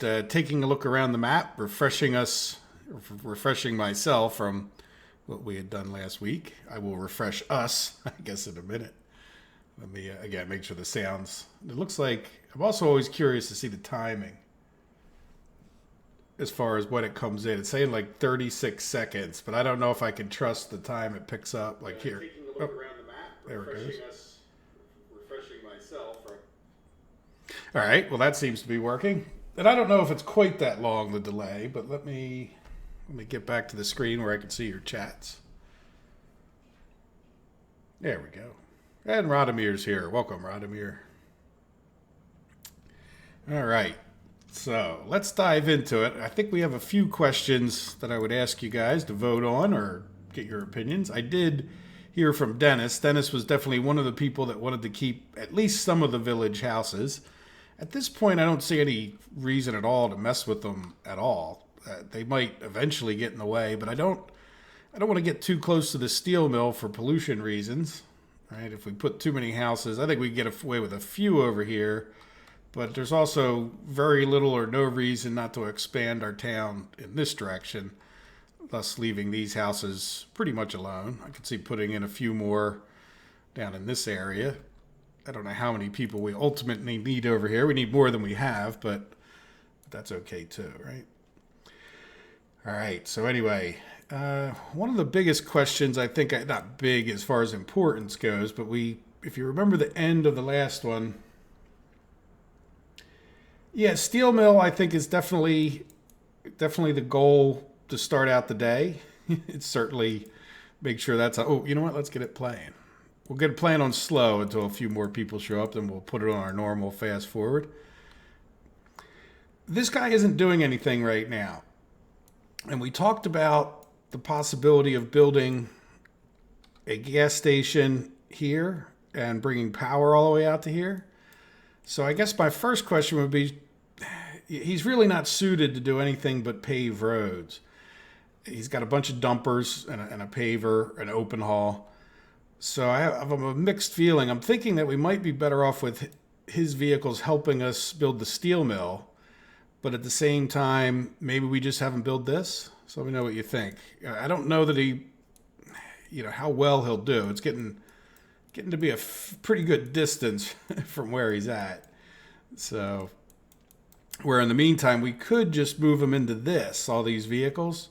taking a look around the map, refreshing myself from what we had done last week. I will refresh us, I guess, in a minute. Let me, again, make sure the sounds. It looks like, I'm also always curious to see the timing as far as when it comes in. It's saying like 36 seconds, but I don't know if I can trust the time it picks up. Like here. Taking a look around the map, there it goes. refreshing myself. All right, well, that seems to be working. And I don't know if it's quite that long, the delay, but let me get back to the screen where I can see your chats. There we go. And Radomir's here. Welcome, Radomir. All right. So let's dive into it. I think we have a few questions that I would ask you guys to vote on or get your opinions. I did hear from Dennis. Dennis was definitely one of the people that wanted to keep at least some of the village houses. At this point, I don't see any reason at all to mess with them at all. They might eventually get in the way, but I don't want to get too close to the steel mill for pollution reasons. Right? If we put too many houses, I think we can get away with a few over here. But there's also very little or no reason not to expand our town in this direction, thus leaving these houses pretty much alone. I could see putting in a few more down in this area. I don't know how many people we ultimately need over here. We need more than we have, but that's okay too, right? All right, so anyway, one of the biggest questions, I think, not big as far as importance goes, but if you remember the end of the last one, yeah, steel mill, I think, is definitely the goal to start out the day. It's certainly make sure oh, you know what? Let's get it playing. We'll get it playing on slow until a few more people show up, then we'll put it on our normal fast forward. This guy isn't doing anything right now. And we talked about the possibility of building a gas station here and bringing power all the way out to here. So I guess my first question would be, he's really not suited to do anything but pave roads. He's got a bunch of dumpers and a paver, an open haul. So I have a mixed feeling. I'm thinking that we might be better off with his vehicles helping us build the steel mill. But at the same time, maybe we just have him build this. So let me know what you think. I don't know that how well he'll do. It's getting to be a pretty good distance from where he's at. So, where in the meantime, we could just move him into all these vehicles,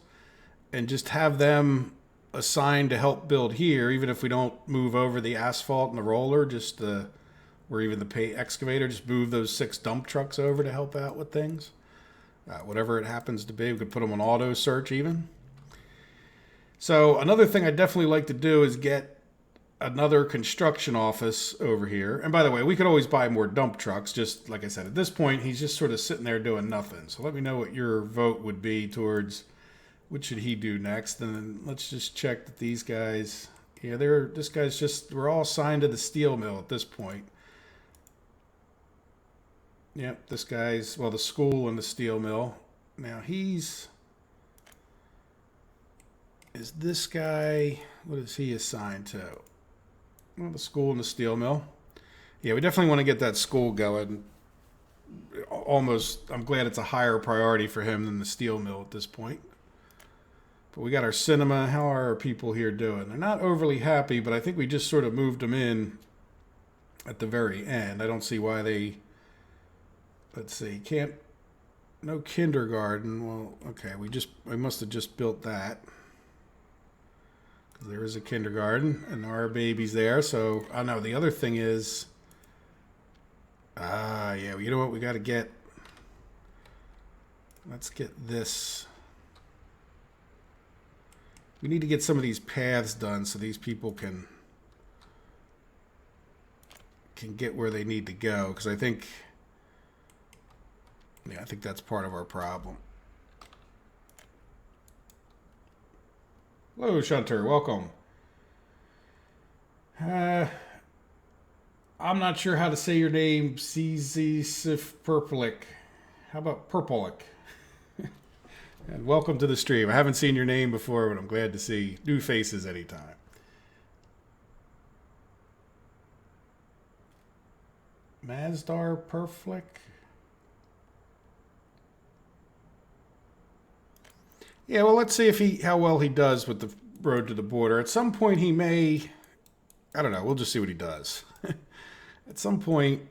and just have them assigned to help build here, even if we don't move over the asphalt and the roller, or even the excavator, just move those 6 dump trucks over to help out with things. Whatever it happens to be, we could put them on auto search even. So another thing I'd definitely like to do is get another construction office over here. And by the way, we could always buy more dump trucks. Just like I said, at this point, he's just sort of sitting there doing nothing. So let me know what your vote would be towards what should he do next. And then let's just check that these guys, we're all assigned to the steel mill at this point. Yep, this guy's, the school and the steel mill. Now is this guy, what is he assigned to? Well, the school and the steel mill. Yeah, we definitely want to get that school going. I'm glad it's a higher priority for him than the steel mill at this point. But we got our cinema. How are our people here doing? They're not overly happy, but I think we just sort of moved them in at the very end. I don't see why they... Let's see, no kindergarten. Well, okay, we must have just built that. Because there is a kindergarten, and our baby's there. So, I know, the other thing is, yeah, you know what, we got to get, let's get this. We need to get some of these paths done so these people can get where they need to go. Because I think that's part of our problem. Hello, Shunter. Welcome. I'm not sure how to say your name. Sif Purplick. How about Purplick? And welcome to the stream. I haven't seen your name before, but I'm glad to see new faces anytime. Mazdar Perflick. Yeah, well, let's see if how well he does with the road to the border. At some point, he may. I don't know. We'll just see what he does. At some point,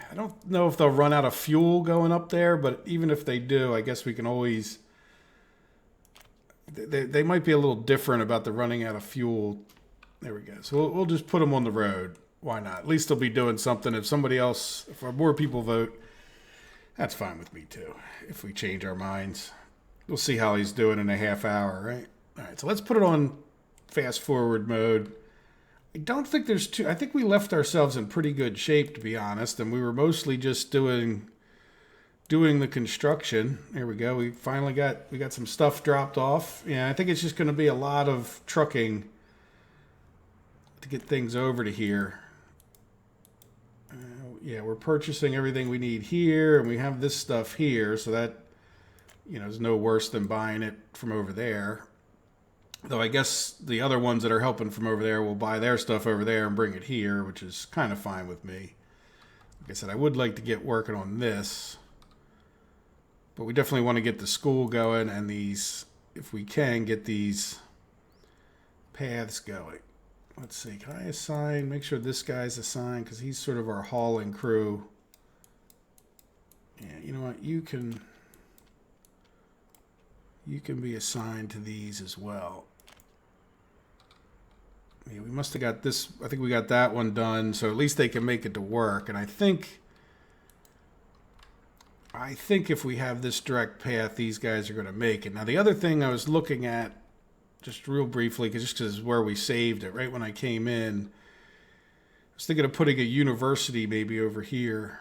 I don't know if they'll run out of fuel going up there, but even if they do, I guess we can always. They might be a little different about the running out of fuel. There we go. So we'll just put them on the road. Why not? At least they'll be doing something. If somebody else, if more people vote, that's fine with me too. If we change our minds, we'll see how he's doing in a half hour, right? All right. So let's put it on fast forward mode. I don't think there's I think we left ourselves in pretty good shape, to be honest, and we were mostly just doing the construction. There we go. We finally got some stuff dropped off. Yeah, I think it's just going to be a lot of trucking to get things over to here. Yeah, we're purchasing everything we need here, and we have this stuff here, so that is no worse than buying it from over there. Though I guess the other ones that are helping from over there will buy their stuff over there and bring it here, which is kind of fine with me. Like I said, I would like to get working on this. But we definitely want to get the school going and these, if we can, get these paths going. Let's see, can I assign, make sure this guy's assigned because he's sort of our hauling crew. Yeah, you know what, you can be assigned to these as well. Yeah, we must have got this, I think we got that one done, so at least they can make it to work. And I think if we have this direct path, these guys are going to make it. Now, the other thing I was looking at, just real briefly, just because it's where we saved it, right when I came in, I was thinking of putting a university maybe over here.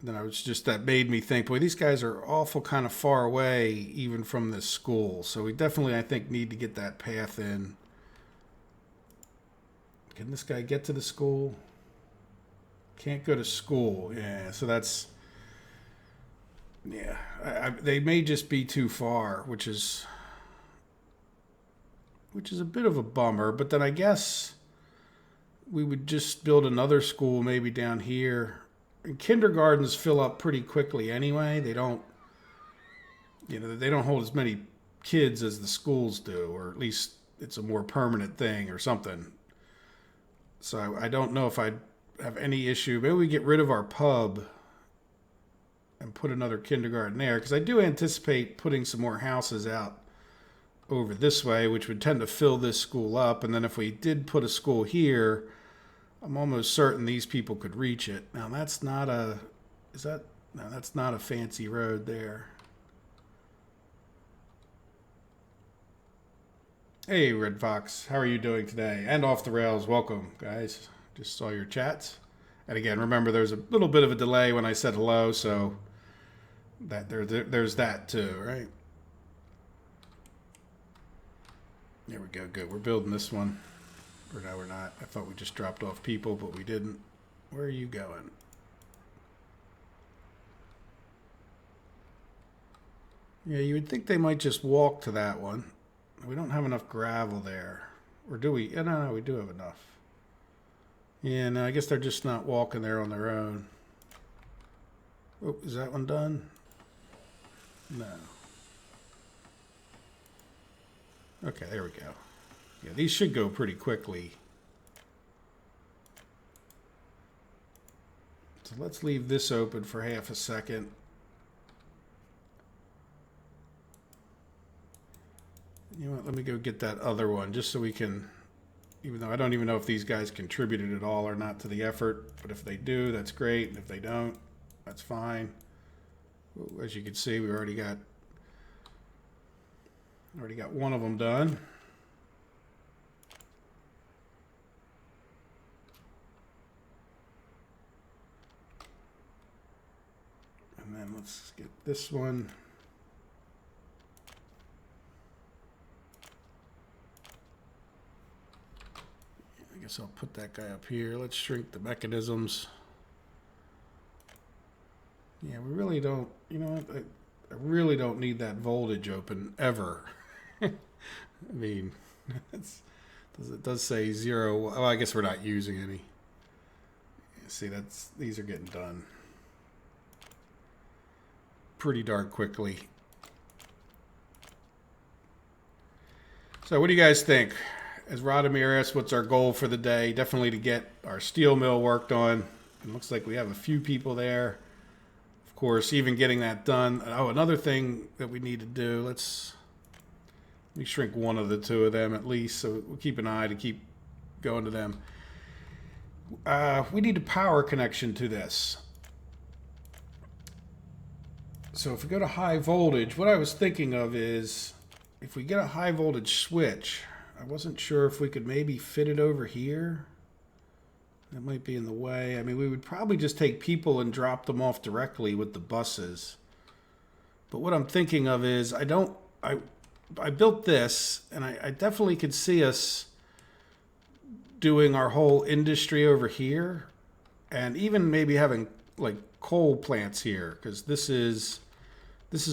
Then that made me think, boy, these guys are awful kind of far away even from this school. So we definitely, I think, need to get that path in. Can this guy get to the school? Can't go to school. Yeah, so that's... Yeah, they may just be too far, which is a bit of a bummer. But then I guess we would just build another school maybe down here. And kindergartens fill up pretty quickly anyway. They don't hold as many kids as the schools do, or at least it's a more permanent thing or something. So I don't know if I'd have any issue. Maybe we get rid of our pub and put another kindergarten there, because I do anticipate putting some more houses out over this way, which would tend to fill this school up. And then if we did put a school here, I'm almost certain these people could reach it. Now that's not a fancy road there. Hey Red Fox, how are you doing today? And Off the Rails, welcome guys. Just saw your chats. And again, remember there's a little bit of a delay when I said hello, so that there's that too, right? There we go, good. We're building this one. Or no, we're not. I thought we just dropped off people, but we didn't. Where are you going? Yeah, you would think they might just walk to that one. We don't have enough gravel there. Or do we? No, we do have enough. Yeah, no, I guess they're just not walking there on their own. Oh, is that one done? No. Okay, there we go. Yeah, these should go pretty quickly. So let's leave this open for half a second. You know what, let me go get that other one just so we can, even though I don't even know if these guys contributed at all or not to the effort, but if they do, that's great. And if they don't, that's fine. As you can see, we already got one of them done. And then let's get this one. I guess I'll put that guy up here. Let's shrink the mechanisms. Yeah, we really don't, you know what, I really don't need that voltage open ever. I mean, it does say 0. Well, I guess we're not using any. See, these are getting done pretty darn quickly. So what do you guys think? As Radomir asked, what's our goal for the day? Definitely to get our steel mill worked on. It looks like we have a few people there. Of course, even getting that done. Oh, another thing that we need to do, let me shrink one of the two of them at least, so we'll keep an eye to keep going to them. We need a power connection to this. So if we go to high voltage, what I was thinking of is if we get a high voltage switch, I wasn't sure if we could maybe fit it over here. That might be in the way. I mean, we would probably just take people and drop them off directly with the buses. But what I'm thinking of is I built this, and I definitely could see us doing our whole industry over here, and even maybe having like coal plants here, because this is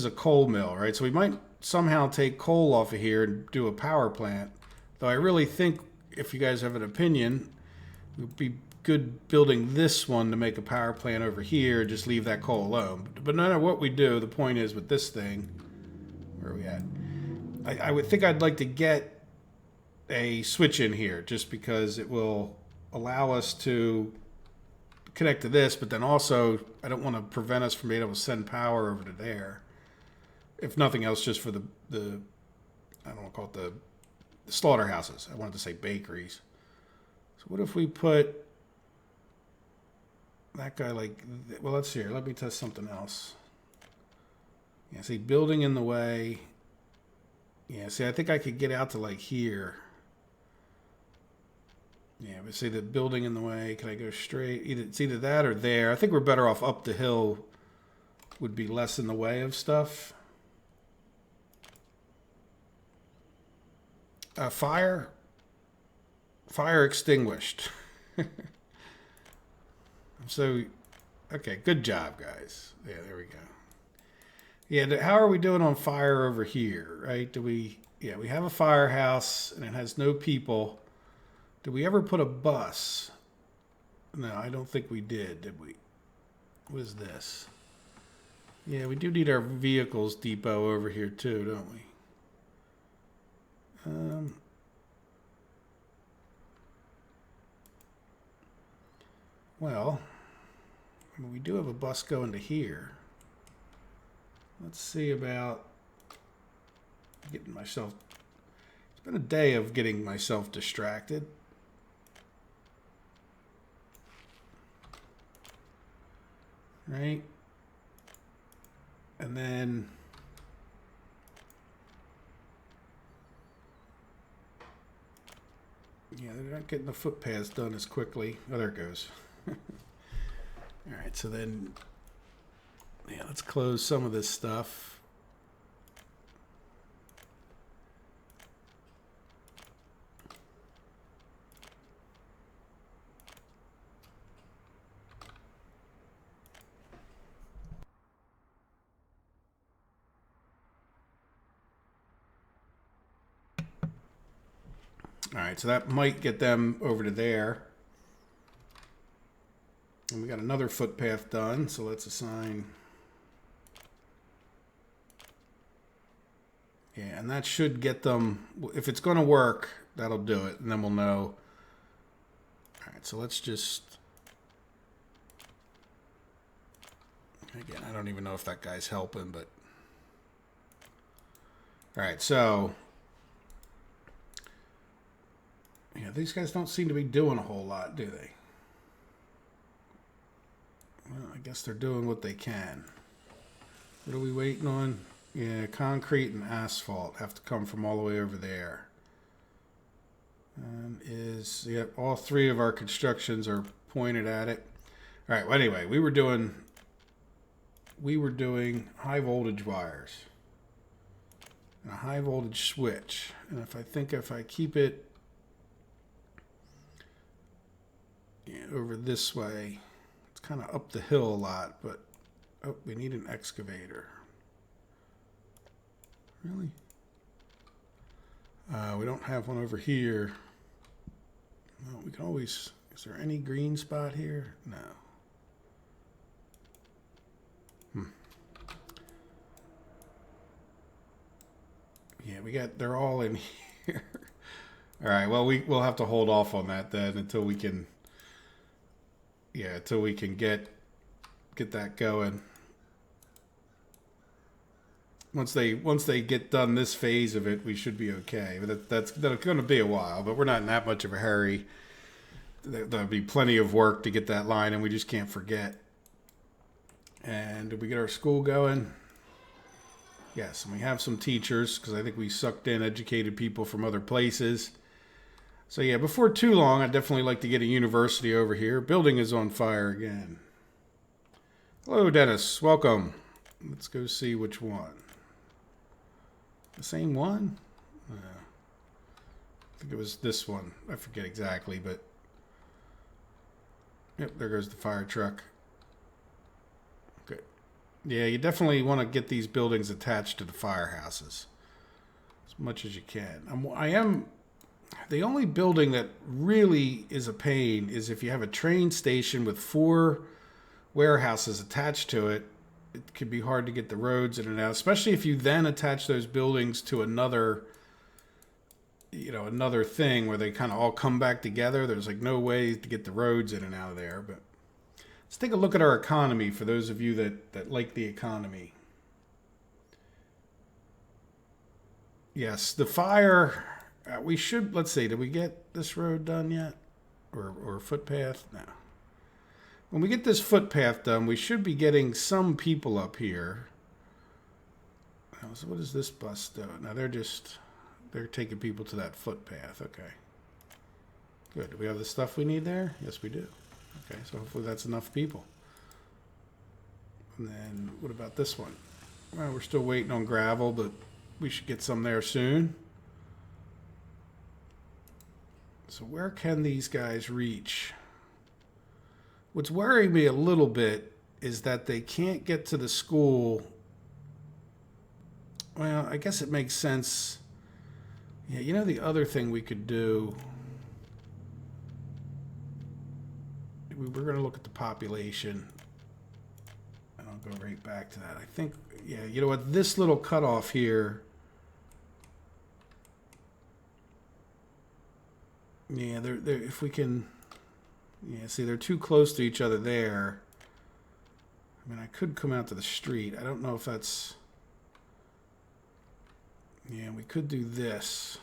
a coal mill, right? So we might somehow take coal off of here and do a power plant. Though I really think, if you guys have an opinion, it would be good building this one to make a power plant over here, just leave that coal alone. But no matter what we do, the point is with this thing, where are we at? I would think I'd like to get a switch in here just because it will allow us to connect to this, but then also I don't want to prevent us from being able to send power over to there. If nothing else, just for the I don't want to call it the slaughterhouses. I wanted to say bakeries. So what if we put that guy like, well, let's see here. Let me test something else. Yeah, see, building in the way. Yeah, see, I think I could get out to like here. Yeah, but see the building in the way. Can I go straight? It's either that or there. I think we're better off up the hill. Would be less in the way of stuff. Fire extinguished. So, okay, good job, guys. Yeah, there we go. Yeah, how are we doing on fire over here, right? Yeah, we have a firehouse, and it has no people. Did we ever put a bus? No, I don't think we did we? What is this? Yeah, we do need our vehicles depot over here too, don't we? Well, I mean, we do have a bus going to here. Let's see about getting myself... It's been a day of getting myself distracted. Right? And then... Yeah, they're not getting the footpaths done as quickly. Oh, there it goes. All right, so then, yeah, let's close some of this stuff. All right, so that might get them over to there. And we got another footpath done, so let's assign. Yeah, and that should get them, if it's going to work, that'll do it, and then we'll know. All right, so let's just, again, I don't even know if that guy's helping, but. All right, so. Yeah, these guys don't seem to be doing a whole lot, do they? Well, I guess they're doing what they can. What are we waiting on? Yeah, concrete and asphalt have to come from all the way over there. And yep, all three of our constructions are pointed at it. All right, well, anyway, we were doing high voltage wires and a high voltage switch. And if I keep it over this way, it's kind of up the hill a lot, but oh, we need an excavator. Really? We don't have one over here. Well, we can always, is there any green spot here? No. Yeah, they're all in here. here. All right. Well, we'll have to hold off on that then until we can. Yeah, until we can get that going. Once they get done this phase of it, we should be okay. But that's going to be a while. But we're not in that much of a hurry. There'll be plenty of work to get that line, and we just can't forget. And did we get our school going? Yes, and we have some teachers because I think we sucked in educated people from other places. So yeah, before too long, I'd definitely like to get a university over here. Building is on fire again. Hello, Dennis. Welcome. Let's go see which one. The same one? I think it was this one. I forget exactly, but... Yep, there goes the fire truck. Good. Yeah, you definitely want to get these buildings attached to the firehouses as much as you can. I am... The only building that really is a pain is if you have a train station with 4 warehouses attached to it. It could be hard to get the roads in and out, especially if you then attach those buildings to another thing where they kind of all come back together. There's like no way to get the roads in and out of there. But let's take a look at our economy for those of you that like the economy. Yes, the fire... we should, let's see, did we get this road done yet? Or footpath? No. When we get this footpath done, we should be getting some people up here. So what is this bus doing? Now they're taking people to that footpath. Okay. Good. Do we have the stuff we need there? Yes, we do. Okay, so hopefully that's enough people. And then what about this one? Well, we're still waiting on gravel, but we should get some there soon. So where can these guys reach? What's worrying me a little bit is that they can't get to the school. Well, I guess it makes sense. Yeah, you know the other thing we could do? We're going to look at the population. And I'll go right back to that. I think, yeah, you know what? This little cutoff here... Yeah, they're if we can, yeah, see, they're too close to each other there. I mean, I could come out to the street. I don't know if that's, yeah, we could do this.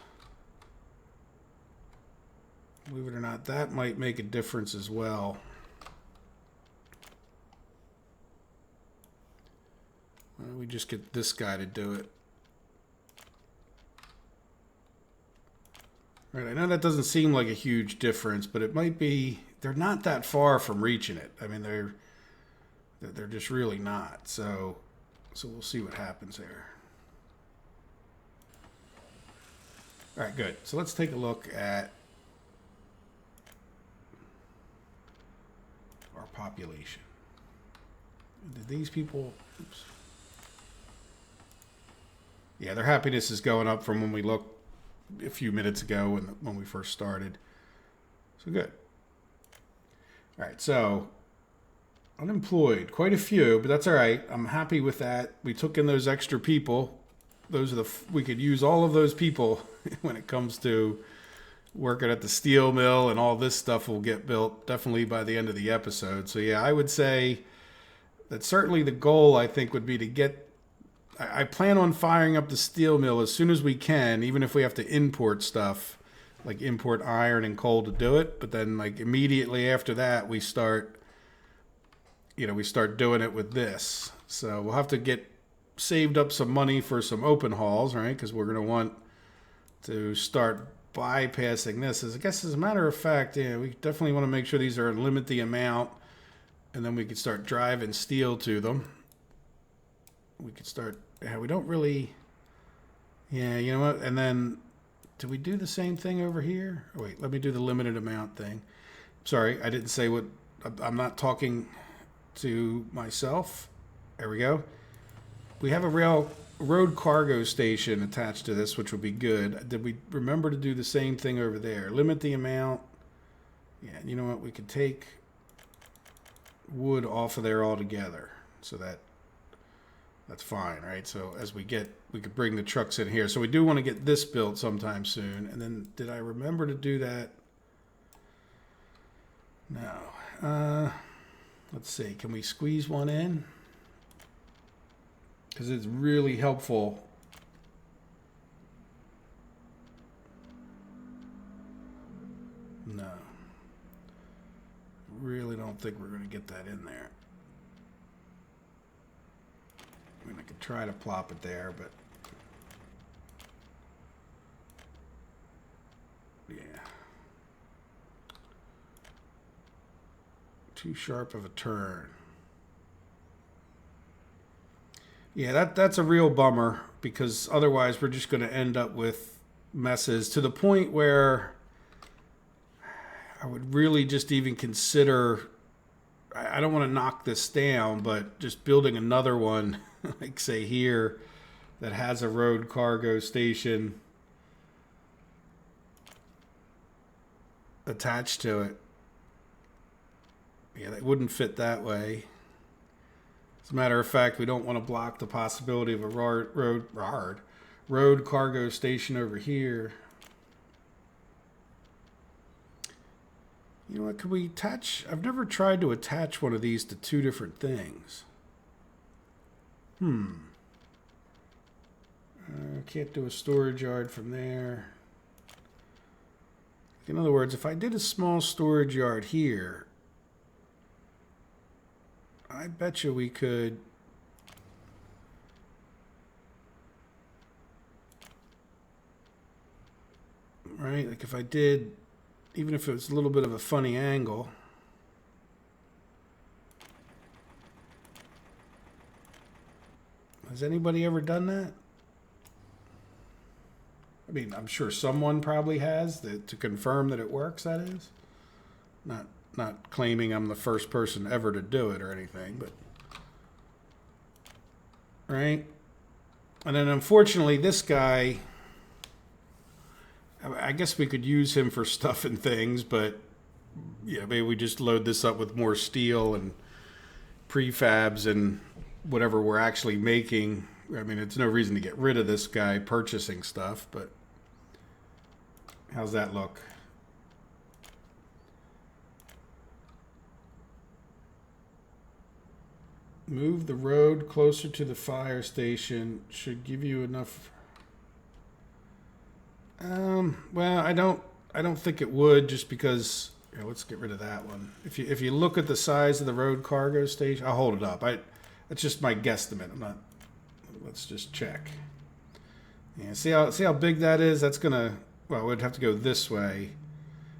Believe it or not, that might make a difference as well. Why don't we just get this guy to do it? Right, I know that doesn't seem like a huge difference, but it might be. They're not that far from reaching it. I mean, they're just really not. So we'll see what happens there. All right, good. So let's take a look at our population. Did these people? Oops. Yeah, their happiness is going up from when we looked a few minutes ago when we first started. So good. All right, so unemployed, quite a few, but that's all right. I'm happy with that. We took in those extra people. Those are we could use all of those people when it comes to working at the steel mill, and all this stuff will get built definitely by the end of the episode. So yeah, I would say that certainly the goal, I think, would be to get. I plan on firing up the steel mill as soon as we can, even if we have to import stuff, like import iron and coal to do it. But then, like, immediately after that, we start doing it with this. So we'll have to get saved up some money for some open hauls, right? Because we're going to want to start bypassing this. I guess as a matter of fact, yeah, we definitely want to make sure these are limit the amount, and then we can start driving steel to them. We could start. Yeah, we don't really. Yeah, you know what? And then, do we do the same thing over here? Oh, wait, let me do the limited amount thing. Sorry, I didn't say what. I'm not talking to myself. There we go. We have a road cargo station attached to this, which would be good. Did we remember to do the same thing over there? Limit the amount. Yeah, you know what? We could take wood off of there altogether, so that That's fine, right? So as we could bring the trucks in here. So we do want to get this built sometime soon. And then did I remember to do that? No. Let's see. Can we squeeze one in? Because it's really helpful. No. Really don't think we're going to get that in there. I mean, I could try to plop it there, but yeah. Too sharp of a turn. Yeah, that's a real bummer, because otherwise we're just going to end up with messes to the point where I would really just even consider, I don't want to knock this down, but just building another one, like say here, that has a road cargo station attached to it. Yeah, that wouldn't fit that way. As a matter of fact, we don't want to block the possibility of a road cargo station over here. You know what, could we attach? I've never tried to attach one of these to two different things. Can't do a storage yard from there. In other words, if I did a small storage yard here, I bet you we could right, like if I did, even if it was a little bit of a funny angle. Has anybody ever done that? I mean, I'm sure someone probably has, to confirm that it works, that is. Not claiming I'm the first person ever to do it or anything, but right? And then unfortunately this guy, I guess we could use him for stuff and things, but yeah, maybe we just load this up with more steel and prefabs and whatever we're actually making. I mean, it's no reason to get rid of this guy purchasing stuff, but how's that look? Move the road closer to the fire station. Should give you enough. Well, I don't think it would, just because. Here, let's get rid of that one. If you look at the size of the road cargo station, I'll hold it up. That's just my guesstimate. I'm not. Let's just check. Yeah, see how big that is? That's gonna. Well, we'd have to go this way,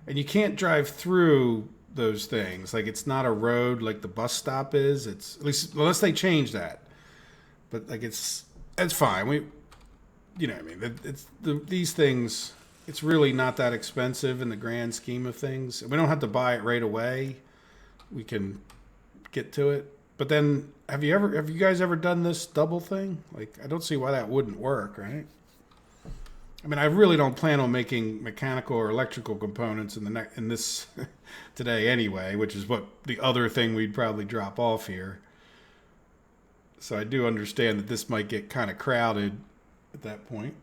and you can't drive through those things. Like, it's not a road like the bus stop is. It's, at least unless they change that. But like it's fine. We, you know what I mean, these things, it's really not that expensive in the grand scheme of things. We don't have to buy it right away. We can get to it. But then have you guys ever done this double thing? Like, I don't see why that wouldn't work, right? I mean, I really don't plan on making mechanical or electrical components in this today anyway, which is what the other thing we'd probably drop off here. So I do understand that this might get kind of crowded at that point.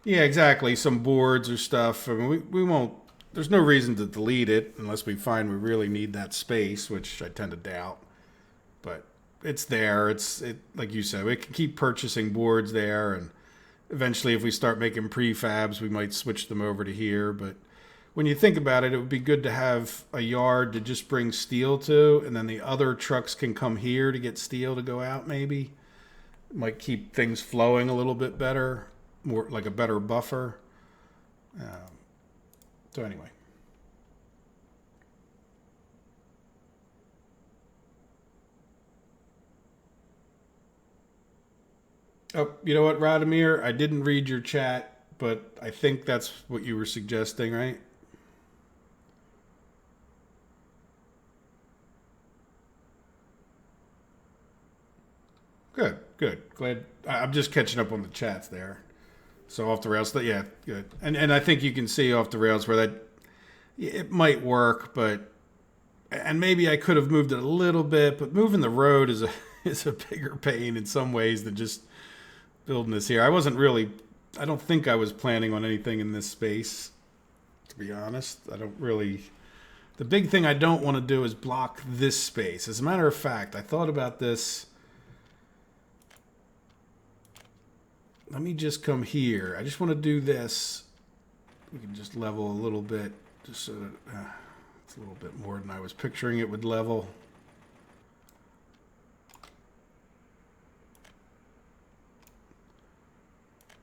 Yeah, exactly. Some boards or stuff. I mean, we won't. There's no reason to delete it unless we find we really need that space, which I tend to doubt. But it's there. It like you said, we can keep purchasing boards there, and eventually, if we start making prefabs, we might switch them over to here. But when you think about it, it would be good to have a yard to just bring steel to, and then the other trucks can come here to get steel to go out, maybe. It might keep things flowing a little bit better, more like a better buffer. So anyway. Oh, you know what, Radomir? I didn't read your chat, but I think that's what you were suggesting, right? Good. Glad. I'm just catching up on the chats there. So off the rails, yeah, good. And I think you can see off the rails where that it might work, but and maybe I could have moved it a little bit, but moving the road is is a bigger pain in some ways than just building this here. I don't think I was planning on anything in this space, to be honest. The big thing I don't want to do is block this space. As a matter of fact, I thought about this. Let me just come here. I just want to do this. We can just level a little bit, just so that it's a little bit more than I was picturing it would level.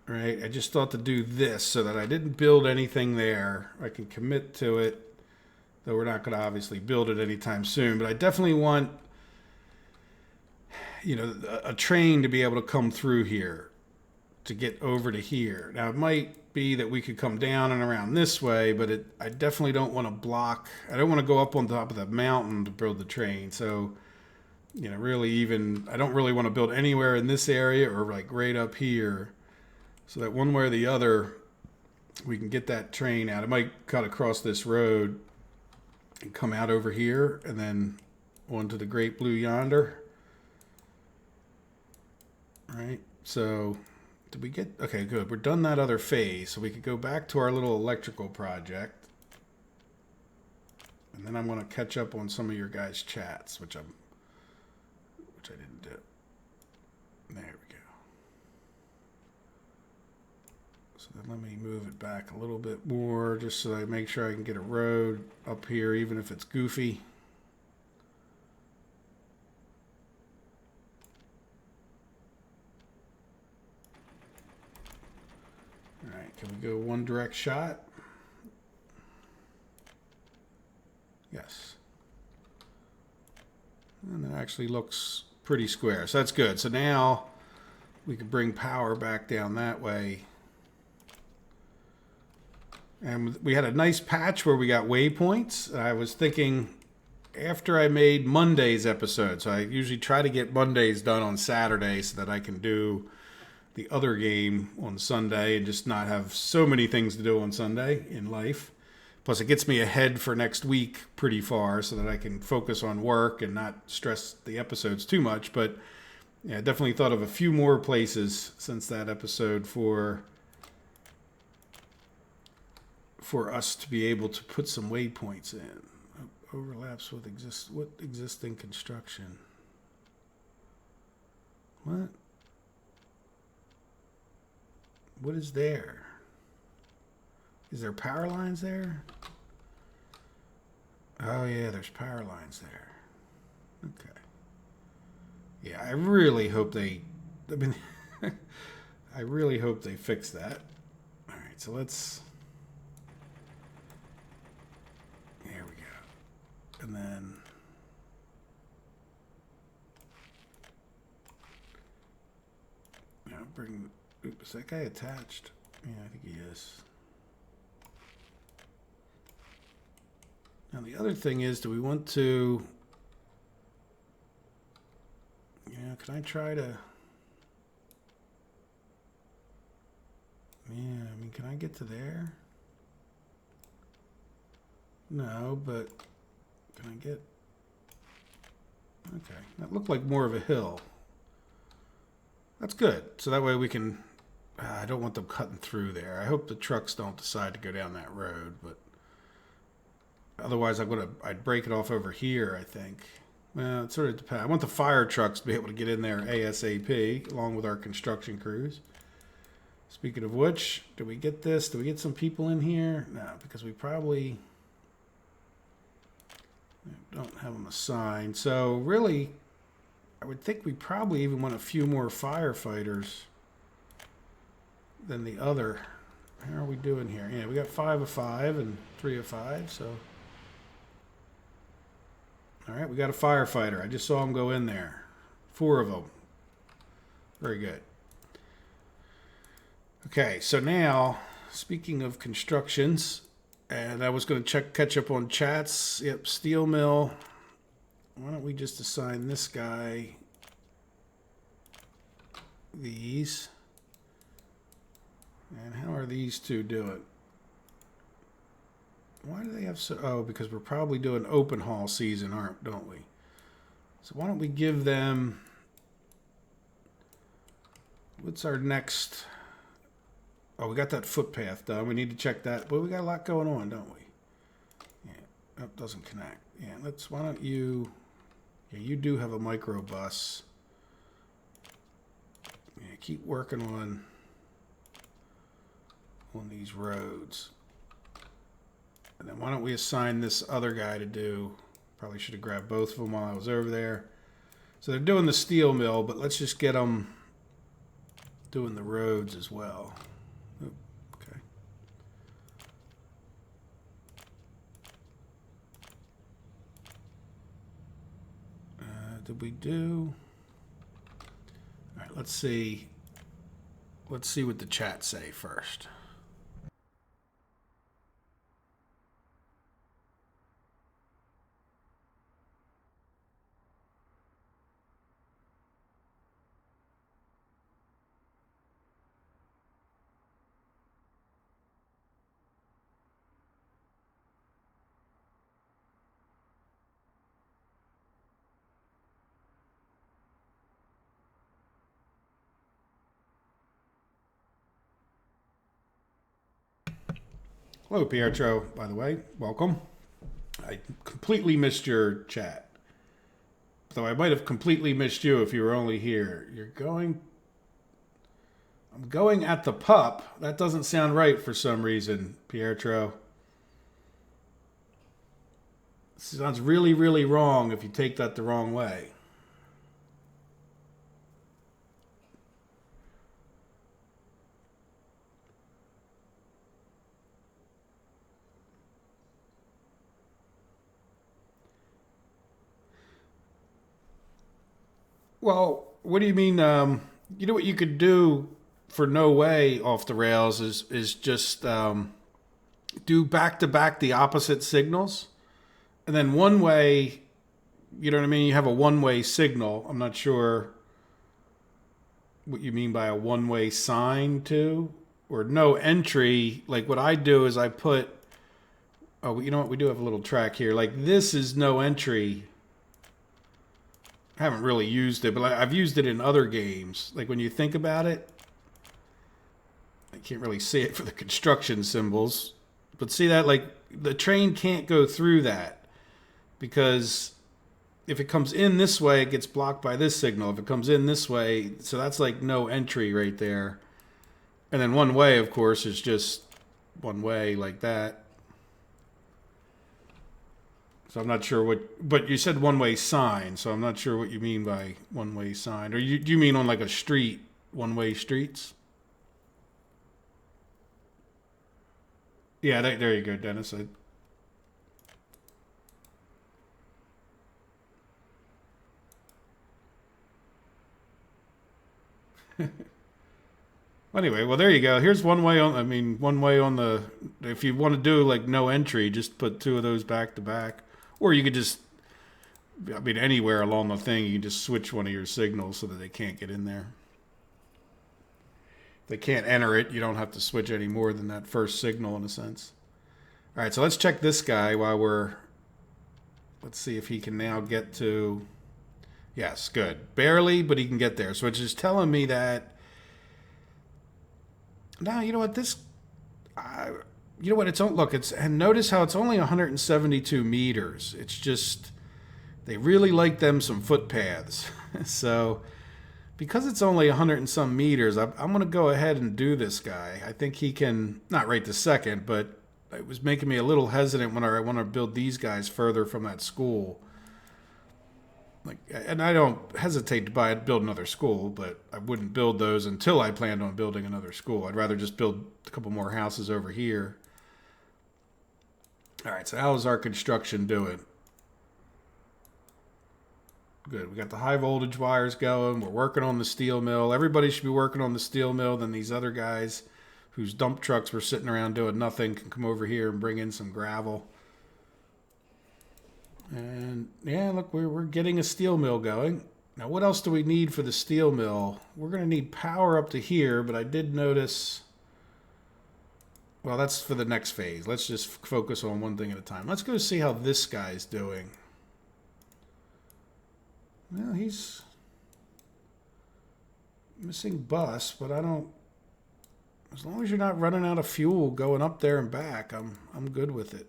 Right, I just thought to do this so that I didn't build anything there. I can commit to it, though we're not going to obviously build it anytime soon. But I definitely want, a train to be able to come through here to get over to here. Now, it might be that we could come down and around this way, but I definitely don't want to block. I don't want to go up on top of the mountain to build the train. So, really I don't really want to build anywhere in this area or like right up here. So that one way or the other, we can get that train out. It might cut across this road and come out over here and then onto the great blue yonder. All right, so did we get, okay, good. We're done that other phase. So we could go back to our little electrical project. And then I'm going to catch up on some of your guys' chats, which I didn't do. There we go. So then let me move it back a little bit more just so I make sure I can get a road up here, even if it's goofy. All right, can we go one direct shot? Yes. And it actually looks pretty square, so that's good. So now we can bring power back down that way. And we had a nice patch where we got waypoints. I was thinking after I made Monday's episode, so I usually try to get Mondays done on Saturday so that I can do the other game on Sunday and just not have so many things to do on Sunday in life. Plus, it gets me ahead for next week pretty far so that I can focus on work and not stress the episodes too much. But yeah, I definitely thought of a few more places since that episode for us to be able to put some waypoints in. Overlaps with existing construction. What? What is there? Is there power lines there? Oh yeah, there's power lines there. Okay. Yeah, I really hope they I really hope they fix that. All right, so let's. There we go. And then. Now bring. Oops, is that guy attached? Yeah, I think he is. Now the other thing is, do we want to. Can I try to. Yeah, I mean, can I get to there? No, but can I get... Okay, that looked like more of a hill. That's good. So that way we can... I don't want them cutting through there. I hope the trucks don't decide to go down that road, but... Otherwise, I'd break it off over here, I think. Well, it sort of depends. I want the fire trucks to be able to get in there ASAP, along with our construction crews. Speaking of which, do we get this? Do we get some people in here? No, because we probably don't have them assigned. So really, I would think we probably even want a few more firefighters than the other. How are we doing here? Yeah, we got 5 of 5 and 3 of 5, so. All right, we got a firefighter. I just saw him go in there. 4 of them. Very good. Okay, so now, speaking of constructions, and I was going to catch up on chats. Yep, steel mill. Why don't we just assign this guy these? And how are these two doing? Why do they have so... Oh, because we're probably doing open haul season, don't we? So why don't we give them What's our next? Oh, we got that footpath done. We need to check that. But we got a lot going on, don't we? Yeah, that doesn't connect. Yeah, why don't you, yeah, you do have a microbus. Yeah, keep working on these roads. And then why don't we assign this other guy to do, probably should have grabbed both of them while I was over there. So they're doing the steel mill, but let's just get them doing the roads as well. Oop, okay. Did we do? All right, let's see. Let's see what the chat say first. Hello, Pietro, by the way. Welcome. I completely missed your chat. Though I might have completely missed you if you were only here. I'm going at the pup. That doesn't sound right for some reason, Pietro. It sounds really, really wrong if you take that the wrong way. Well, what do you mean? You know what you could do for no way off the rails is just do back to back the opposite signals, and then one way. You know what I mean? You have a one-way signal. I'm not sure what you mean by a one-way sign too, or no entry. Like what I do is I put. Oh, you know what? We do have a little track here. Like this is no entry. I haven't really used it, but I've used it in other games. Like when you think about it, I can't really see it for the construction symbols. But see that, like, the train can't go through that because if it comes in this way, it gets blocked by this signal. If it comes in this way, so that's like no entry right there. And then one way, of course, is just one way like that. So I'm not sure what, but you said one-way sign, so I'm not sure what you mean by one-way sign. Or do you mean on like a street, one-way streets? Yeah, there you go, Dennis. Anyway, well, there you go. Here's one way on, I mean, one way on the, if you want to do like no entry, just put two of those back to back. Or you could just, I mean, anywhere along the thing, you can just switch one of your signals so that they can't get in there. If they can't enter it, you don't have to switch any more than that first signal in a sense. All right, so let's check this guy let's see if he can now get to, yes, good. Barely, but he can get there. So it's just telling me that, now, you know what, you know what, and notice how it's only 172 meters. It's just, they really like them some footpaths. So, because it's only 100 and some meters, I'm going to go ahead and do this guy. I think he can, not right this second, but it was making me a little hesitant when I want to build these guys further from that school. Like, and I don't hesitate to build another school, but I wouldn't build those until I planned on building another school. I'd rather just build a couple more houses over here. All right, so how is our construction doing? Good. We got the high voltage wires going. We're working on the steel mill. Everybody should be working on the steel mill. Then these other guys whose dump trucks were sitting around doing nothing can come over here and bring in some gravel. And yeah, look, we're getting a steel mill going. Now, what else do we need for the steel mill? We're going to need power up to here, but I did notice, well, that's for the next phase. Let's just focus on one thing at a time. Let's go see how this guy's doing. Well, missing bus, but I don't. As long as you're not running out of fuel going up there and back, I'm good with it.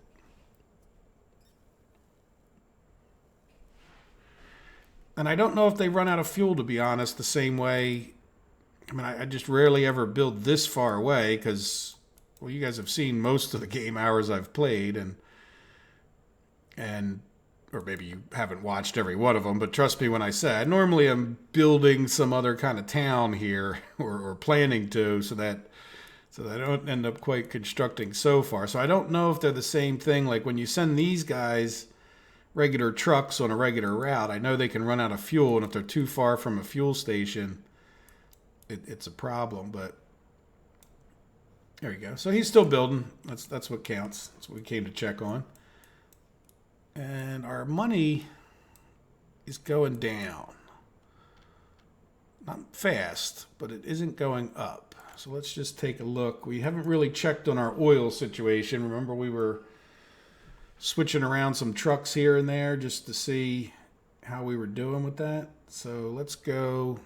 And I don't know if they run out of fuel, to be honest, the same way. I mean, I just rarely ever build this far away because, well, you guys have seen most of the game hours I've played, and or maybe you haven't watched every one of them, but trust me when I say I normally am building some other kind of town here or planning to, so that I don't end up quite constructing so far. So I don't know if they're the same thing. Like when you send these guys regular trucks on a regular route, I know they can run out of fuel, and if they're too far from a fuel station, it's a problem. But there you go. So he's still building. That's what counts. That's what we came to check on. And our money is going down. Not fast, but it isn't going up. So let's just take a look. We haven't really checked on our oil situation. Remember, we were switching around some trucks here and there just to see how we were doing with that. So let's go.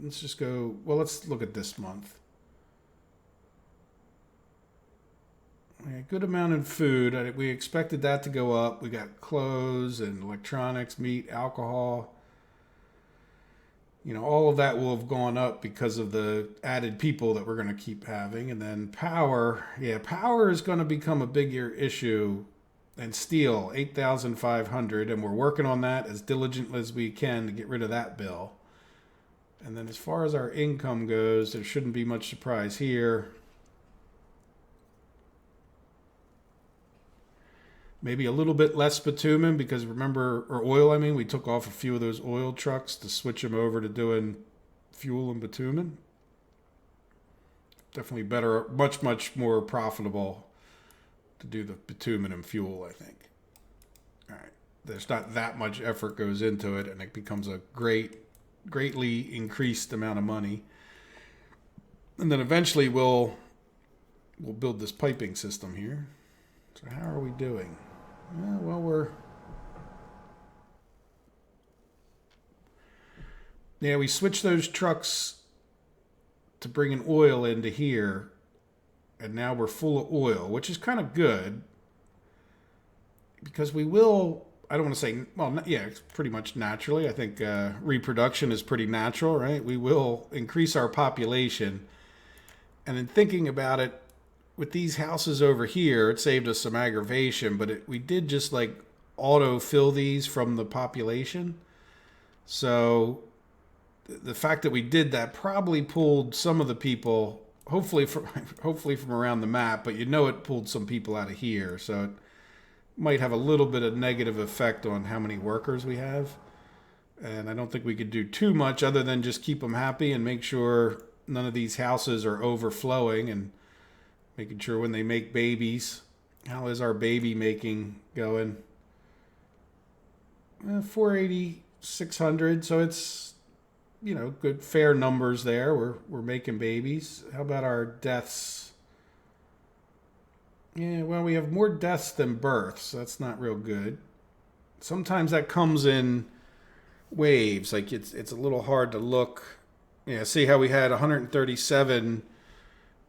Let's just go. Well, let's look at this month. Yeah, good amount in food. We expected that to go up. We got clothes and electronics, meat, alcohol. You know, all of that will have gone up because of the added people that we're going to keep having. And then power. Yeah, power is going to become a bigger issue. And steel, 8,500. And we're working on that as diligently as we can to get rid of that bill. And then as far as our income goes, there shouldn't be much surprise here. Maybe a little bit less bitumen because remember, or oil, I mean, we took off a few of those oil trucks to switch them over to doing fuel and bitumen. Definitely better, much more profitable to do the bitumen and fuel, I think. All right. There's not that much effort goes into it, and it becomes a greatly increased amount of money. And then eventually we'll build this piping system here. So how are we doing? Well, we switched those trucks to bringing oil into here, and now we're full of oil, which is kind of good because we will, I don't want to say, well, yeah, it's pretty much naturally. I think reproduction is pretty natural, right? We will increase our population. And in thinking about it, with these houses over here, it saved us some aggravation, but we did just like auto-fill these from the population. So the fact that we did that probably pulled some of the people, hopefully from around the map, but you know it pulled some people out of here. So it might have a little bit of negative effect on how many workers we have. And I don't think we could do too much other than just keep them happy and make sure none of these houses are overflowing and making sure when they make babies. How is our baby making going? 480, 600. So it's, you know, good, fair numbers there. We're making babies. How about our deaths? Yeah, well, we have more deaths than births. That's not real good. Sometimes that comes in waves. Like it's a little hard to look. Yeah, see how we had 137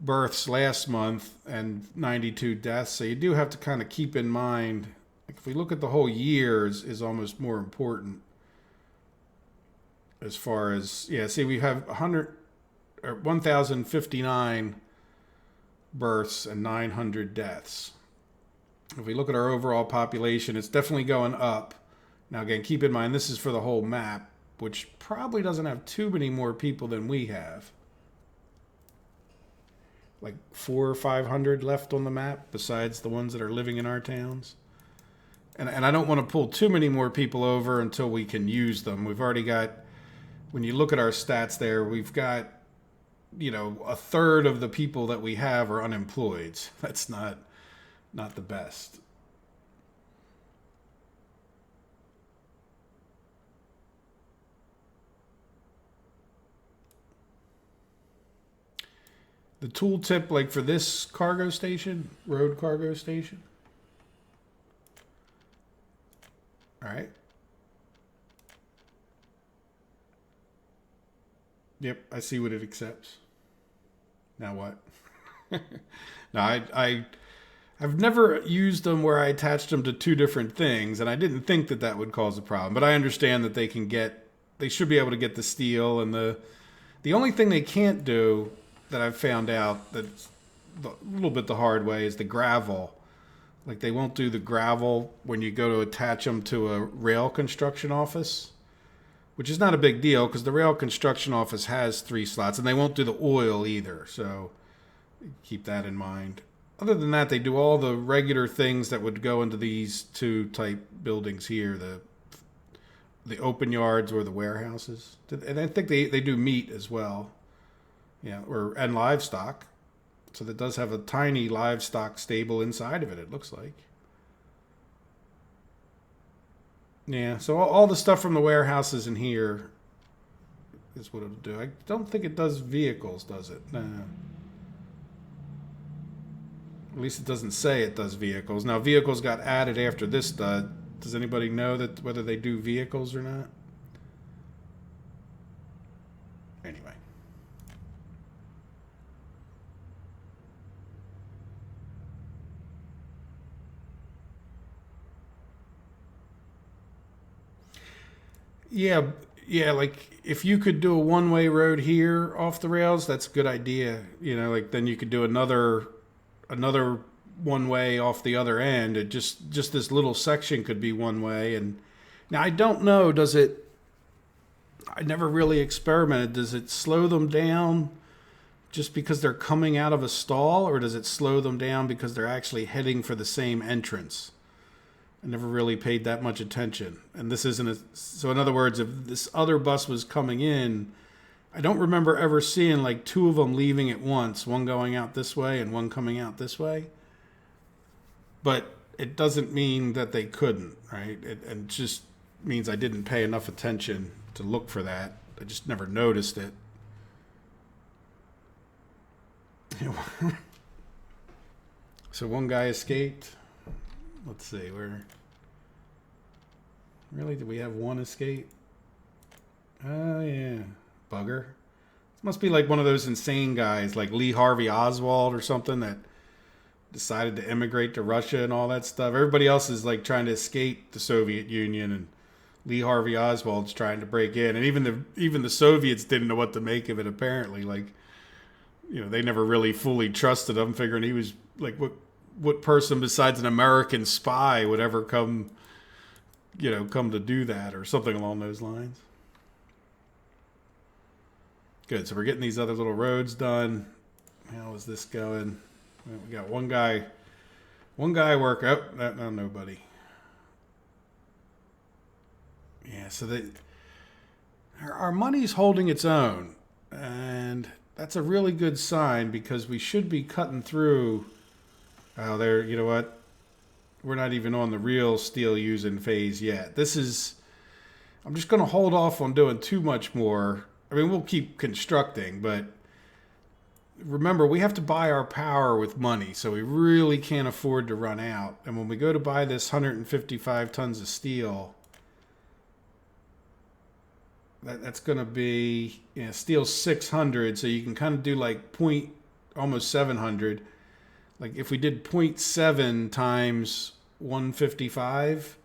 births last month and 92 deaths. So you do have to kind of keep in mind, like if we look at the whole years is almost more important as far as, yeah, see we have 1,059 births and 900 deaths. If we look at our overall population, it's definitely going up. Now again, keep in mind this is for the whole map, which probably doesn't have too many more people than we have. Like 400 or 500 left on the map besides the ones that are living in our towns. And I don't want to pull too many more people over until we can use them. We've already got, when you look at our stats there, we've got, you know, a third of the people that we have are unemployed. That's not the best. The tooltip, like for this cargo station, road cargo station. All right. Yep, I see what it accepts. Now what? No, I've never used them where I attached them to two different things, and I didn't think that that would cause a problem. But I understand that they should be able to get the steel, and the only thing they can't do that I've found out that's a little bit the hard way is the gravel. Like they won't do the gravel when you go to attach them to a rail construction office, which is not a big deal because the rail construction office has 3 slots, and they won't do the oil either. So keep that in mind. Other than that, they do all the regular things that would go into these 2 type buildings here, the open yards or the warehouses. And I think they do meat as well. Yeah, and livestock. So that does have a tiny livestock stable inside of it, it looks like. Yeah, so all the stuff from the warehouses in here is what it'll do. I don't think it does vehicles, does it? No. At least it doesn't say it does vehicles. Now, vehicles got added after this does. Does anybody know that whether they do vehicles or not? Anyway. Yeah, like if you could do a one-way road here off the rails, that's a good idea. Like then you could do another one way off the other end. It just this little section could be one way. And now I don't know, I never really experimented. Does it slow them down just because they're coming out of a stall, or does it slow them down because they're actually heading for the same entrance? I never really paid that much attention. And this isn't so in other words, if this other bus was coming in, I don't remember ever seeing like 2 of them leaving at once, one going out this way and one coming out this way. But it doesn't mean that they couldn't, right? It just means I didn't pay enough attention to look for that. I just never noticed it. So one guy escaped. Let's see, really, did we have one escape? Oh, yeah. Bugger. This must be like one of those insane guys, like Lee Harvey Oswald or something, that decided to immigrate to Russia and all that stuff. Everybody else is like trying to escape the Soviet Union, and Lee Harvey Oswald's trying to break in. And even the Soviets didn't know what to make of it, apparently. Like, they never really fully trusted him, figuring he was like, what person besides an American spy would ever come to do that, or something along those lines. Good. So we're getting these other little roads done. How is this going? We got one guy work. Oh, no, nobody. Yeah. So our money's holding its own, and that's a really good sign because we should be cutting through. Oh, there, you know what? We're not even on the real steel using phase yet. I'm just going to hold off on doing too much more. I mean, we'll keep constructing, but remember, we have to buy our power with money, so we really can't afford to run out. And when we go to buy this 155 tons of steel, that's going to be, steel 600, so you can kind of do like almost 700. Like if we did 0.7 times 155,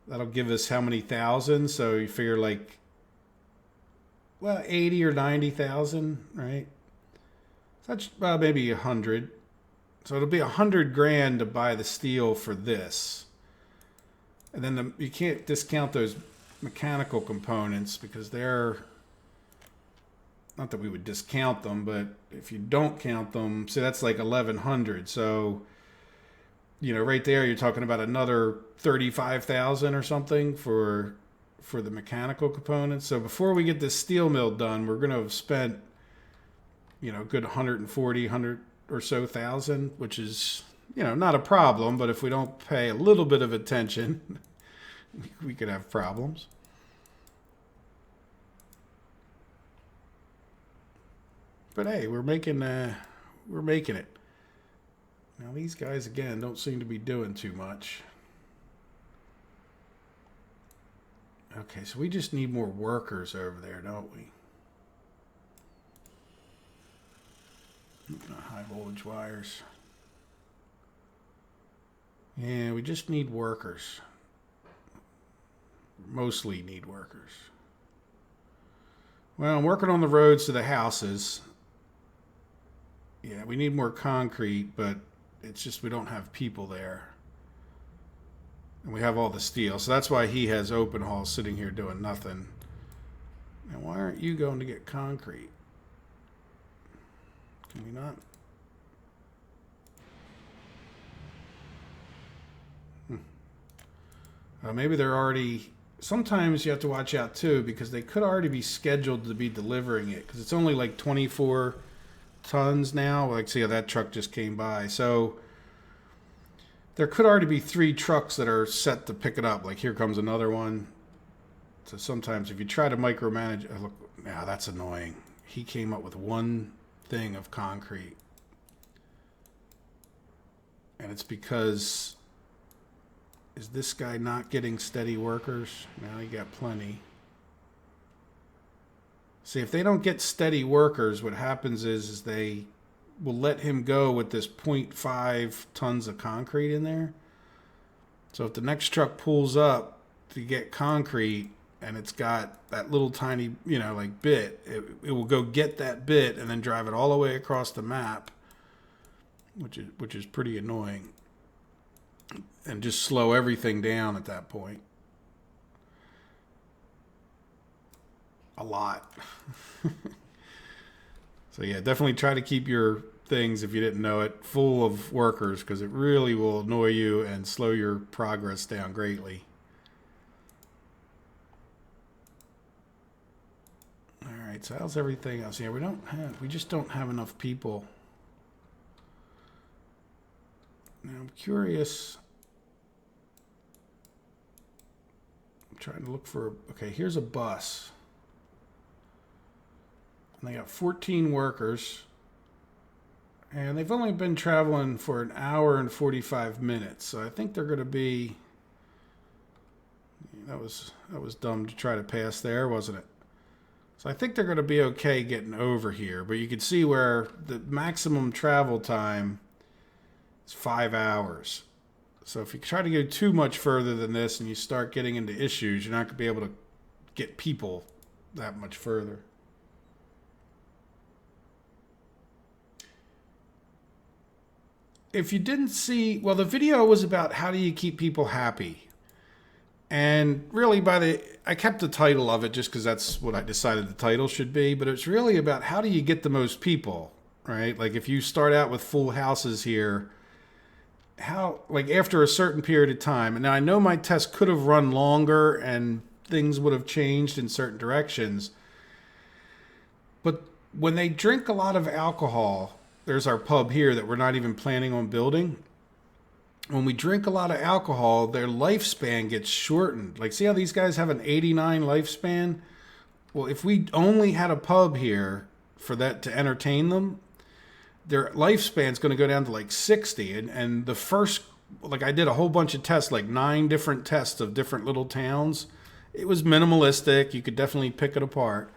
that'll give us how many thousand? So you figure like, 80 or 90,000, right? So that's maybe 100. So it'll be $100,000 to buy the steel for this. And then you can't discount those mechanical components because they're, not that we would discount them, but if you don't count them, so that's like 1,100. So, right there, you're talking about another 35,000 or something for the mechanical components. So before we get this steel mill done, we're going to have spent, a good 100 or so thousand, which is, not a problem. But if we don't pay a little bit of attention, we could have problems. But hey, we're making it. Now these guys again don't seem to be doing too much. Okay, so we just need more workers over there, don't we? high voltage wires. Yeah, we just need workers. Mostly need workers. Well, I'm working on the roads to the houses. Yeah, we need more concrete, but it's just we don't have people there. And we have all the steel. So that's why he has open haul sitting here doing nothing. And why aren't you going to get concrete? Can we not? Maybe they're already... Sometimes you have to watch out too, because they could already be scheduled to be delivering it, because it's only like 24 tons now. Like, see how that truck just came by. So there could already be 3 trucks that are set to pick it up. Like, here comes another one. So sometimes if you try to micromanage... Oh, look, now that's annoying. He came up with one thing of concrete. And it's because... Is this guy not getting steady workers? Now he got plenty. See, if they don't get steady workers, what happens is they will let him go with this 0.5 tons of concrete in there. So if the next truck pulls up to get concrete and it's got that little tiny, like bit, it will go get that bit and then drive it all the way across the map, which is pretty annoying. And just slow everything down at that point. A lot. So yeah, definitely try to keep your things, if you didn't know it, full of workers, because it really will annoy you and slow your progress down greatly. All right, so how's everything else? Yeah, we just don't have enough people. Now I'm curious. I'm trying to look for, okay, here's a bus. And they got 14 workers. And they've only been traveling for an hour and 45 minutes. So I think they're going to be, that was dumb to try to pass there, wasn't it? So I think they're going to be okay getting over here. But you can see where the maximum travel time is 5 hours. So if you try to go too much further than this and you start getting into issues, you're not going to be able to get people that much further. If you didn't see, well, the video was about how do you keep people happy. And really I kept the title of it just because that's what I decided the title should be, but it's really about how do you get the most people, right? Like if you start out with full houses here, how, like after a certain period of time, and now I know my test could have run longer and things would have changed in certain directions, but when they drink a lot of alcohol, there's our pub here that we're not even planning on building. When we drink a lot of alcohol, their lifespan gets shortened. Like, see how these guys have an 89 lifespan? Well, if we only had a pub here for that to entertain them, their lifespan's going to go down to like 60. And the first, like I did a whole bunch of tests, like 9 different tests of different little towns. It was minimalistic. You could definitely pick it apart.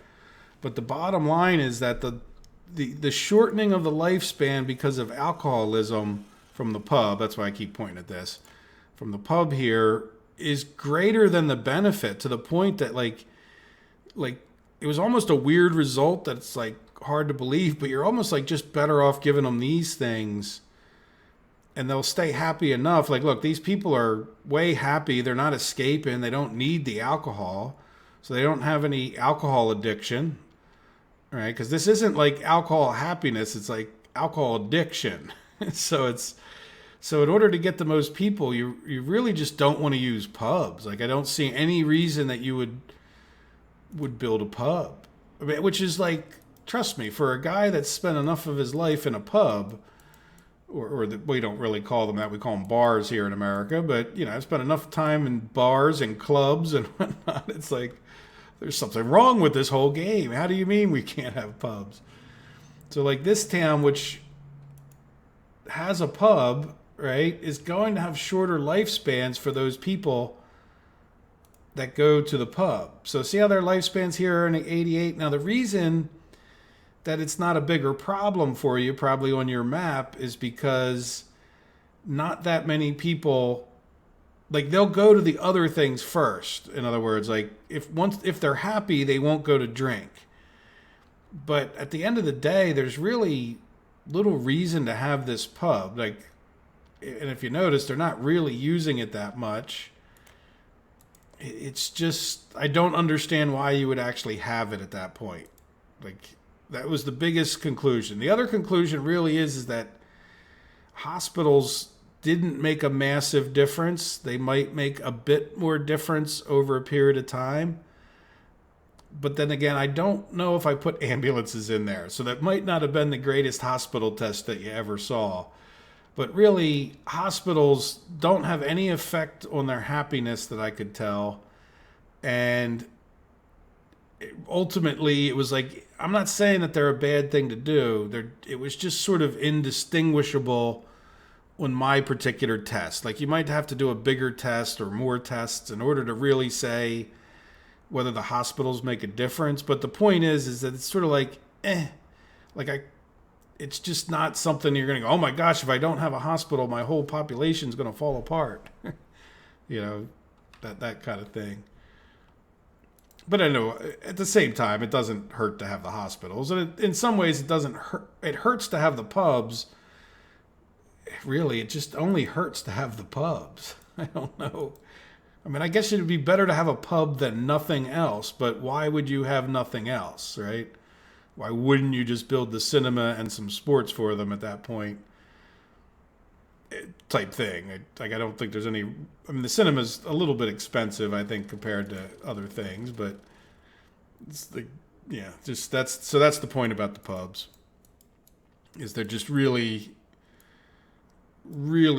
But the bottom line is that the shortening of the lifespan because of alcoholism from the pub, that's why I keep pointing at this, from the pub here is greater than the benefit, to the point that like it was almost a weird result that's like hard to believe, but you're almost like just better off giving them these things and they'll stay happy enough. Like, look, these people are way happy. They're not escaping. They don't need the alcohol. So they don't have any alcohol addiction, right? Because this isn't like alcohol happiness. It's like alcohol addiction. So in order to get the most people, you really just don't want to use pubs. Like, I don't see any reason that you would build a pub. I mean, which is like, trust me, for a guy that's spent enough of his life in a pub, or we don't really call them that, we call them bars here in America, but I've spent enough time in bars and clubs and whatnot. It's like, there's something wrong with this whole game. How do you mean we can't have pubs? So like this town, which has a pub, right, is going to have shorter lifespans for those people that go to the pub. So see how their lifespans here are in 88? Now the reason that it's not a bigger problem for you, probably on your map, is because not that many people, like, they'll go to the other things first. In other words, like, if they're happy, they won't go to drink. But at the end of the day, there's really little reason to have this pub. Like, and if you notice, they're not really using it that much. It's just, I don't understand why you would actually have it at that point. Like, that was the biggest conclusion. The other conclusion really is that hospitals didn't make a massive difference. They might make a bit more difference over a period of time. But then again, I don't know if I put ambulances in there. So that might not have been the greatest hospital test that you ever saw. But really, hospitals don't have any effect on their happiness that I could tell. And ultimately, it was like, I'm not saying that they're a bad thing to do. It was just sort of indistinguishable on my particular test. Like, you might have to do a bigger test or more tests in order to really say whether the hospitals make a difference. But the point is that it's sort of like, it's just not something you're going to go, oh my gosh, if I don't have a hospital, my whole population's going to fall apart. That kind of thing. But I know at the same time, it doesn't hurt to have the hospitals. And in some ways, it doesn't hurt. It hurts to have the pubs. Really, it just only hurts to have the pubs. I don't know. I mean, I guess it would be better to have a pub than nothing else. But why would you have nothing else, right? Why wouldn't you just build the cinema and some sports for them at that point? Type thing. I don't think there's any. I mean, the cinema's a little bit expensive, I think, compared to other things. But it's that's the point about the pubs. Is they're just really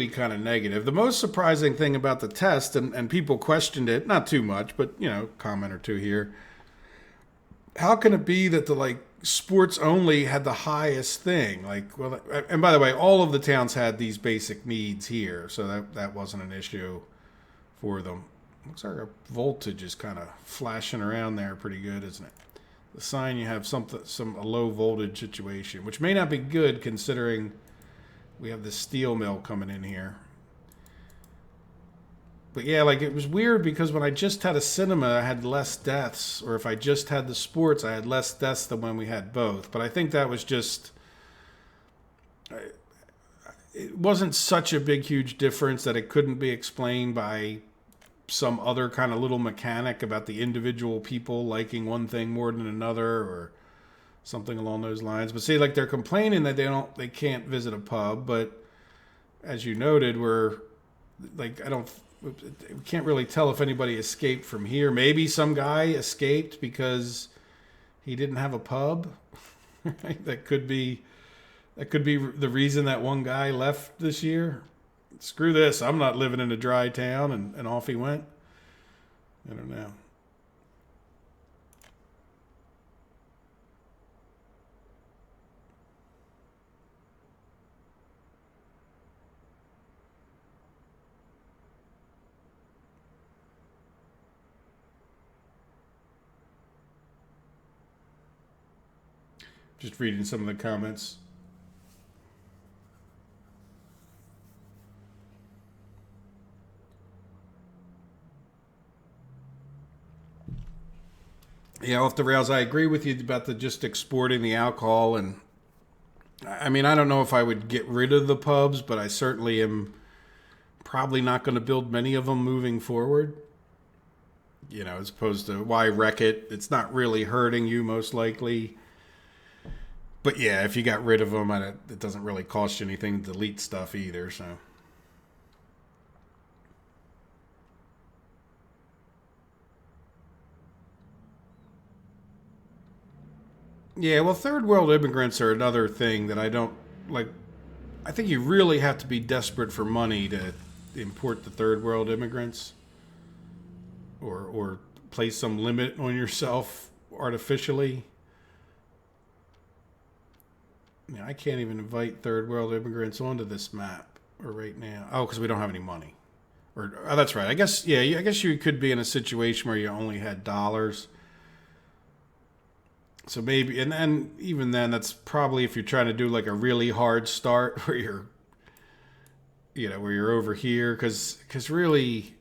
kind of negative. The most surprising thing about the test, and people questioned it, not too much, but comment or two here. How can it be that the sports only had the highest thing? And by the way, all of the towns had these basic needs here, so that wasn't an issue for them. Looks like our voltage is kind of flashing around there pretty good, isn't it? The sign you have a low voltage situation, which may not be good considering we have this steel mill coming in here. But yeah, it was weird because when I just had a cinema, I had less deaths. Or if I just had the sports, I had less deaths than when we had both. But I think that was just... It wasn't such a big, huge difference that it couldn't be explained by some other kind of little mechanic about the individual people liking one thing more than another or something along those lines. But see, they're complaining that they can't visit a pub. But as you noted, we can't really tell if anybody escaped from here. Maybe some guy escaped because he didn't have a pub. Right? That could be the reason that one guy left this year. Screw this, I'm not living in a dry town, and off he went. I don't know. Just reading some of the comments. Yeah, off the rails. I agree with you about the just exporting the alcohol. And I mean, I don't know if I would get rid of the pubs, but I certainly am probably not going to build many of them moving forward. As opposed to why wreck it? It's not really hurting you, most likely. But yeah, if you got rid of them, it doesn't really cost you anything to delete stuff either. So, yeah, well, third world immigrants are another thing that I don't like. I think you really have to be desperate for money to import the third world immigrants, or place some limit on yourself artificially. I can't even invite third world immigrants onto this map right now. Oh, because we don't have any money. That's right. I guess you could be in a situation where you only had dollars. So maybe, and even then, that's probably if you're trying to do like a really hard start where you're, where you're over here, because really,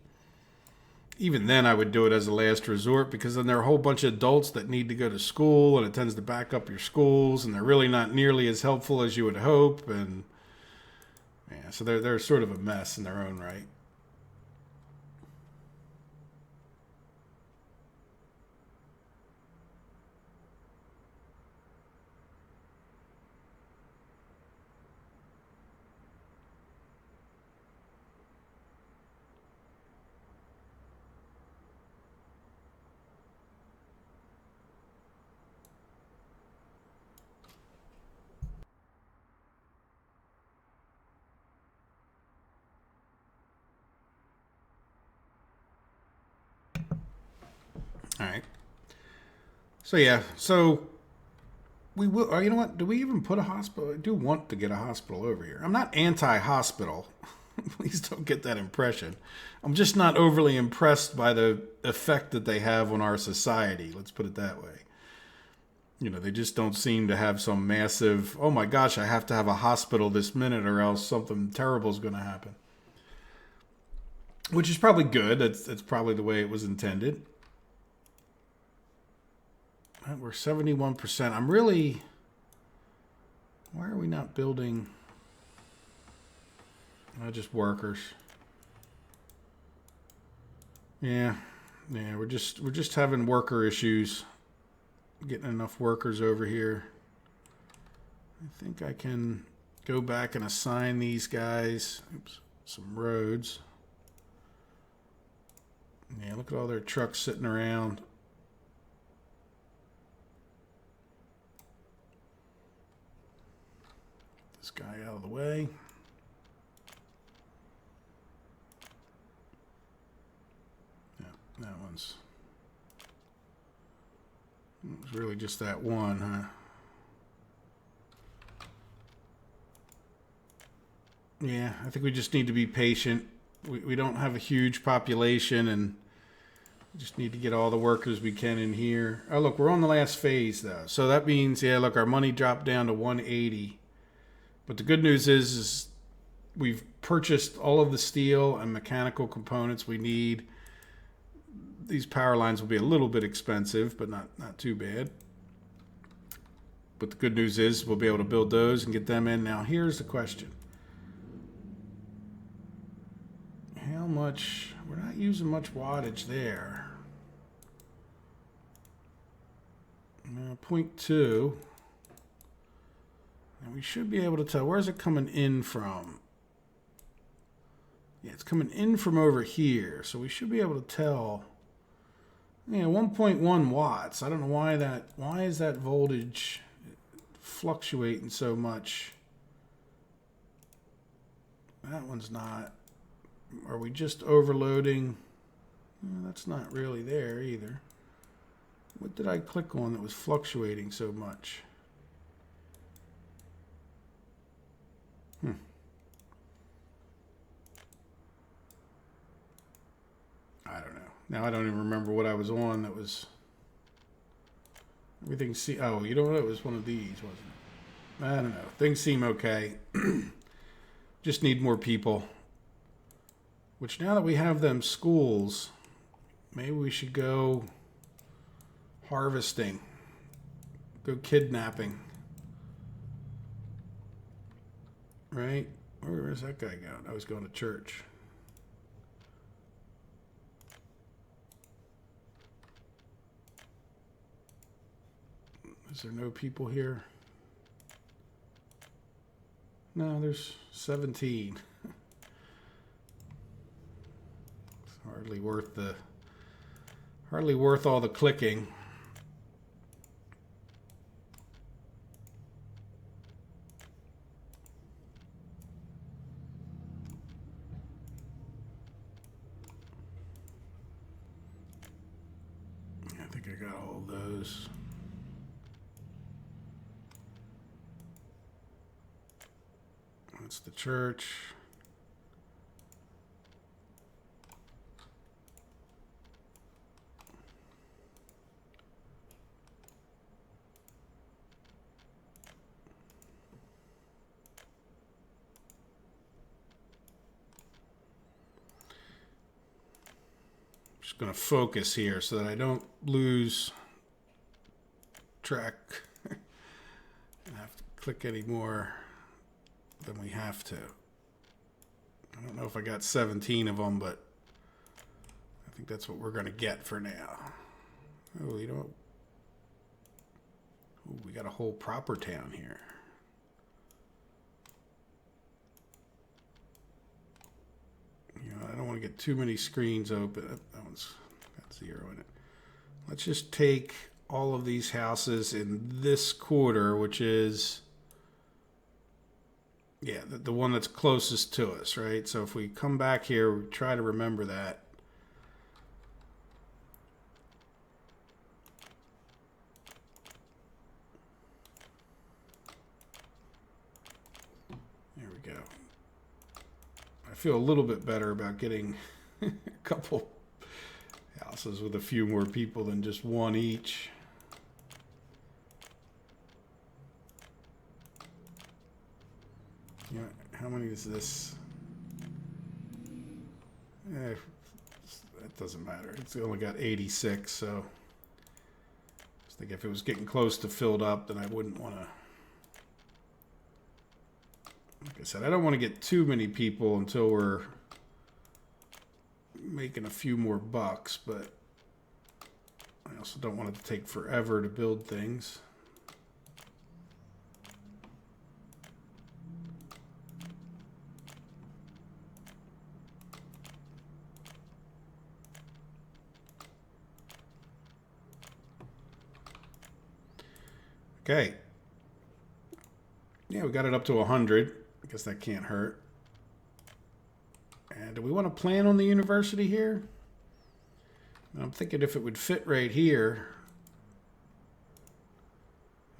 even then, I would do it as a last resort because then there are a whole bunch of adults that need to go to school, and it tends to back up your schools, and they're really not nearly as helpful as you would hope, and yeah, so they're sort of a mess in their own right. All right. So yeah, so we will. You know what? Do we even put a hospital? I do want to get a hospital over here. I'm not anti-hospital. Please don't get that impression. I'm just not overly impressed by the effect that they have on our society. Let's put it that way. They just don't seem to have some massive, oh my gosh, I have to have a hospital this minute or else something terrible is going to happen. Which is probably good. That's probably the way it was intended. We're 71%. I'm really... Why are we not building... just workers. Yeah, we're just having worker issues. Getting enough workers over here. I think I can go back and assign these guys some roads. Yeah, look at all their trucks sitting around. This guy out of the way. That one's... It was really just that one, huh? Yeah, I think we just need to be patient. We don't have a huge population, and we just need to get all the workers we can in here. Oh, look, we're on the last phase, though. So that means, yeah, look, our money dropped down to 180. But the good news is we've purchased all of the steel and mechanical components we need. These power lines will be a little bit expensive, but not too bad. But the good news is we'll be able to build those and get them in. Now, here's the question. How much... We're not using much wattage there. 0.2. And we should be able to tell. Where's it coming in from? Yeah, it's coming in from over here. So we should be able to tell... Yeah, 1.1 watts. I don't know why is that voltage fluctuating so much? That one's not. Are we just overloading? That's not really there either. What did I click on that was fluctuating so much? I don't know. Now I don't even remember what I was on that was... Everything oh, you know what? It was one of these, wasn't it? I don't know. Things seem okay. Just need more people. Which now that we have them schools, maybe we should go harvesting. Go kidnapping. Right? Where's that guy going? I was going to church. Is there no people here? No, there's 17. It's hardly worth all the clicking. I think I got all those. That's the church. Just going to focus here so that I don't lose track. I have to click any more than we have to. I don't know if I got 17 of them, but I think that's what we're going to get for now. Oh, you know, ooh, we got a whole proper town here. You know, I don't want to get too many screens open. That one's got 0 in it. Let's just take all of these houses in this quarter, which is, yeah, the one that's closest to us, right? So if we come back here, we try to remember that. There we go. I feel a little bit better about getting a couple houses with a few more people than just one each. You know, how many is this? That doesn't matter. It's only got 86, so I think if it was getting close to filled up, then I wouldn't want to. Like I said, I don't want to get too many people until we're making a few more bucks, but I also don't want it to take forever to build things. Okay. Yeah, we got it up to 100. I guess that can't hurt. And do we want to plan on the university here? I'm thinking if it would fit right here.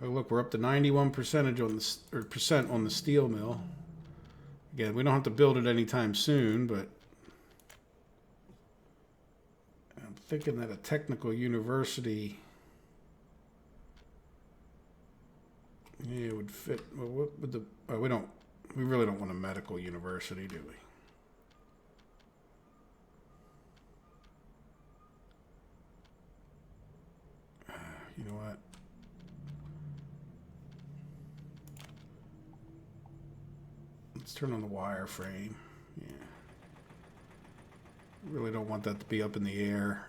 Oh, look, we're up to 91% on the percent on the steel mill. Again, we don't have to build it anytime soon, but I'm thinking that a technical university, yeah, it would fit. Well, what would the? Oh, we really don't want a medical university, do we? You know what? Let's turn on the wireframe. Yeah. Really don't want that to be up in the air.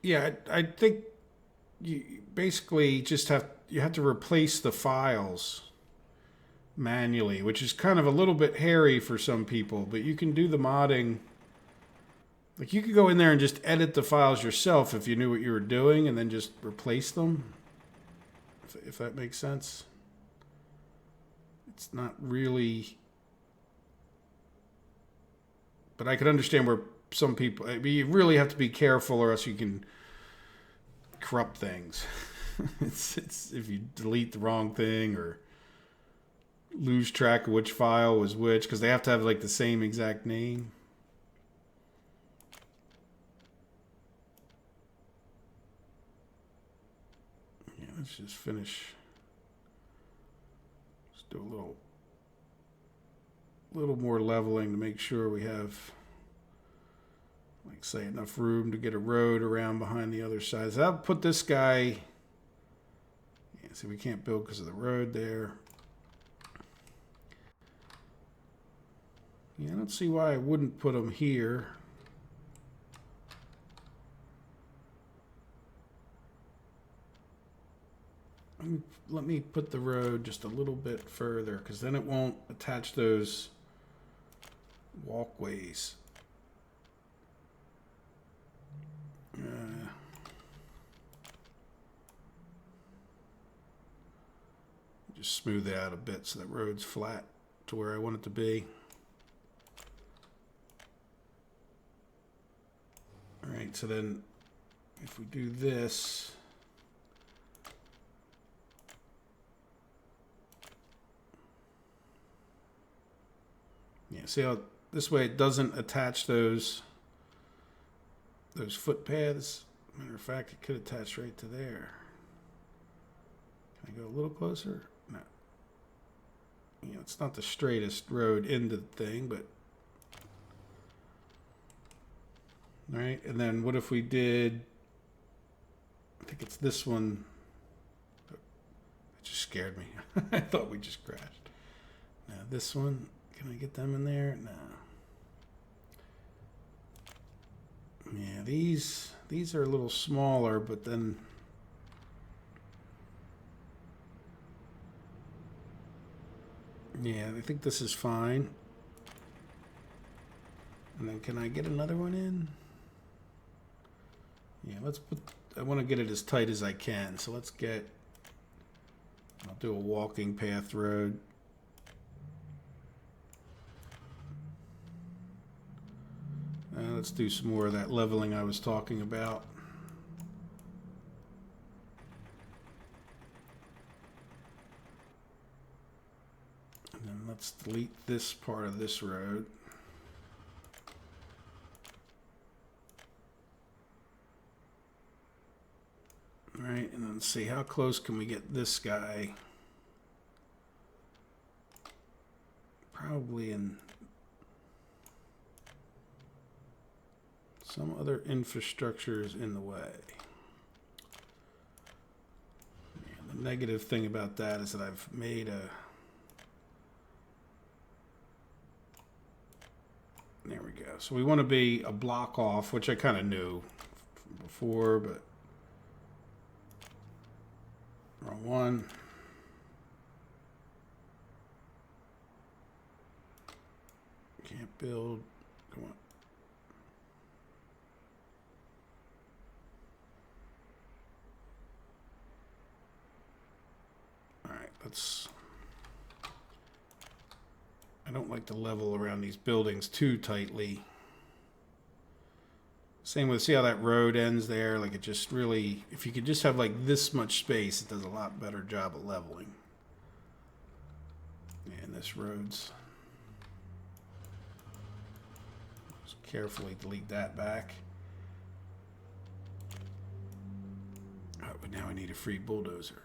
Yeah, I think you basically just have to replace the files manually, which is kind of a little bit hairy for some people, but you can do the modding. Like you could go in there and just edit the files yourself if you knew what you were doing and then just replace them. If that makes sense. It's not really, but I could understand where some people, I mean, you really have to be careful or else you can corrupt things. it's if you delete the wrong thing or lose track of which file was which, because they have to have like the same exact name. Yeah, let's just finish. Let's do a little more leveling to make sure we have, like, say, enough room to get a road around behind the other side. So I'll put this guy. Yeah, see, we can't build because of the road there. Yeah, I don't see why I wouldn't put them here. Let me put the road just a little bit further, because then it won't attach those walkways. Just smooth it out a bit so that road's flat to where I want it to be. All right, so then if we do this, yeah, see how this way it doesn't attach those those footpaths. Matter of fact, it could attach right to there. Can I go a little closer? No. You know, it's not the straightest road into the thing, but all right. And then what if we did? I think it's this one. It just scared me. I thought we just crashed. Now this one. Can I get them in there? No. Yeah, these are a little smaller, but then yeah, I think this is fine. And then can I get another one in? Yeah, let's put, I want to get it as tight as I can. So let's get, I'll do a walking path road. Let's do some more of that leveling I was talking about. And then let's delete this part of this road. All right, and then see how close can we get this guy. Probably in some other infrastructure is in the way. Yeah, the negative thing about that is that I've made a, there we go. So we want to be a block off, which I kind of knew from before, but wrong one. Can't build. Come on. All right, let's. I don't like to level around these buildings too tightly. Same with, see how that road ends there? Like it just really, if you could just have like this much space, it does a lot better job at leveling. And this road's. Just carefully delete that back. Oh, but now I need a free bulldozer.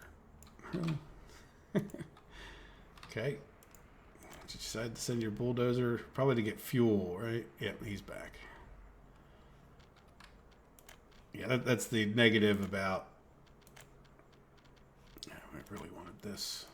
Okay. You decide to send your bulldozer probably to get fuel, right? Yep, he's back. Yeah, that's the negative about. Yeah, I really wanted this.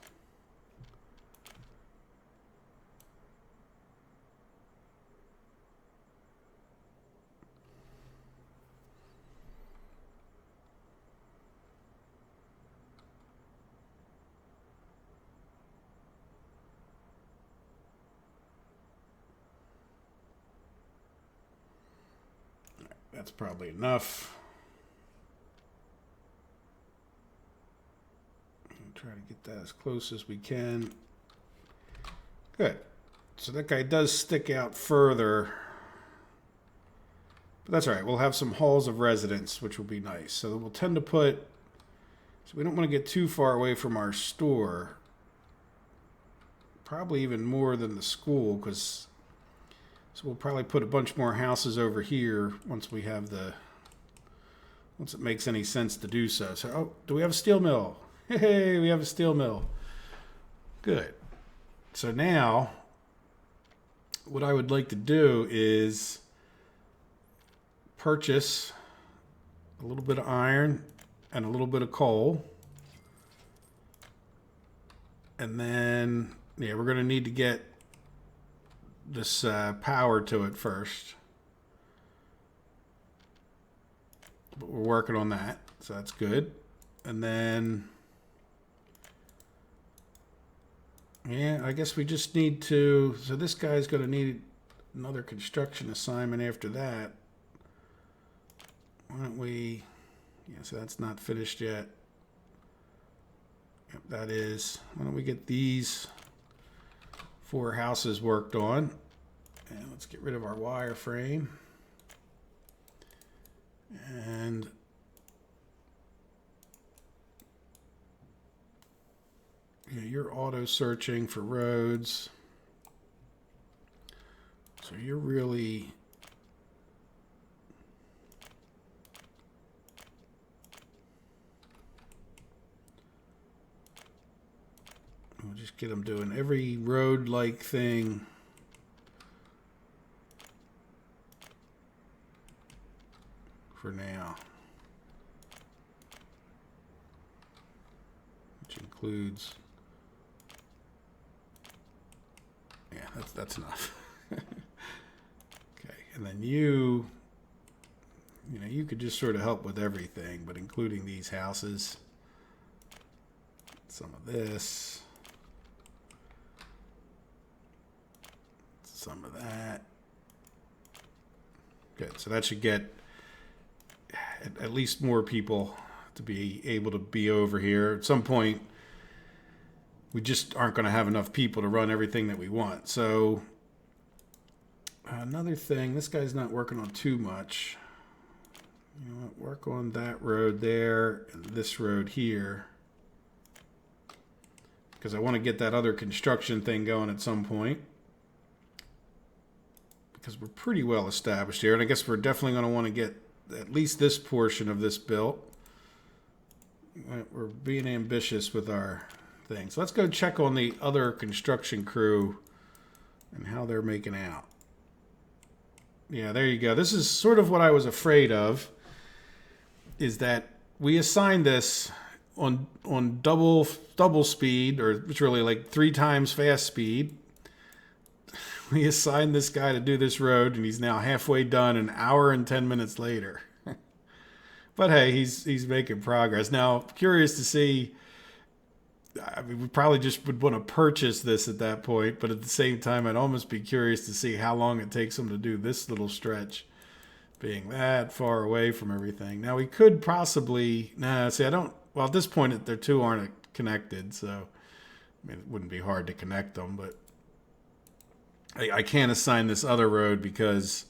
That's probably enough. Try to get that as close as we can. Good. So that guy does stick out further. But that's all right. We'll have some halls of residence, which will be nice. So we'll tend to put... So we don't want to get too far away from our store. Probably even more than the school, because... So we'll probably put a bunch more houses over here once we have the... Once it makes any sense to do so. So, oh, do we have a steel mill? Hey, we have a steel mill. Good. So now, what I would like to do is purchase a little bit of iron and a little bit of coal. And then, yeah, we're going to need to get this power to it first. But we're working on that, so that's good. And then, yeah, I guess we just need to, so this guy's going to need another construction assignment after that. Why don't we, yeah, so that's not finished yet. Yep, that is. Why don't we get these 4 houses worked on? And let's get rid of our wireframe. And yeah, you're auto searching for roads. So you're really, we'll just get them doing every road-like thing. For now. Which includes... Yeah, that's enough. Okay, and then you know, you could just sort of help with everything, but including these houses. Some of this. Some of that. Good, so that should get at least more people to be able to be over here. At some point, we just aren't going to have enough people to run everything that we want. So another thing, this guy's not working on too much. You know what, work on that road there and this road here. Because I want to get that other construction thing going at some point. Because we're pretty well established here. And I guess we're definitely going to want to get at least this portion of this built. We're being ambitious with our things. So let's go check on the other construction crew and how they're making out. Yeah, there you go. This is sort of what I was afraid of, is that we assigned this on double speed, or it's really like 3 times fast speed. We assigned this guy to do this road, and he's now halfway done an hour and 10 minutes later. But hey, he's making progress. Now, curious to see, I mean, we probably just would want to purchase this at that point, but at the same time, I'd almost be curious to see how long it takes him to do this little stretch, being that far away from everything. Now, we could possibly, see, I don't, well, at this point, the two aren't connected, so, I mean, it wouldn't be hard to connect them, but I can't assign this other road because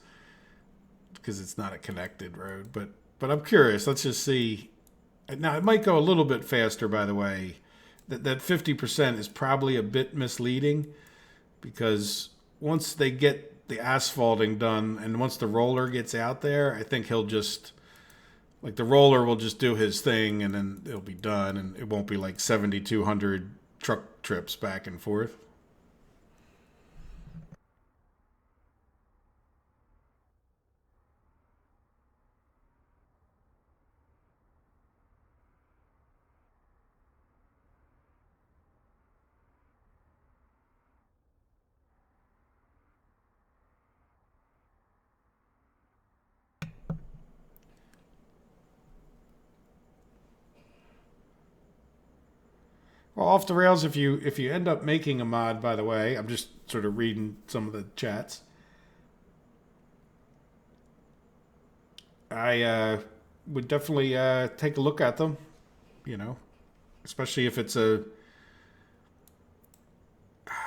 it's not a connected road, but I'm curious. Let's just see. Now, it might go a little bit faster, by the way. That 50% is probably a bit misleading, because once they get the asphalting done and once the roller gets out there, I think he'll just, like, the roller will just do his thing and then it'll be done, and it won't be like 7,200 truck trips back and forth. Well, off the rails, if you end up making a mod, by the way, I'm just sort of reading some of the chats. I would definitely take a look at them, you know, especially if it's a...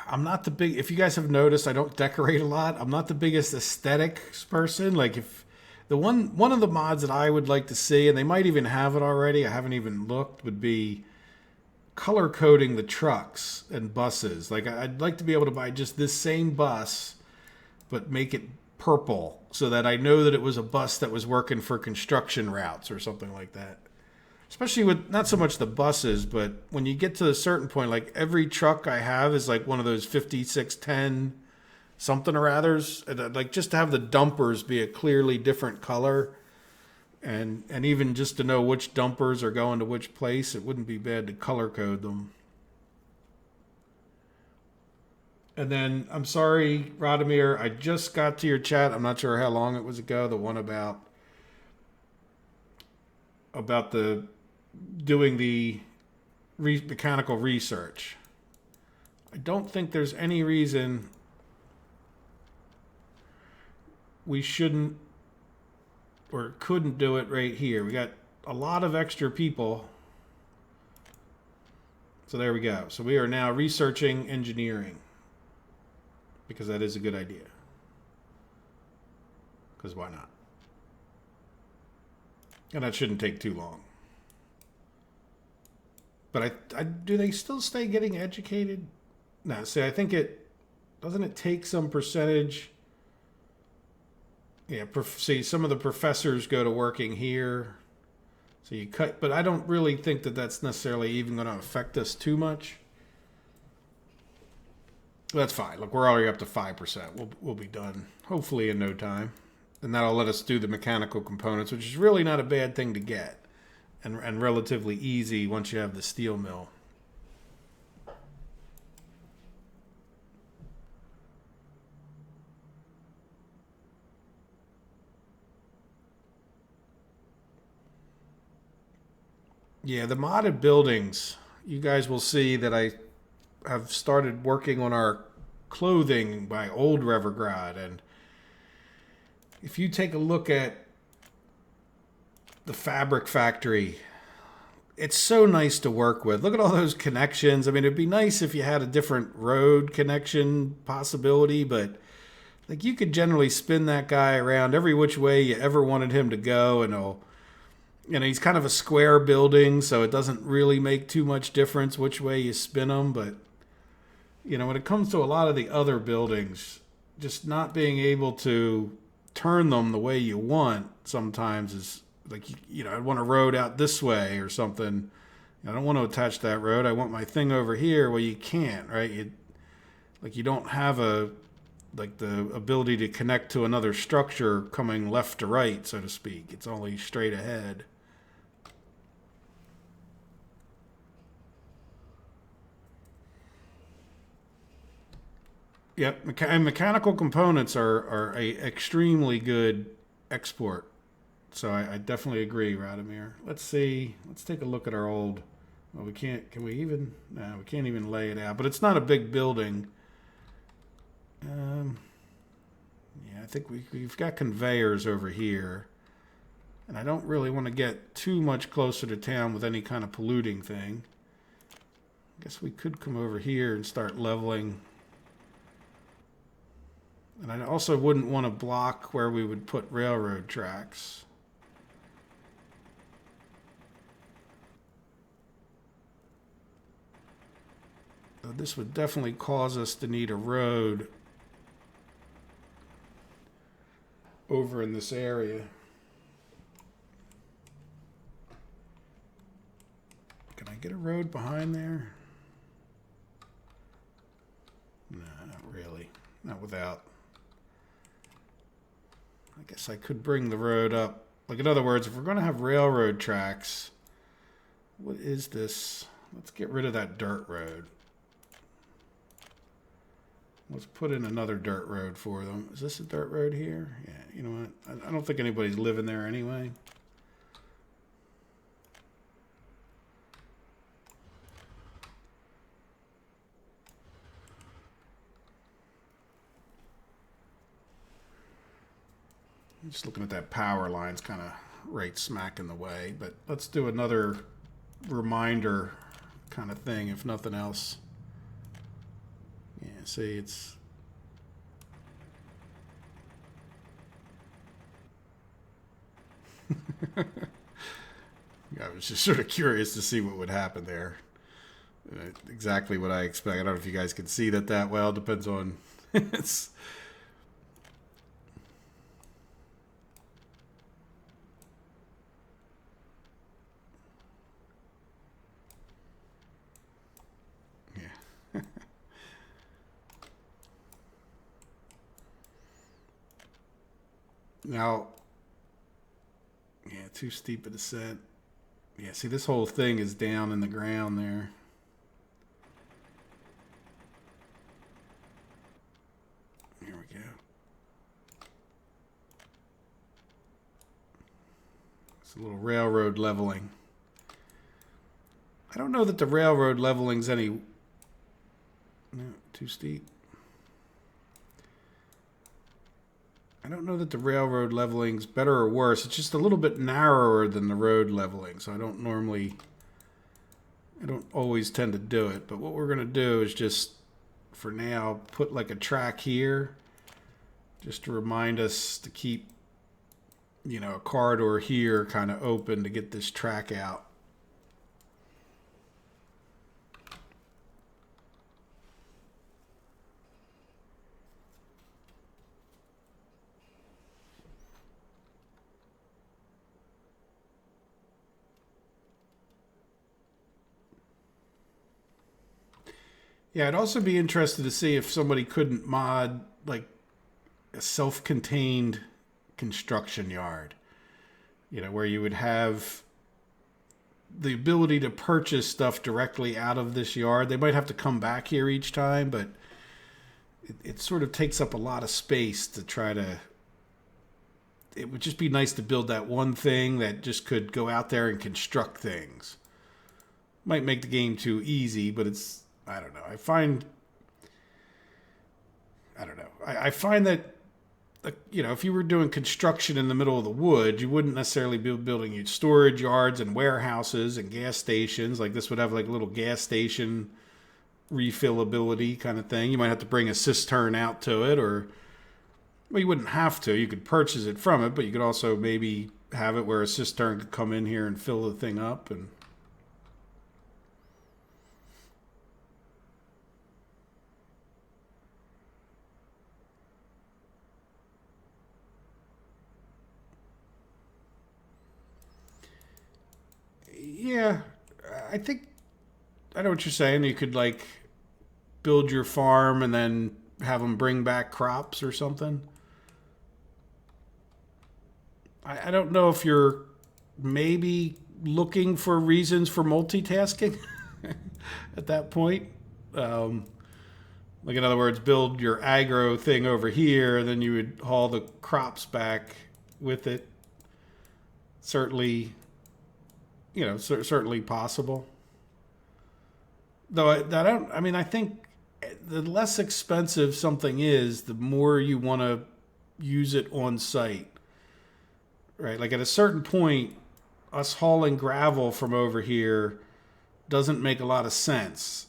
I'm not the big... If you guys have noticed, I don't decorate a lot. I'm not the biggest aesthetics person. Like, if the one of the mods that I would like to see, and they might even have it already, I haven't even looked, would be color coding the trucks and buses. Like, I'd like to be able to buy just this same bus, but make it purple so that I know that it was a bus that was working for construction routes or something like that. Especially with not so much the buses, but when you get to a certain point, like every truck I have is like one of those 5610 something or others. And I'd like just to have the dumpers be a clearly different color. And even just to know which dumpers are going to which place, it wouldn't be bad to color code them. And then, I'm sorry, Radomir, I just got to your chat. I'm not sure how long it was ago. The one about the doing the mechanical research. I don't think there's any reason we shouldn't or couldn't do it right here. We got a lot of extra people. So there we go. So we are now researching engineering, because that is a good idea. Because why not? And that shouldn't take too long. But I do they still stay getting educated? No, see, I think doesn't it take some percentage? Yeah, see, some of the professors go to working here. So you cut, but I don't really think that that's necessarily even going to affect us too much. That's fine. Look, we're already up to 5%. We'll be done hopefully in no time, and that'll let us do the mechanical components, which is really not a bad thing to get, and relatively easy once you have the steel mill. Yeah, the modded buildings, you guys will see that I have started working on our clothing by old Revergrad. And if you take a look at the fabric factory, it's so nice to work with. Look at all those connections. I mean, it'd be nice if you had a different road connection possibility, but like you could generally spin that guy around every which way you ever wanted him to go, and he's kind of a square building, so it doesn't really make too much difference which way you spin them. But when it comes to a lot of the other buildings, just not being able to turn them the way you want sometimes is like, I'd want a road out this way or something. I don't want to attach that road. I want my thing over here. Well, you can't, right? You don't have the ability to connect to another structure coming left to right, so to speak. It's only straight ahead. Yep, and mechanical components are a extremely good export. So I definitely agree, Radomir. Let's see. Let's take a look at our old. Well, we can't. Can we even? No, we can't even lay it out. But it's not a big building. Yeah, I think we've got conveyors over here, and I don't really want to get too much closer to town with any kind of polluting thing. I guess we could come over here and start leveling. And I also wouldn't want to block where we would put railroad tracks. So this would definitely cause us to need a road over in this area. Can I get a road behind there? No, not really. Not without. I guess I could bring the road up. Like, in other words, if we're going to have railroad tracks, what is this? Let's get rid of that dirt road. Let's put in another dirt road for them. Is this a dirt road here? Yeah, you know what? I don't think anybody's living there anyway. I'm just looking at that power line's kind of right smack in the way, but let's do another reminder kind of thing, if nothing else. Yeah, see, it's... I was just sort of curious to see what would happen there. Exactly what I expect. I don't know if you guys can see that well. Depends on... it's... Now, yeah, too steep a descent. Yeah, see, this whole thing is down in the ground there. Here we go. It's a little railroad leveling. I don't know that the railroad leveling's any... No, too steep. I don't know that the railroad leveling's better or worse. It's just a little bit narrower than the road leveling, so I don't always tend to do it. But what we're going to do is just, for now, put like a track here, just to remind us to keep, a corridor here kind of open to get this track out. Yeah, I'd also be interested to see if somebody couldn't mod like a self-contained construction yard. Where you would have the ability to purchase stuff directly out of this yard. They might have to come back here each time, but it sort of takes up a lot of space to try to. It would just be nice to build that one thing that just could go out there and construct things. Might make the game too easy, but I don't know. I find that, if you were doing construction in the middle of the woods, you wouldn't necessarily be building storage yards and warehouses and gas stations. Like this would have like a little gas station refillability kind of thing. You might have to bring a cistern out to it, or well, you wouldn't have to. You could purchase it from it, but you could also maybe have it where a cistern could come in here and fill the thing up. And yeah, I know what you're saying. You could like build your farm and then have them bring back crops or something. I don't know if you're maybe looking for reasons for multitasking at that point. Like in other words, build your agro thing over here, then you would haul the crops back with it. Certainly, certainly possible. Though I think the less expensive something is, the more you want to use it on site. Right? Like at a certain point, us hauling gravel from over here doesn't make a lot of sense.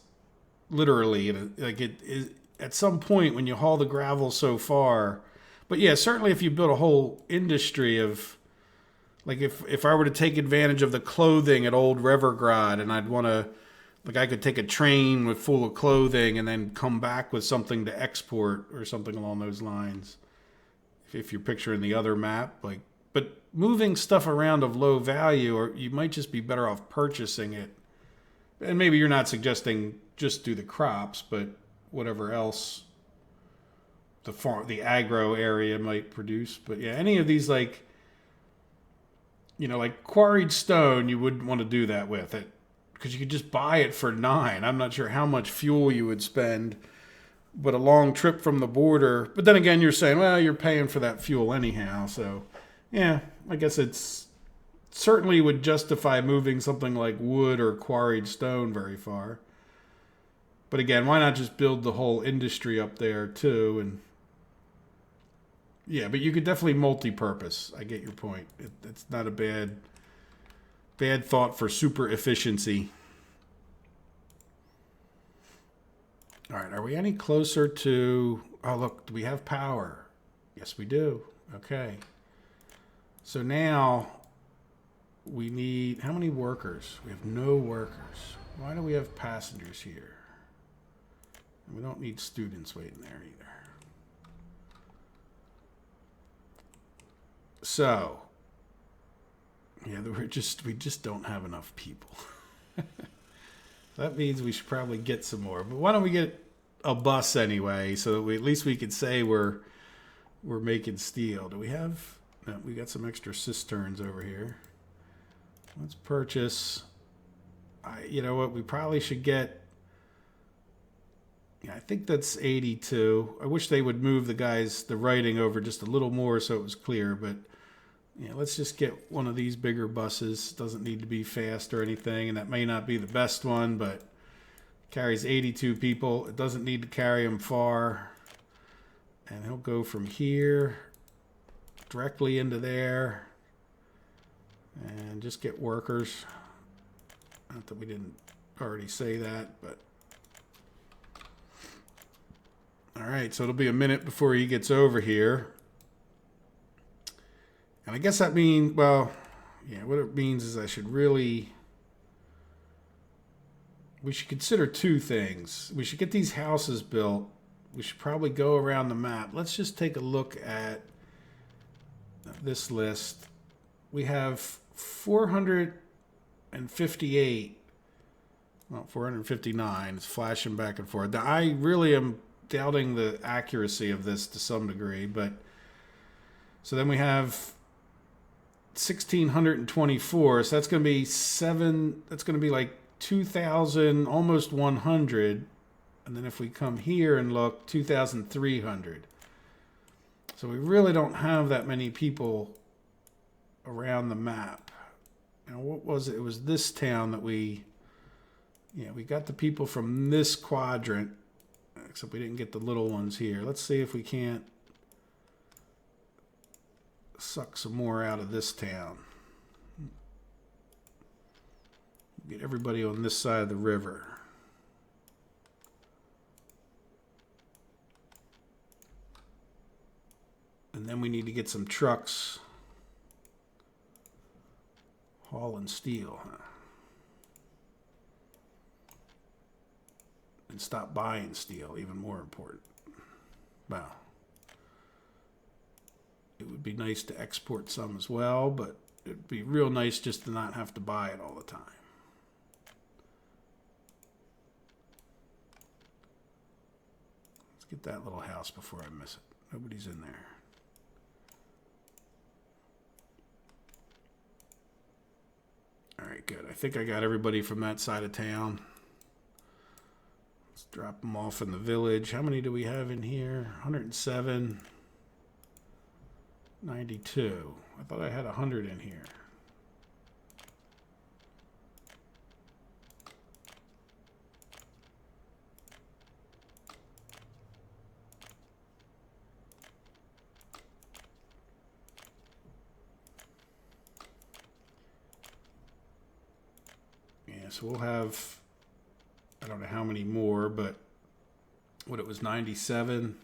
Literally, like it is at some point when you haul the gravel so far. But yeah, certainly if you build a whole industry of, like if I were to take advantage of the clothing at Old Revergrad, and I'd want to, like I could take a train with full of clothing and then come back with something to export or something along those lines. If you're picturing the other map, like, but moving stuff around of low value, or you might just be better off purchasing it. And maybe you're not suggesting just do the crops, but whatever else the agro area might produce. But yeah, any of these like quarried stone, you wouldn't want to do that with it because you could just buy it for $9. I'm not sure how much fuel you would spend, but a long trip from the border. But then again, you're saying, well, you're paying for that fuel anyhow. So yeah, I guess it's certainly would justify moving something like wood or quarried stone very far. But again, why not just build the whole industry up there too? And yeah, but you could definitely multi-purpose. I get your point. It's not a bad thought for super efficiency. All right, are we any closer to... Oh, look, do we have power? Yes, we do. Okay. So now we need... How many workers? We have no workers. Why do we have passengers here? We don't need students waiting there either. So, yeah, we just don't have enough people. That means we should probably get some more. But why don't we get a bus anyway, so that at least we could say we're making steel. Do we have? No, we got some extra cisterns over here. Let's purchase. You know what? We probably should get. Yeah, I think that's 82. I wish they would move the writing over just a little more so it was clear, but yeah, let's just get one of these bigger buses. Doesn't need to be fast or anything, and that may not be the best one, but carries 82 people. It doesn't need to carry them far. And he'll go from here directly into there and just get workers. Not that we didn't already say that, but all right, so it'll be a minute before he gets over here. And I guess that means, well, yeah, what it means is we should consider two things. We should get these houses built. We should probably go around the map. Let's just take a look at this list. We have 458 Well, 459. It's flashing back and forth. Now, I really am doubting the accuracy of this to some degree, but so then we have 1,624. So that's going to be that's going to be like 2,000, almost 100. And then if we come here and look, 2,300. So we really don't have that many people around the map. Now, what was it? It was this town that we got the people from this quadrant, except we didn't get the little ones here. Let's see if we can't suck some more out of this town. Get everybody on this side of the river. And then we need to get some trucks hauling steel. And stop buying steel, even more important. Wow. It would be nice to export some as well, but it'd be real nice just to not have to buy it all the time. Let's get that little house before I miss it. Nobody's in there. All right, good. I think I got everybody from that side of town. Let's drop them off in the village. How many do we have in here? 107. 92. I thought I had 100 in here. Yeah, so we'll have, I don't know how many more, but what it was, 97.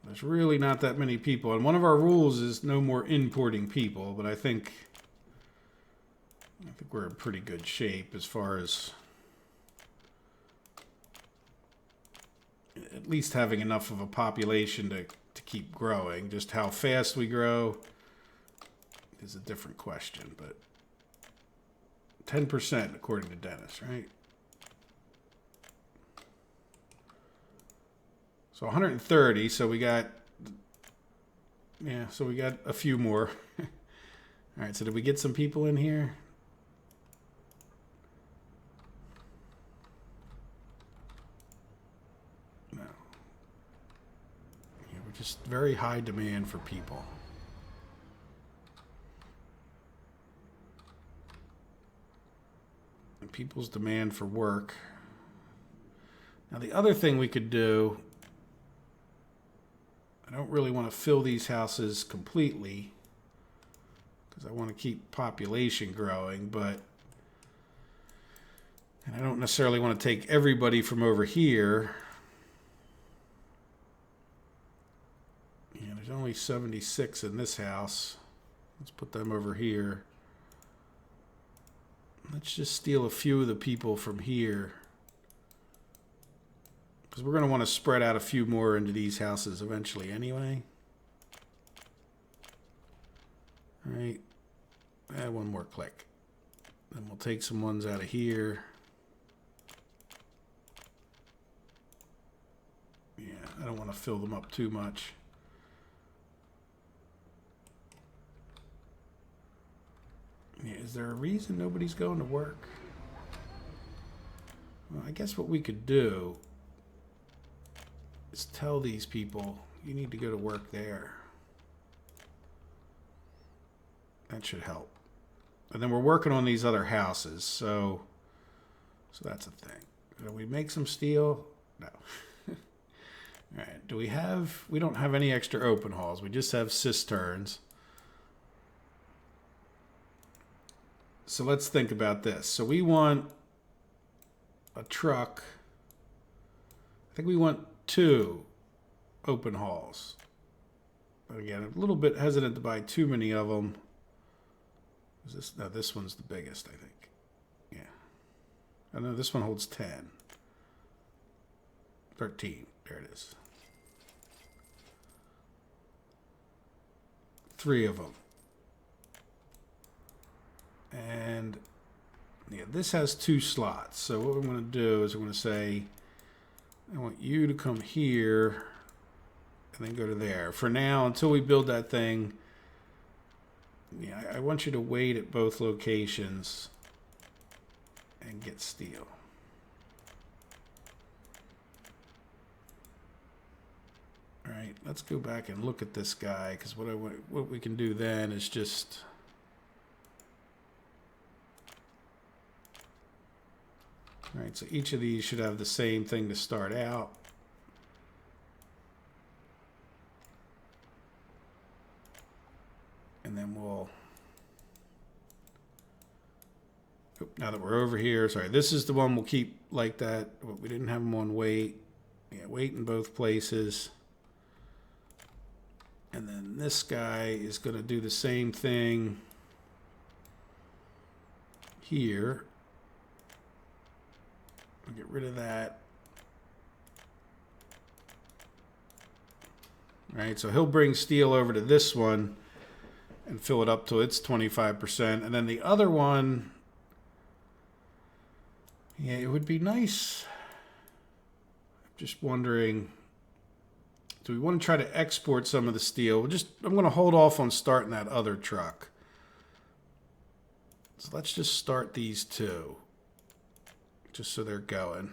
There's really not that many people. And one of our rules is no more importing people, but I think we're in pretty good shape as far as at least having enough of a population to keep growing. Just how fast we grow is a different question, but 10% according to Dennis, right? So 130, so we got a few more. All right, so did we get some people in here? No. Yeah, we're just very high demand for people. And people's demand for work. Now the other thing we could do, I don't really want to fill these houses completely because I want to keep population growing, and I don't necessarily want to take everybody from over here. Yeah, there's only 76 in this house. Let's put them over here. Let's just steal a few of the people from here, because we're going to want to spread out a few more into these houses eventually anyway. All right. Add one more click. Then we'll take some ones out of here. Yeah, I don't want to fill them up too much. Yeah, is there a reason nobody's going to work? Well, I guess what we could do is tell these people, you need to go to work there. That should help. And then we're working on these other houses, so that's a thing. Do we make some steel? No. All right, we don't have any extra open halls. We just have cisterns. So let's think about this. So we want a truck. I think we want 2 open halls. But again, a little bit hesitant to buy too many of them. This one's the biggest, I think. Yeah. I know this one holds 10. 13. There it is. 3 of them. And Yeah, this has 2 slots. So what I'm going to do is I'm going to say, I want you to come here and then go to there. For now, until we build that thing, yeah, I want you to wait at both locations and get steel. All right, let's go back and look at this guy, because what we can do then is just all right. So each of these should have the same thing to start out. And then we'll, now that we're over here, sorry, this is the one we'll keep like that. We didn't have them on weight. Yeah, weight in both places. And then this guy is going to do the same thing here. I'll get rid of that. All right, so he'll bring steel over to this one and fill it up to its 25%. And then the other one, yeah, it would be nice. I'm just wondering, do we want to try to export some of the steel? I'm going to hold off on starting that other truck. So let's just start these 2, just so they're going.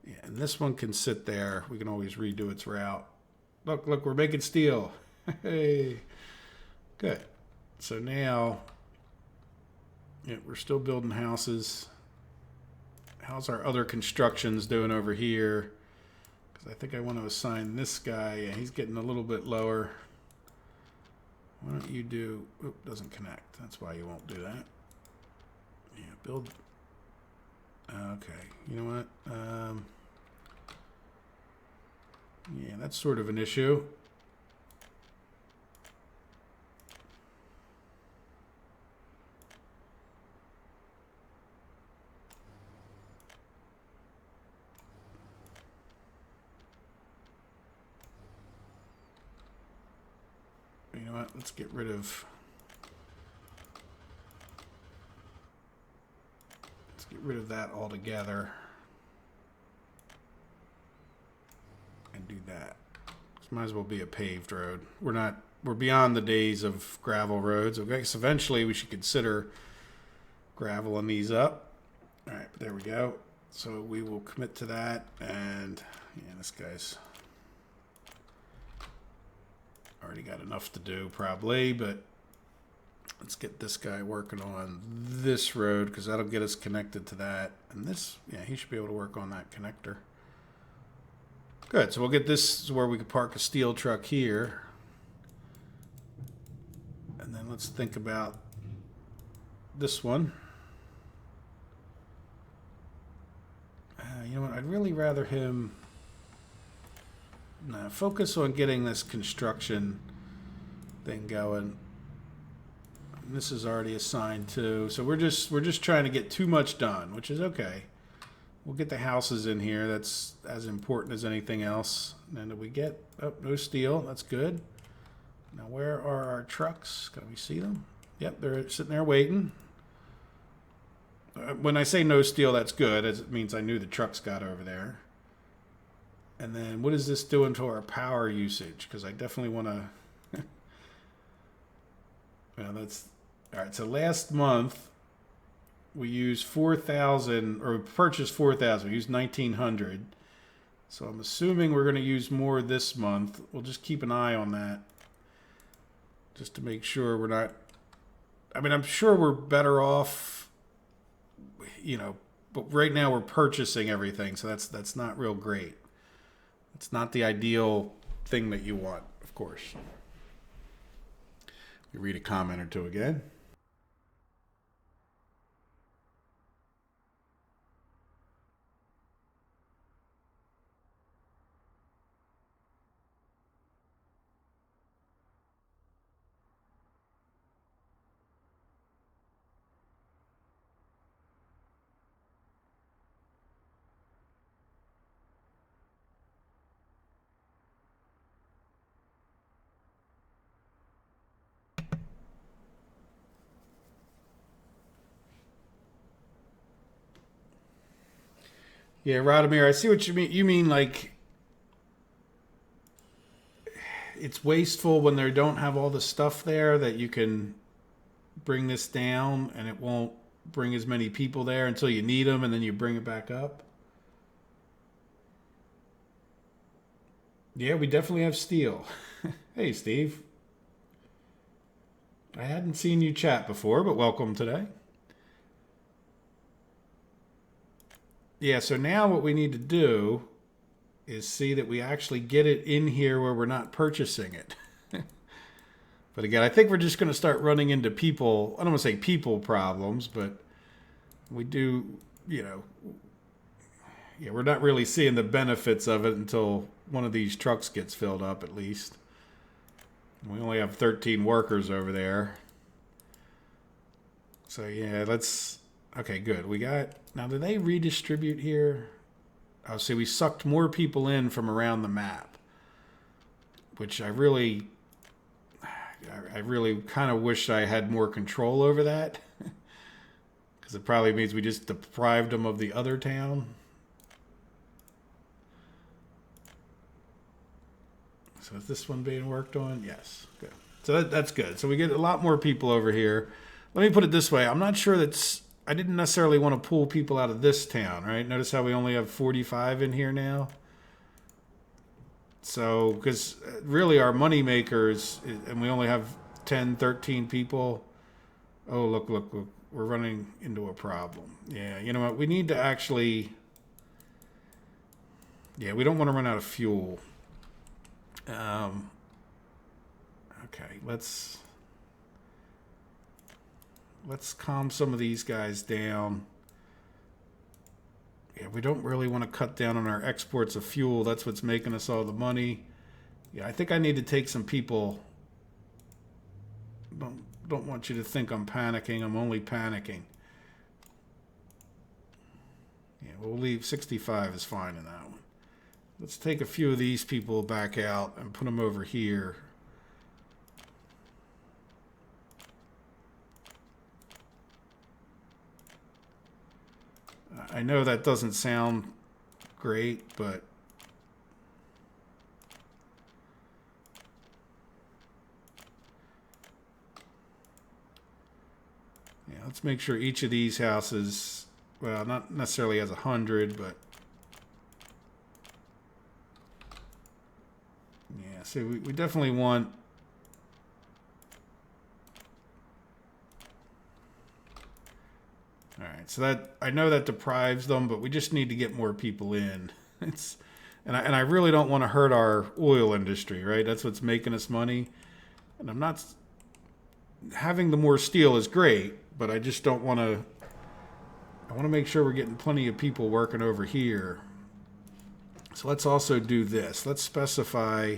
Yeah, and this one can sit there. We can always redo its route. Look, we're making steel. Hey, good. So now, yeah, we're still building houses. How's our other constructions doing over here? I think I want to assign this guy. Yeah, he's getting a little bit lower. Why don't you do... Oop, doesn't connect. That's why you won't do that. Yeah, build... Okay, you know what? Yeah, that's sort of an issue. You know what? Let's get rid of that altogether and do that. This might as well be a paved road. We're beyond the days of gravel roads. Okay, so eventually we should consider graveling these up. All right, there we go. So we will commit to that, and yeah, this guy's already got enough to do probably, but let's get this guy working on this road, because that'll get us connected to that. And this, yeah, he should be able to work on that connector. Good, so we'll get this where we can park a steel truck here. And then let's think about this one. You know what, I'd really rather him focus on getting this construction thing going. And this is already assigned to, so we're just trying to get too much done, which is okay. We'll get the houses in here. That's as important as anything else. And then we get, oh, no steel. That's good. Now where are our trucks? Can we see them? Yep, they're sitting there waiting. When I say no steel, that's good, as it means I knew the trucks got over there. And then what is this doing to our power usage? Because I definitely want to... Well, that's... All right, so last month we used 4,000, or purchased 4,000. We used 1,900. So I'm assuming we're going to use more this month. We'll just keep an eye on that, just to make sure we're not... I mean, I'm sure we're better off, you know, but right now we're purchasing everything, so that's not real great. It's not the ideal thing that you want, of course. We read a comment or two again. Yeah, Radomir, I see what you mean. You mean like it's wasteful when they don't have all the stuff there that you can bring this down and it won't bring as many people there until you need them and then you bring it back up. Yeah, we definitely have steel. Hey, Steve. I hadn't seen you chat before, but welcome today. Yeah, so now what we need to do is see that we actually get it in here where we're not purchasing it. But again, I think we're just going to start running into people, I don't want to say people problems, but we do, yeah, we're not really seeing the benefits of it until one of these trucks gets filled up at least. We only have 13 workers over there. So yeah, okay, good. Now do they redistribute here? Oh, see, we sucked more people in from around the map, which I really kind of wish I had more control over that. Because it probably means we just deprived them of the other town. So is this one being worked on? Yes. Good. So that's good. So we get a lot more people over here. Let me put it this way. I'm not sure I didn't necessarily want to pull people out of this town, right? Notice how we only have 45 in here now? So, because really our money makers, and we only have 10, 13 people. Oh, look. We're running into a problem. Yeah, you know what? We need to actually... Yeah, we don't want to run out of fuel. Okay, let's calm some of these guys down. Yeah, we don't really want to cut down on our exports of fuel. That's what's making us all the money. Yeah, I think I need to take some people. Don't want you to think I'm panicking. I'm only panicking. Yeah, we'll leave 65 is fine in that one. Let's take a few of these people back out and put them over here. I know that doesn't sound great, but yeah, let's make sure each of these houses, well, not necessarily has 100, but yeah, so we definitely want. All right, so that I know that deprives them, but we just need to get more people in. And I really don't want to hurt our oil industry, right? That's what's making us money. And I'm not having the more steel is great, but I just don't want to. I want to make sure we're getting plenty of people working over here. So let's also do this. Let's specify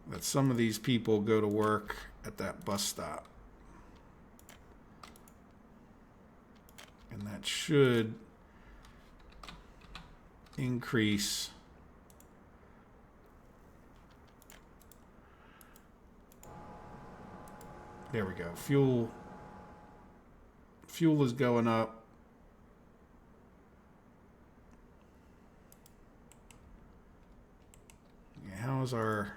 that some of these people go to work at that bus stop. And that should increase there we go. Fuel is going up. Yeah, how is our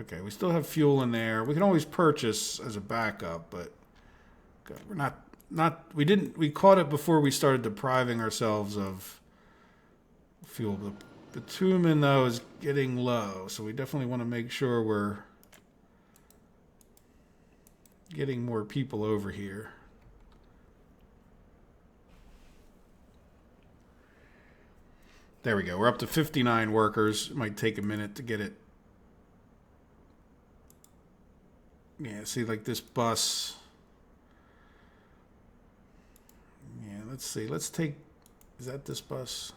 okay, we still have fuel in there. We can always purchase as a backup, but we're not we caught it before we started depriving ourselves of fuel. The bitumen though is getting low, so we definitely want to make sure we're getting more people over here. There we go. We're up to 59 workers. It might take a minute to get it. Yeah, see, like this bus. Yeah, let's see. Let's take, is that this bus?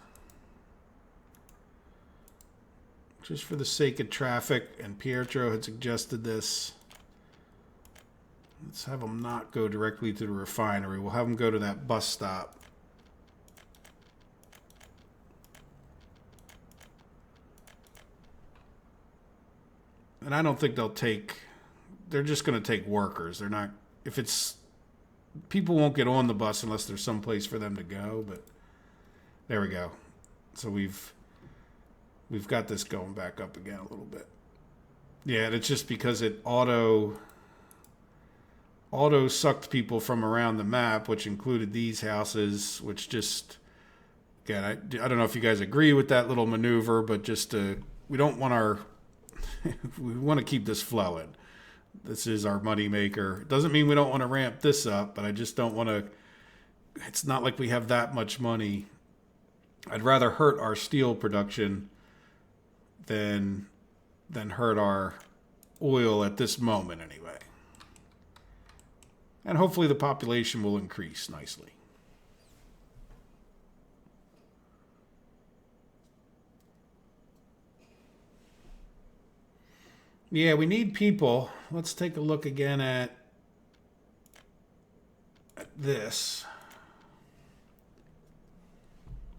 Just for the sake of traffic, and Pietro had suggested this. Let's have them not go directly to the refinery. We'll have them go to that bus stop. And I don't think they're just going to take workers. They're not, people won't get on the bus unless there's some place for them to go, but There we go. So we've got this going back up again a little bit. Yeah, and it's just because it auto sucked people from around the map, which included these houses, which just, again, I don't know if you guys agree with that little maneuver, but just we don't want our we want to keep this flowing. This is our money maker. Doesn't mean we don't want to ramp this up, but I just don't want to. It's not like we have that much money. I'd rather hurt our steel production than hurt our oil at this moment, anyway. And hopefully the population will increase nicely. Yeah, we need people. Let's take a look again at this.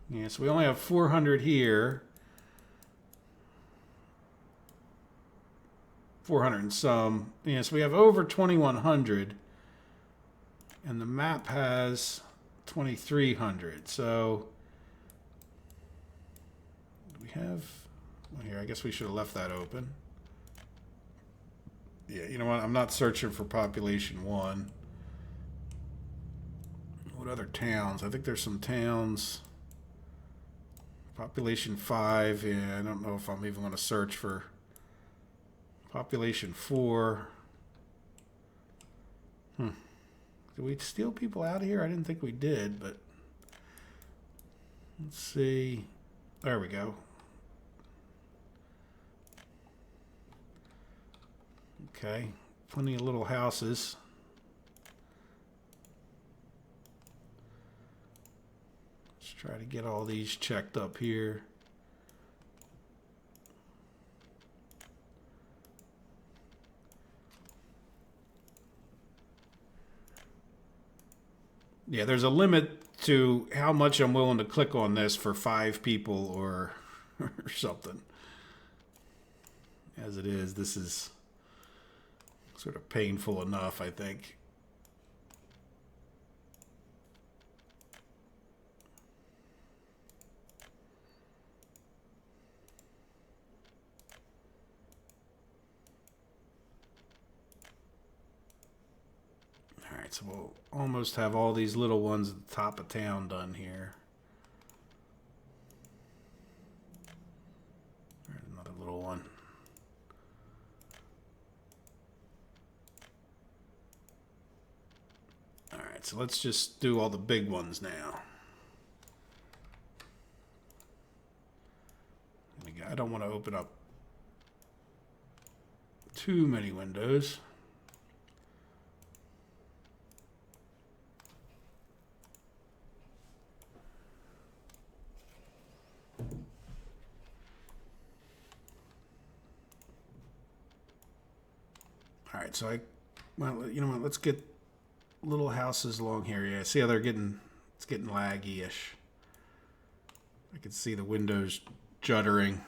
Yeah, so we only have 400 here. 400 and some. Yeah, so we have over 2,100. And the map has 2,300. So we have, well, here, I guess we should have left that open. Yeah, you know what? I'm not searching for population 1. What other towns? I think there's some towns. Population 5. Yeah, I don't know if I'm even going to search for population 4. Did we steal people out of here? I didn't think we did, but let's see. There we go. Okay, plenty of little houses. Let's try to get all these checked up here. Yeah, there's a limit to how much I'm willing to click on this for 5 people or something. As it is, this is sort of painful enough, I think. All right, so we'll almost have all these little ones at the top of town done here. There's another little one. All right, so let's just do all the big ones now. I don't want to open up too many windows. All right, so well, you know what? Let's get little houses along here. Yeah, see how they're it's getting laggy-ish. I can see the windows juddering,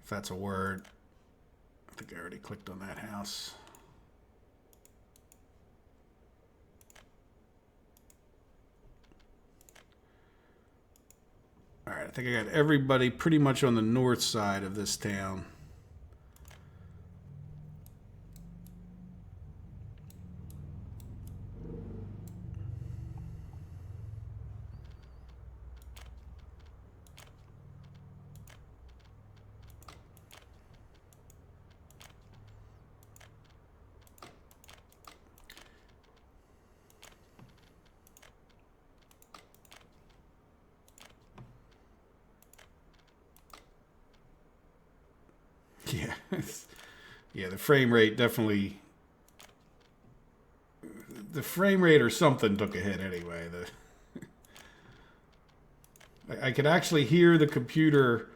if that's a word. I think I already clicked on that house. All right, I think I got everybody pretty much on the north side of this town. Yeah, yeah, the frame rate definitely. The frame rate or something took a hit anyway. I could actually hear the computer,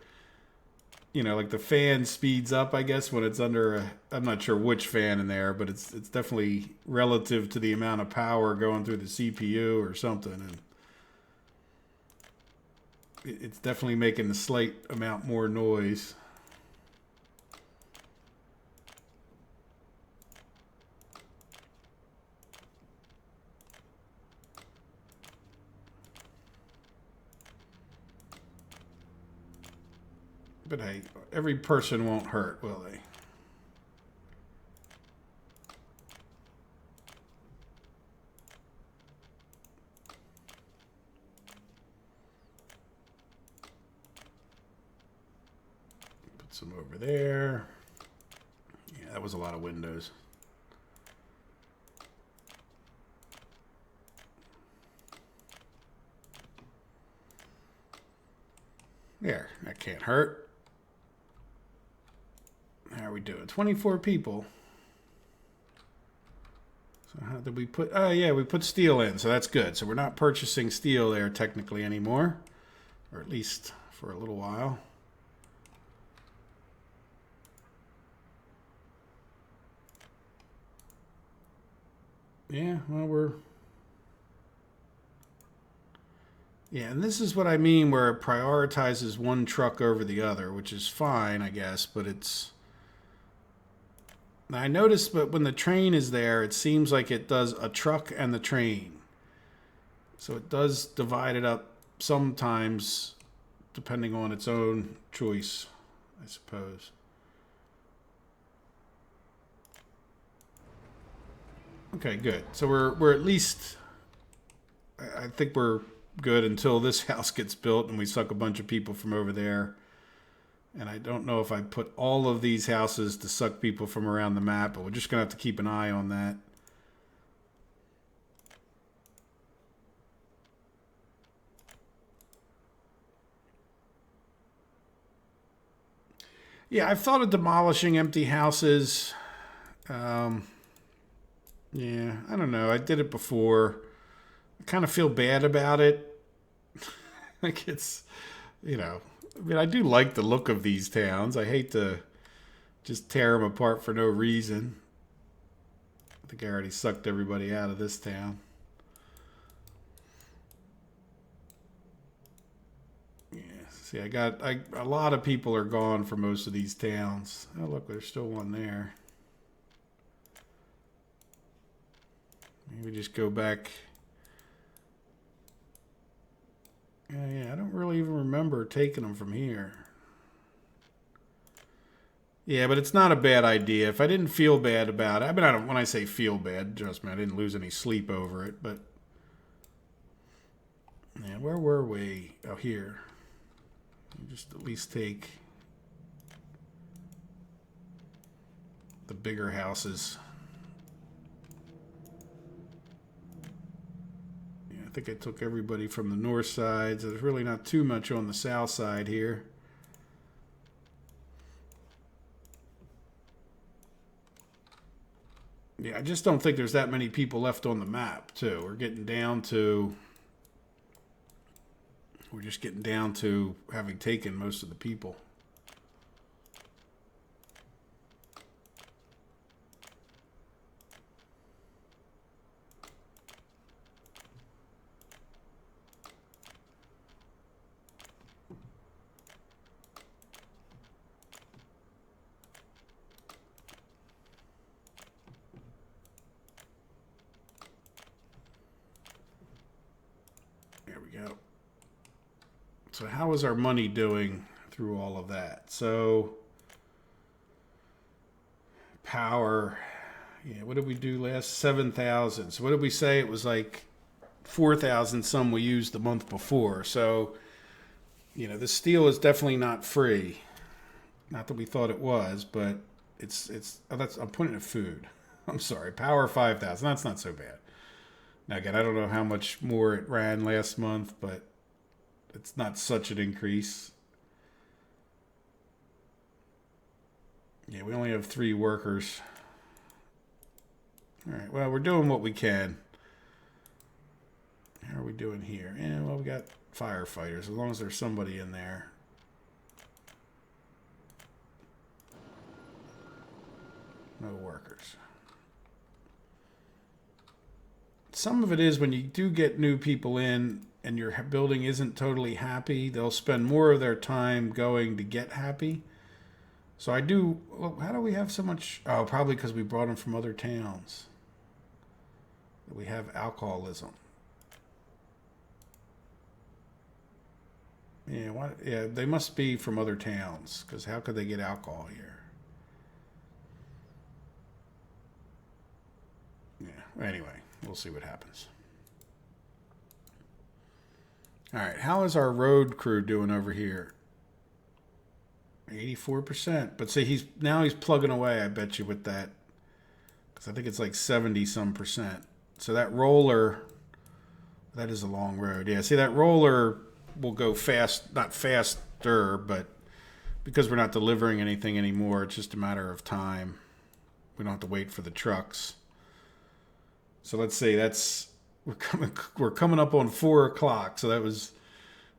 you know, like the fan speeds up, I guess, when it's under I'm not sure which fan in there, but it's definitely relative to the amount of power going through the CPU or something. And it's definitely making a slight amount more noise. But hey, every person won't hurt, will they? Put some over there. Yeah, that was a lot of windows. There, that can't hurt. How are we doing? 24 people. So how did we put... Oh, yeah, we put steel in, so that's good. So we're not purchasing steel there technically anymore. Or at least for a little while. Yeah, well, we're... Yeah, and this is what I mean where it prioritizes one truck over the other, which is fine, I guess, but it's... I noticed, but when the train is there, it seems like it does a truck and the train. So it does divide it up sometimes, depending on its own choice, I suppose. Okay, good. So we're at least... I think we're good until this house gets built and we suck a bunch of people from over there. And I don't know if I put all of these houses to suck people from around the map, but we're just going to have to keep an eye on that. Yeah, I've thought of demolishing empty houses. Yeah, I don't know. I did it before. I kind of feel bad about it. Like it's, you know, I mean, I do like the look of these towns. I hate to just tear them apart for no reason. I think I already sucked everybody out of this town. Yeah, see, a lot of people are gone for most of these towns. Oh, look, there's still one there. Maybe just go back. Yeah, I don't really even remember taking them from here. Yeah, but it's not a bad idea. If I didn't feel bad about it, I mean, I don't. When I say feel bad, trust me, I didn't lose any sleep over it. But yeah, where were we? Oh, here. Just at least take the bigger houses. I think I took everybody from the north side, so there's really not too much on the south side here. Yeah, I just don't think there's that many people left on the map, too. We're just getting down to having taken most of the people. Yep. So how is our money doing through all of that? So power, yeah, what did we do last? 7,000. So what did we say? It was like 4,000 some we used the month before. So, you know, the steel is definitely not free. Not that we thought it was, but I'm pointing at food. I'm sorry. Power 5,000. That's not so bad. Now, again, I don't know how much more it ran last month, but it's not such an increase. Yeah, we only have 3 workers. All right, well, we're doing what we can. How are we doing here? Yeah, well, we got firefighters, as long as there's somebody in there. No workers. Some of it is when you do get new people in and your building isn't totally happy, they'll spend more of their time going to get happy. So I do, well, how do we have so much? Oh, probably because we brought them from other towns. We have alcoholism. Yeah, what? Yeah, they must be from other towns, because how could they get alcohol here? Yeah. Anyway, we'll see what happens. All right, how is our road crew doing over here? 84%. But see, he's plugging away. I bet you with that, because I think it's like 70 some percent. So that roller, that is a long road. Yeah, see, that roller will go fast, not faster, but because we're not delivering anything anymore, it's just a matter of time. We don't have to wait for the trucks. So let's say we're coming up on 4 o'clock. So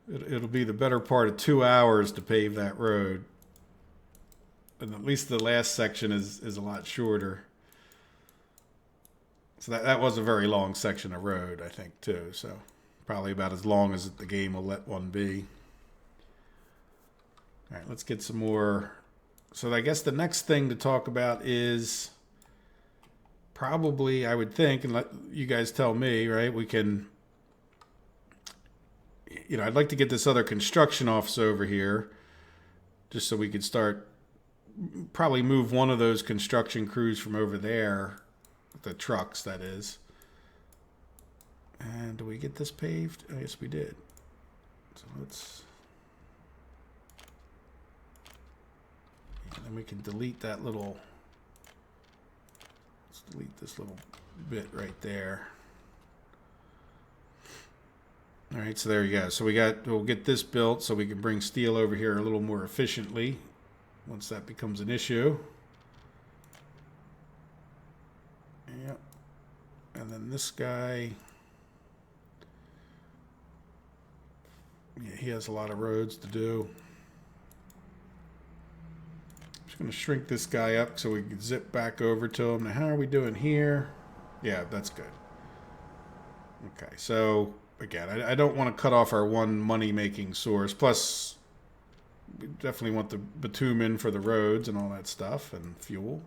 it'll be the better part of 2 hours to pave that road. And at least the last section is a lot shorter. So that was a very long section of road, I think, too. So probably about as long as the game will let one be. All right, let's get some more. So I guess the next thing to talk about is probably, I would think, and let you guys tell me, right? We can, I'd like to get this other construction office over here just so we could start, probably move one of those construction crews from over there, the trucks, that is. And do we get this paved? I guess we did. So let's... And then we can delete that little... Let's delete this little bit right there. All right, so there you go. So we'll get this built so we can bring steel over here a little more efficiently once that becomes an issue. Yep. And then this guy... Yeah, he has a lot of roads to do. I'm just going to shrink this guy up so we can zip back over to him. Now, how are we doing here? Yeah, that's good. Okay, so again, I don't want to cut off our one money-making source. Plus, we definitely want the bitumen for the roads and all that stuff, and fuel.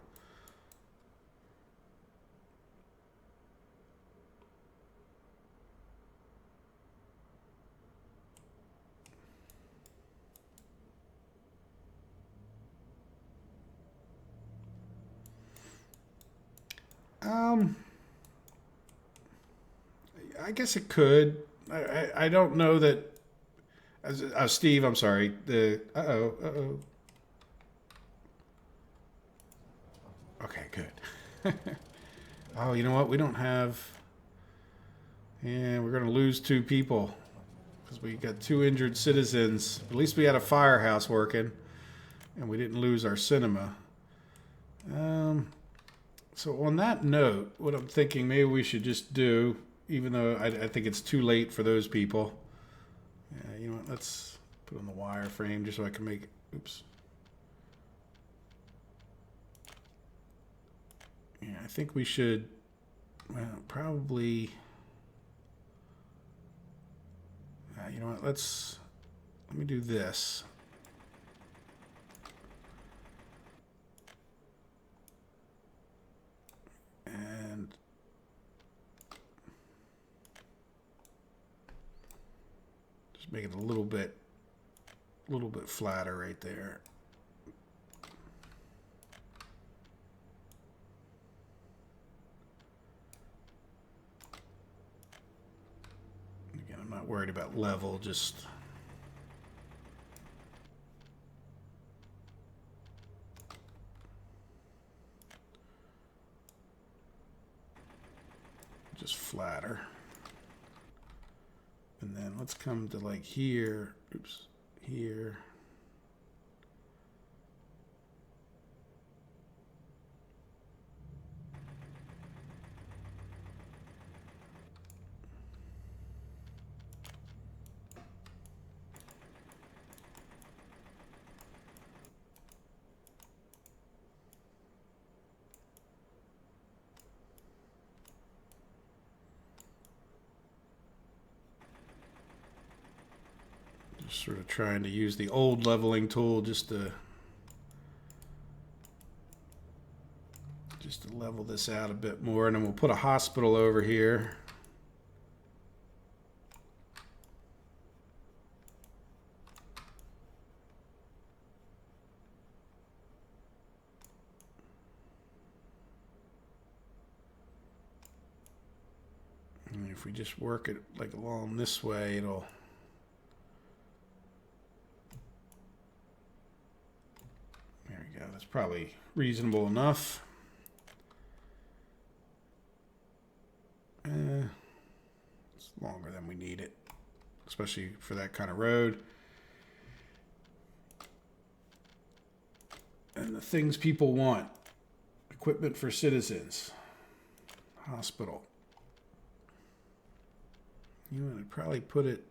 I guess it could. I don't know that. Steve, I'm sorry. Okay, good. Oh, you know what? We don't have. Yeah, we're gonna lose 2 people because we got 2 injured citizens. At least we had a firehouse working, and we didn't lose our cinema. So on that note, what I'm thinking maybe we should just do, even though I think it's too late for those people. Yeah, you know what? Let's put on the wireframe just so I can make it. Oops. Yeah, I think we should, well, probably, you know what? Let me do this. And just make it a little bit flatter right there. Again, I'm not worried about level, just flatter. And then let's come to like here. Oops, here. Just sort of trying to use the old leveling tool just to level this out a bit more, and then we'll put a hospital over here. And if we just work it like along this way, it'll... There we go. That's probably reasonable enough. It's longer than we need it, especially for that kind of road. And the things people want. Equipment for citizens. Hospital. You want to probably put it...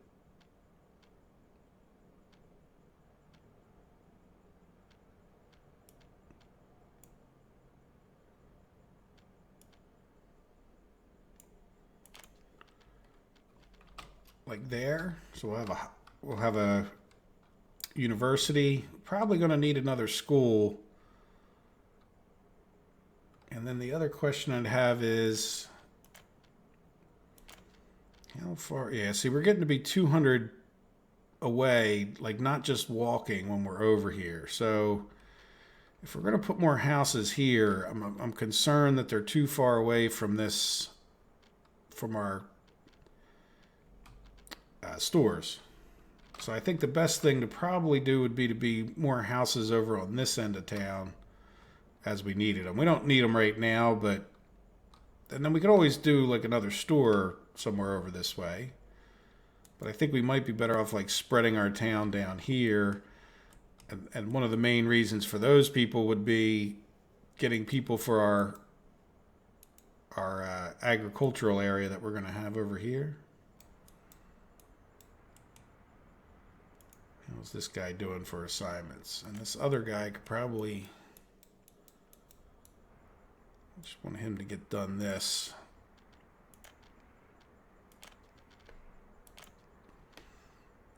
like there. So we'll have a university. Probably going to need another school. And then the other question I'd have is, how far? Yeah, see, we're getting to be 200 away, like not just walking when we're over here. So if we're going to put more houses here, I'm concerned that they're too far away from this, from our stores. So I think the best thing to probably do would be to be more houses over on this end of town as we needed them. We don't need them right now, but and then we could always do like another store somewhere over this way. But I think we might be better off like spreading our town down here. And one of the main reasons for those people would be getting people for our agricultural area that we're going to have over here. How's this guy doing for assignments? And this other guy could probably... I just want him to get done this.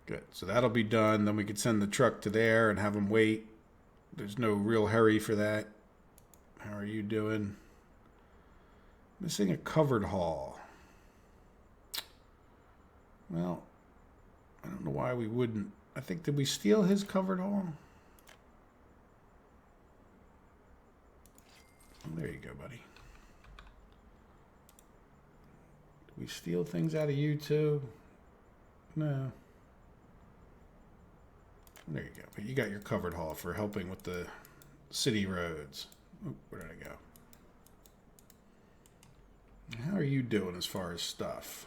Good. So that'll be done. Then we could send the truck to there and have him wait. There's no real hurry for that. How are you doing? Missing a covered hall. Well, I don't know why we wouldn't. I think, did we steal his covered hall? Oh, there you go, buddy. Did we steal things out of you too? No. There you go. But you got your covered hall for helping with the city roads. Oh, where did I go? How are you doing as far as stuff?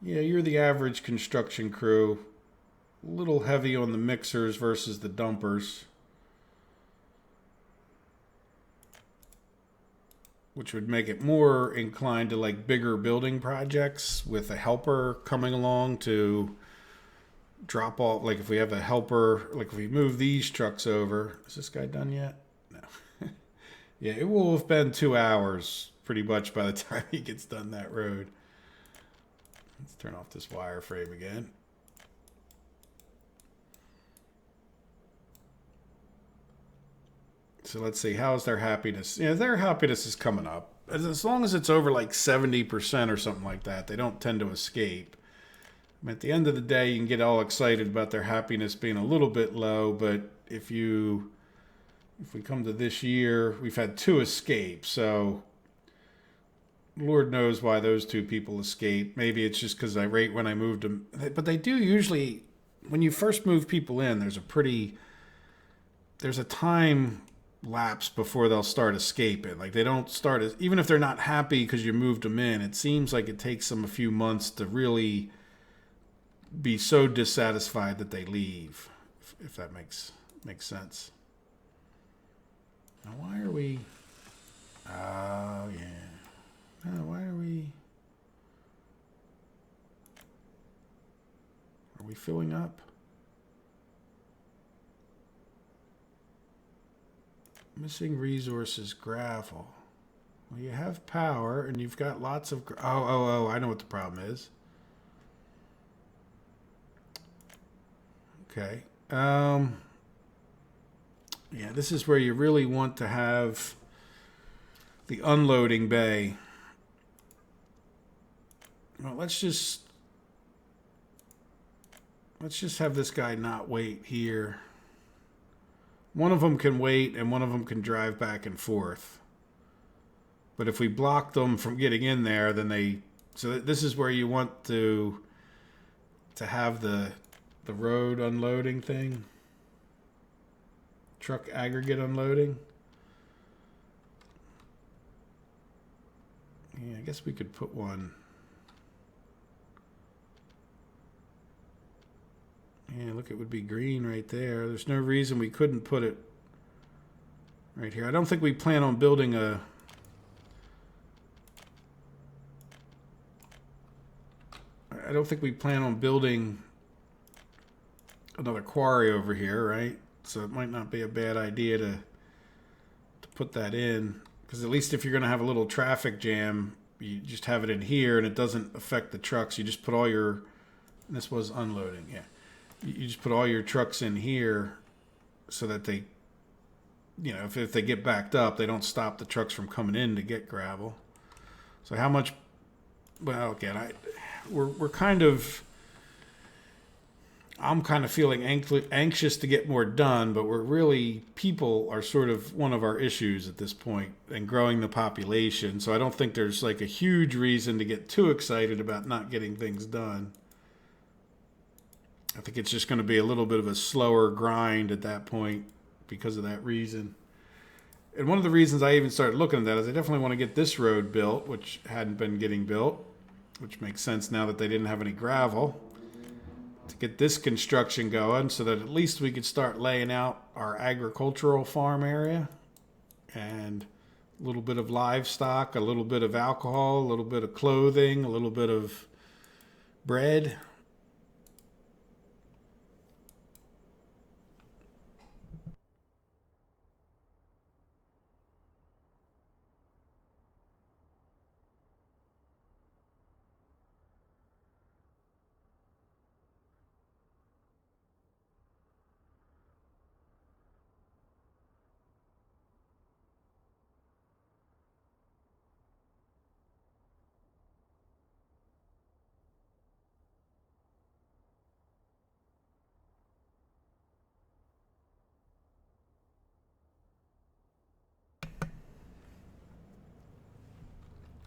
Yeah, you're the average construction crew. A little heavy on the mixers versus the dumpers. Which would make it more inclined to like bigger building projects with a helper coming along to drop off. Like if we have a helper, like if we move these trucks over. Is this guy done yet? No. Yeah, it will have been 2 hours pretty much by the time he gets done that road. Let's turn off this wireframe again. So let's see, how's their happiness? Yeah, their happiness is coming up. As long as it's over like 70% or something like that, they don't tend to escape. I mean, at the end of the day, you can get all excited about their happiness being a little bit low, but if we come to this year, we've had 2 escapes, so Lord knows why those 2 people escaped. Maybe it's just because I rate when I moved them. But they do usually, when you first move people in, there's a time lapse before they'll start escaping. Like they don't start, even if they're not happy because you moved them in, it seems like it takes them a few months to really be so dissatisfied that they leave, if that makes sense. Now why are we... Oh, yeah. Why are we... Are we filling up? Missing resources, gravel. Well, you have power, and you've got lots of... Oh, I know what the problem is. Okay. Yeah, this is where you really want to have the unloading bay. Well, let's just have this guy not wait here. One of them can wait, and one of them can drive back and forth. But if we block them from getting in there, then this is where you want to have the road unloading thing. Truck aggregate unloading. Yeah, I guess we could put one. Yeah, look, it would be green right there. There's no reason we couldn't put it right here. I don't think we plan on building I don't think we plan on building another quarry over here, right? So it might not be a bad idea to put that in, because at least if you're going to have a little traffic jam, you just have it in here and it doesn't affect the trucks. You just put all your, this was unloading, yeah. You just put all your trucks in here so that they, you know, if they get backed up, they don't stop the trucks from coming in to get gravel. So how much, well, again, we're kind of, I'm kind of feeling anxious to get more done, but people are sort of one of our issues at this point, and growing the population. So I don't think there's like a huge reason to get too excited about not getting things done. I think it's just going to be a little bit of a slower grind at that point because of that reason. And one of the reasons I even started looking at that is I definitely want to get this road built, which hadn't been getting built, which makes sense now that they didn't have any gravel. To get this construction going so that at least we could start laying out our agricultural farm area, and a little bit of livestock, a little bit of alcohol, a little bit of clothing, a little bit of bread.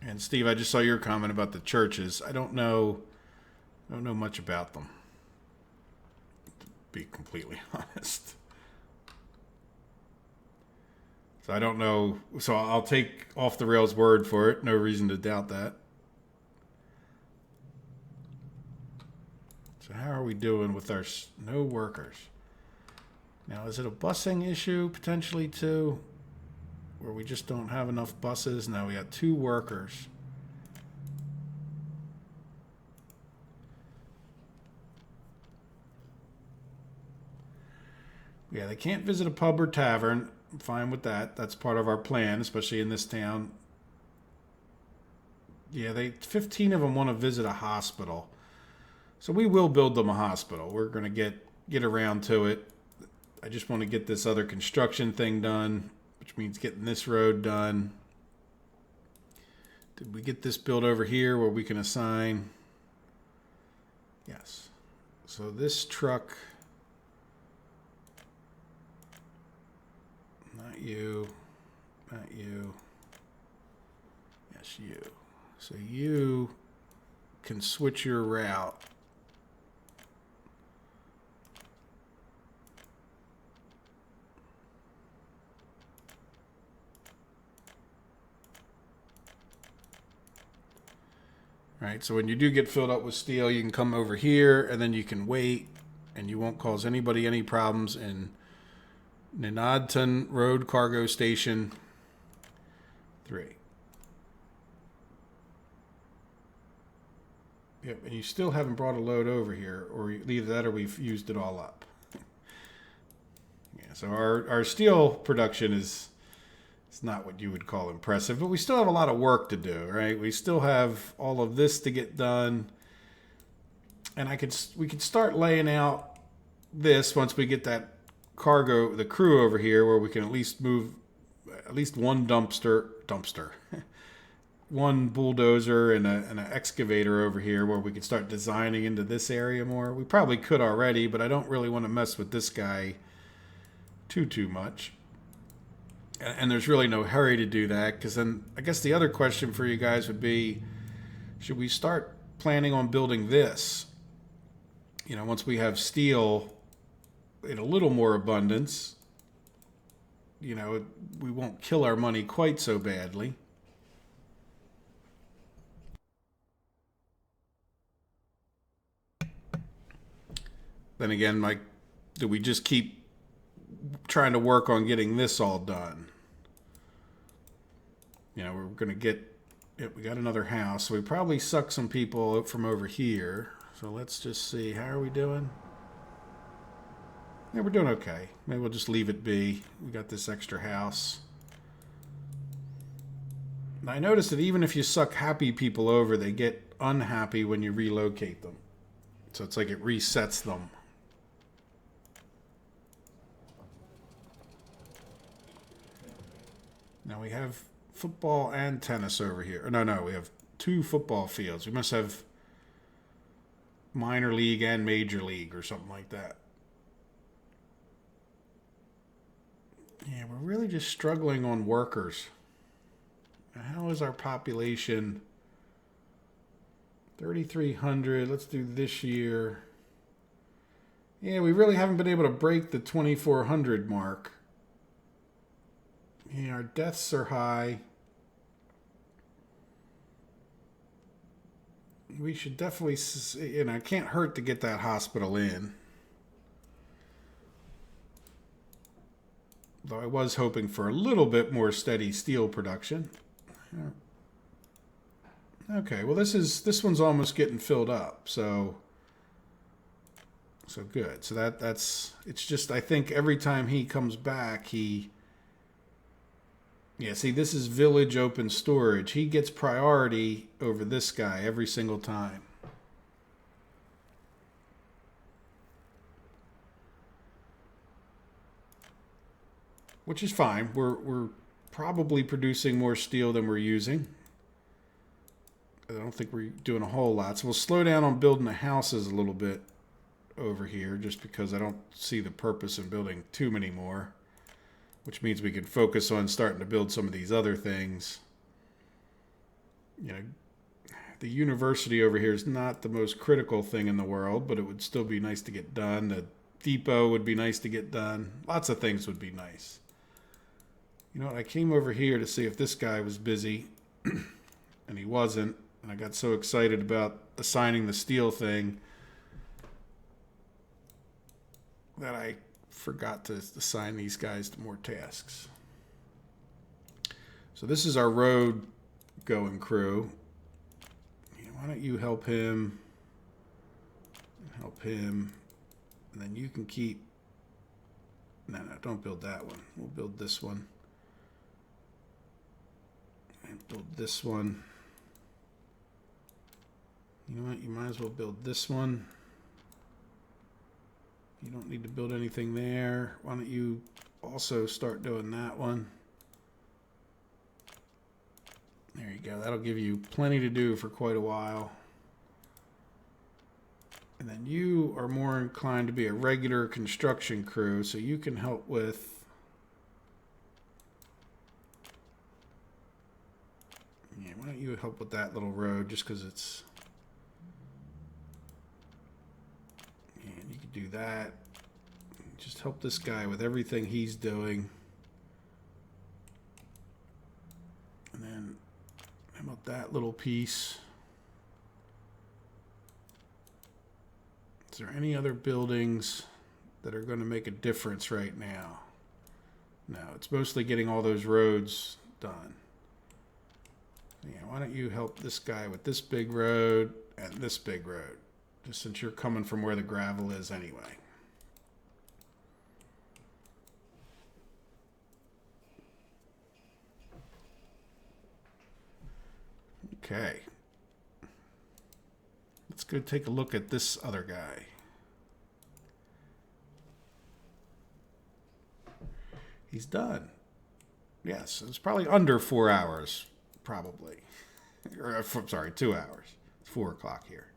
And Steve, I just saw your comment about the churches. I don't know much about them, to be completely honest. So I don't know. So I'll take off the rails word for it. No reason to doubt that. So how are we doing with our no workers? Now, is it a busing issue potentially too, where we just don't have enough buses? Now we got 2 workers. Yeah, they can't visit a pub or tavern. I'm fine with that. That's part of our plan, especially in this town. Yeah, 15 of them want to visit a hospital. So we will build them a hospital. We're going to get around to it. I just want to get this other construction thing done, which means getting this road done. Did we get this built over here where we can assign? Yes. So this truck, not you, not you. Yes, you. So you can switch your route. Right, so when you do get filled up with steel, you can come over here and then you can wait, and you won't cause anybody any problems in Ninadton Road Cargo Station 3. Yep, and you still haven't brought a load over here, or either that or we've used it all up. Yeah, so our steel production is not what you would call impressive, but we still have a lot of work to do, right? We still have all of this to get done, and we could start laying out this once we get that the crew over here, where we can at least move at least one dumpster, one bulldozer and an excavator over here, where we could start designing into this area more. We probably could already, but I don't really want to mess with this guy too much. And there's really no hurry to do that, because then I guess the other question for you guys would be, should we start planning on building this? You know, once we have steel in a little more abundance, you know, we won't kill our money quite so badly. Then again, Mike, do we just keep trying to work on getting this all done? You know, we're going to get, we got another house, so we probably suck some people out from over here. So let's just see, how are we doing? Yeah, we're doing okay. Maybe we'll just leave it be. We got this extra house. And I noticed that even if you suck happy people over, they get unhappy when you relocate them. So it's like it resets them. Now we have football and tennis over here. No, we have 2 football fields. We must have minor league and major league or something like that. Yeah, we're really just struggling on workers. How is our population? 3,300. Let's do this year. Yeah, we really haven't been able to break the 2,400 mark. Yeah, our deaths are high. We should definitely, you know, it can't hurt to get that hospital in. Though I was hoping for a little bit more steady steel production. Okay, well this one's almost getting filled up, so good. So that's it's just, I think every time he comes back, yeah, see, this is village open storage. He gets priority over this guy every single time. Which is fine. We're probably producing more steel than we're using. I don't think we're doing a whole lot. So we'll slow down on building the houses a little bit over here, just because I don't see the purpose in building too many more. Which means we can focus on starting to build some of these other things. You know, the university over here is not the most critical thing in the world, but it would still be nice to get done. The depot would be nice to get done. Lots of things would be nice. You know what? I came over here to see if this guy was busy, and he wasn't. And I got so excited about assigning the steel thing that I forgot to assign these guys to more tasks. So this is our road going crew. Why don't you help him? Help him. And then you can keep... No, don't build that one. We'll build this one. And build this one. You know what? You might as well build this one. You don't need to build anything there. Why don't you also start doing that one? There you go. That'll give you plenty to do for quite a while. And then you are more inclined to be a regular construction crew, so you can help with... Yeah, why don't you help with that little road, just because it's... And you can do that. Just help this guy with everything he's doing. And then, how about that little piece? Is there any other buildings that are going to make a difference right now? No, it's mostly getting all those roads done. Yeah, why don't you help this guy with this big road and this big road? Just since you're coming from where the gravel is anyway. Okay. Let's go take a look at this other guy. He's done. Yes, it's probably under 4 hours, probably. Or, sorry, 2 hours. It's 4 o'clock here.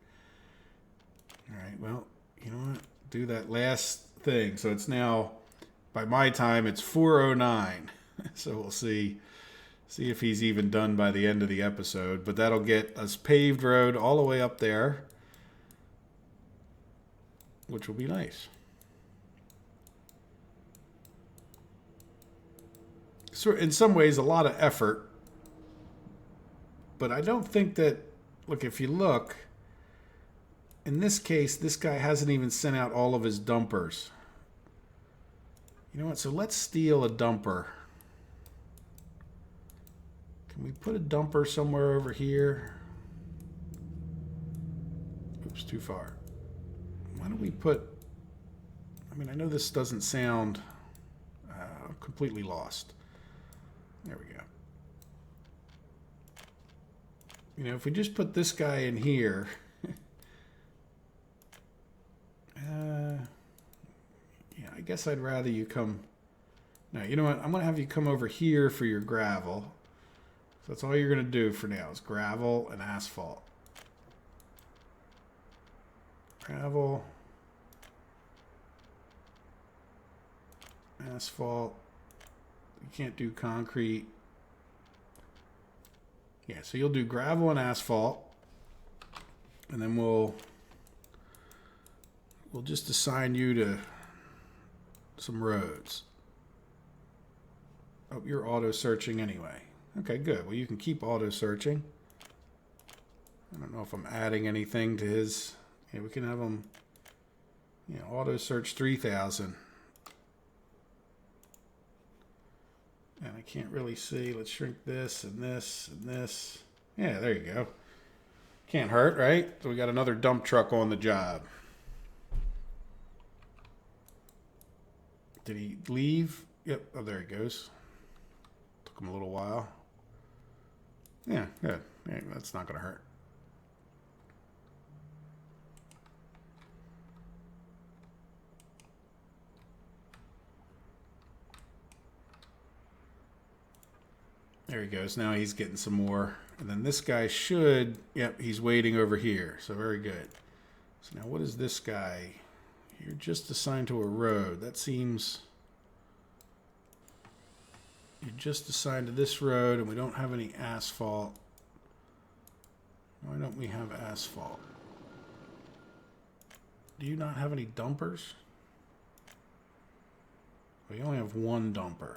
All right, well, you know what? Do that last thing. So it's now, by my time, it's 4:09. So we'll see if he's even done by the end of the episode. But that'll get us paved road all the way up there, which will be nice. So in some ways, a lot of effort. But I don't think that, look, if you look, in this case, this guy hasn't even sent out all of his dumpers. You know what? So let's steal a dumper. Can we put a dumper somewhere over here? Oops, too far. Why don't we put... I mean, I know this doesn't sound completely lost. There we go. You know, if we just put this guy in here... yeah, I guess I'd rather you come... No, you know what? I'm going to have you come over here for your gravel. So that's all you're going to do for now is gravel and asphalt. Gravel. Asphalt. You can't do concrete. Yeah, so you'll do gravel and asphalt. And then we'll just assign you to some roads. Oh, you're auto searching anyway. Okay, good. Well, you can keep auto searching. I don't know if I'm adding anything to his. Yeah, we can have him, you know, auto search 3000. And I can't really see. Let's shrink this and this and this. Yeah, there you go. Can't hurt, right? So we got another dump truck on the job. Did he leave? Yep. Oh, there he goes. Took him a little while. Yeah, good. Yeah, that's not going to hurt. There he goes. Now he's getting some more. And then this guy should... Yep, he's waiting over here. So very good. So now what is this guy? You're just assigned to a road. That seems... You're just assigned to this road, and we don't have any asphalt. Why don't we have asphalt? Do you not have any dumpers? We only have one dumper.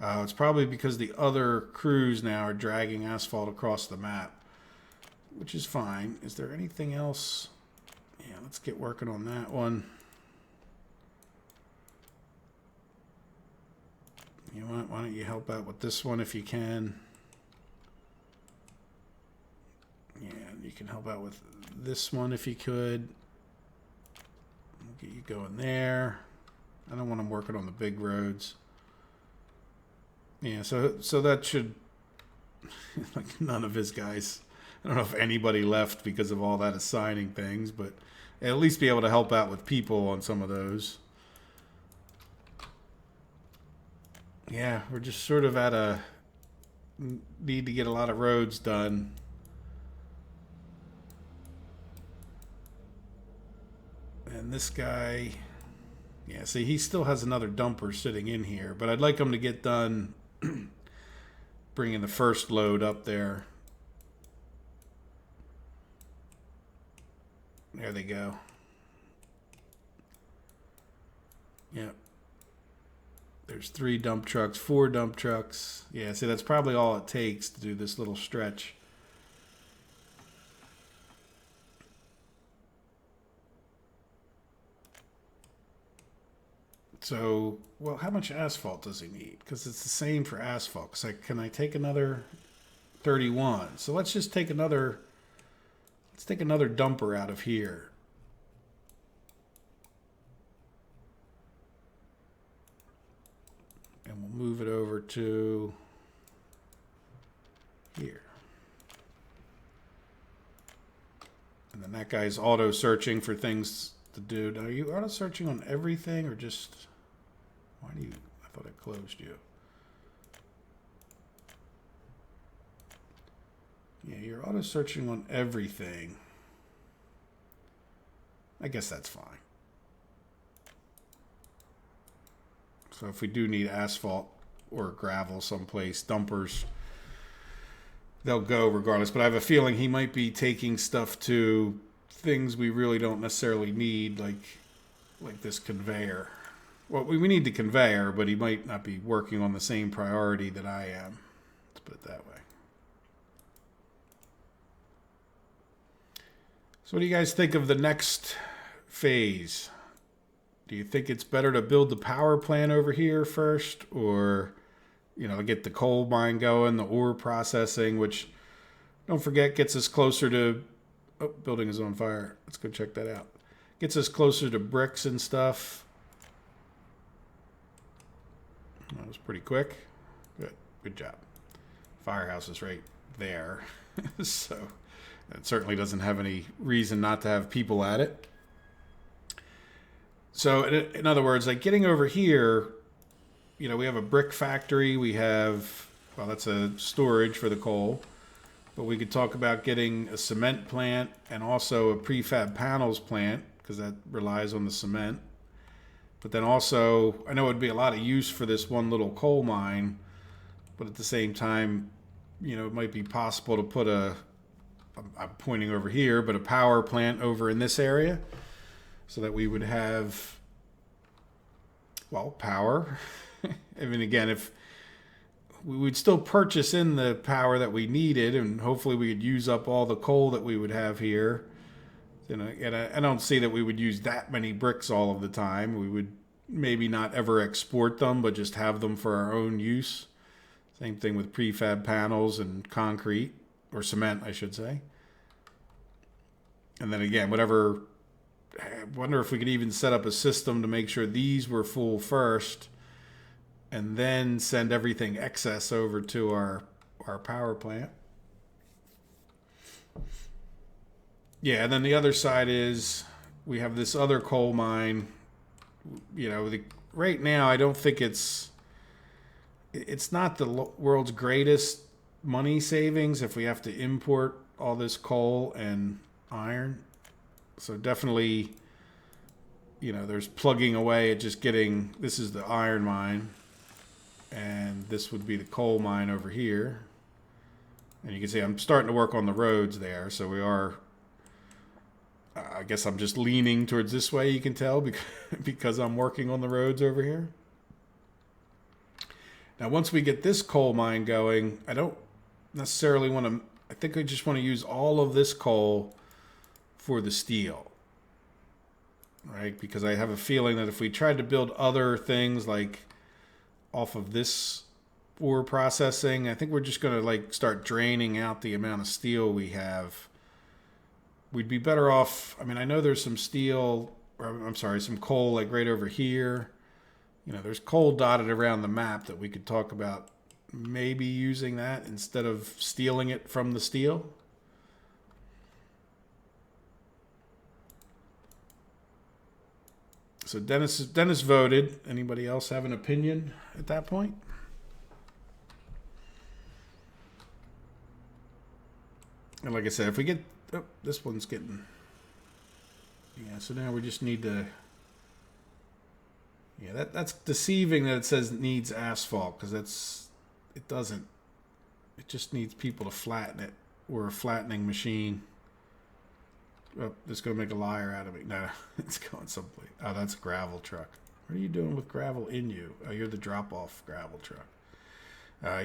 It's probably because the other crews now are dragging asphalt across the map, which is fine. Is there anything else? Yeah, let's get working on that one. You know what? Why don't you help out with this one if you can? Yeah, you can help out with this one if you could. I'll get you going there. I don't want them working on the big roads. Yeah, so that should... like none of his guys... I don't know if anybody left because of all that assigning things, but at least be able to help out with people on some of those. Yeah, we're just sort of at a need to get a lot of roads done. And this guy, yeah, see, he still has another dumper sitting in here, but I'd like him to get done bringing the first load up there. There they go. Yep. There's 3 dump trucks, 4 dump trucks. Yeah, see, that's probably all it takes to do this little stretch. So, well, how much asphalt does he need? Because it's the same for asphalt. So can I take another 31? So let's just take another... Let's take another dumper out of here. And we'll move it over to here. And then that guy's auto searching for things to do. Now, are you auto searching on everything or just... Why do you... I thought I closed you. Yeah, you're auto searching on everything. I guess that's fine. So if we do need asphalt, or gravel someplace, dumpers, they'll go regardless. But I have a feeling he might be taking stuff to things we really don't necessarily need, like this conveyor. Well, we need the conveyor, but he might not be working on the same priority that I am. Let's put it that way. So what do you guys think of the next phase? Do you think it's better to build the power plant over here first, or, to get the coal mine going, the ore processing, which, don't forget, gets us closer to... Oh, building is on fire. Let's go check that out. Gets us closer to bricks and stuff. That was pretty quick. Good job. Firehouse is right there. So it certainly doesn't have any reason not to have people at it. So in other words, like getting over here, we have a brick factory. We have, well, that's a storage for the coal. But we could talk about getting a cement plant and also a prefab panels plant, because that relies on the cement. But then also, I know it would be a lot of use for this one little coal mine, but at the same time, it might be possible to put I'm pointing over here, but a power plant over in this area, so that we would have, well, power. I mean, again, if we would still purchase in the power that we needed, and hopefully we could use up all the coal that we would have here. And I don't see that we would use that many bricks all of the time. We would maybe not ever export them, but just have them for our own use. Same thing with prefab panels and concrete, or cement, I should say. And then again, I wonder if we could even set up a system to make sure these were full first, and then send everything excess over to our power plant. Yeah, and then the other side is we have this other coal mine. Right now I don't think it's not the world's greatest money savings if we have to import all this coal and iron. So definitely, there's plugging away at just getting, this is the iron mine, and this would be the coal mine over here. And you can see I'm starting to work on the roads there, so we are... I guess I'm just leaning towards this way, you can tell, because I'm working on the roads over here. Now, once we get this coal mine going, I don't necessarily want to... I think I just want to use all of this coal for the steel. Right? Because I have a feeling that if we tried to build other things, like off of this ore processing, I think we're just going to start draining out the amount of steel we have. We'd be better off. I mean, I know there's some steel, or I'm sorry, some coal right over here. There's coal dotted around the map that we could talk about maybe using that instead of stealing it from the steel. So Dennis voted. Anybody else have an opinion at that point? And like I said, if we get... Oh, this one's getting... Yeah, so now we just need to... Yeah, that's deceiving that it says it needs asphalt, because it doesn't. It just needs people to flatten it. We're a flattening machine. Oh, this is going to make a liar out of me. No, it's going someplace. Oh, that's a gravel truck. What are you doing with gravel in you? Oh, you're the drop-off gravel truck.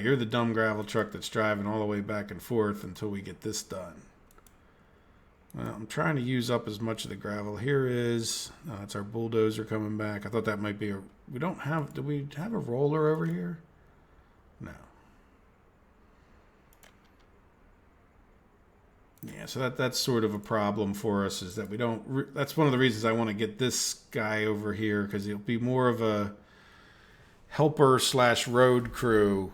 You're the dumb gravel truck that's driving all the way back and forth until we get this done. Well, I'm trying to use up as much of the gravel. Here is, that's our bulldozer coming back. I thought that might be do we have a roller over here? No. Yeah, so that's sort of a problem for us, is that we don't, that's one of the reasons I want to get this guy over here, because he'll be more of a helper / road crew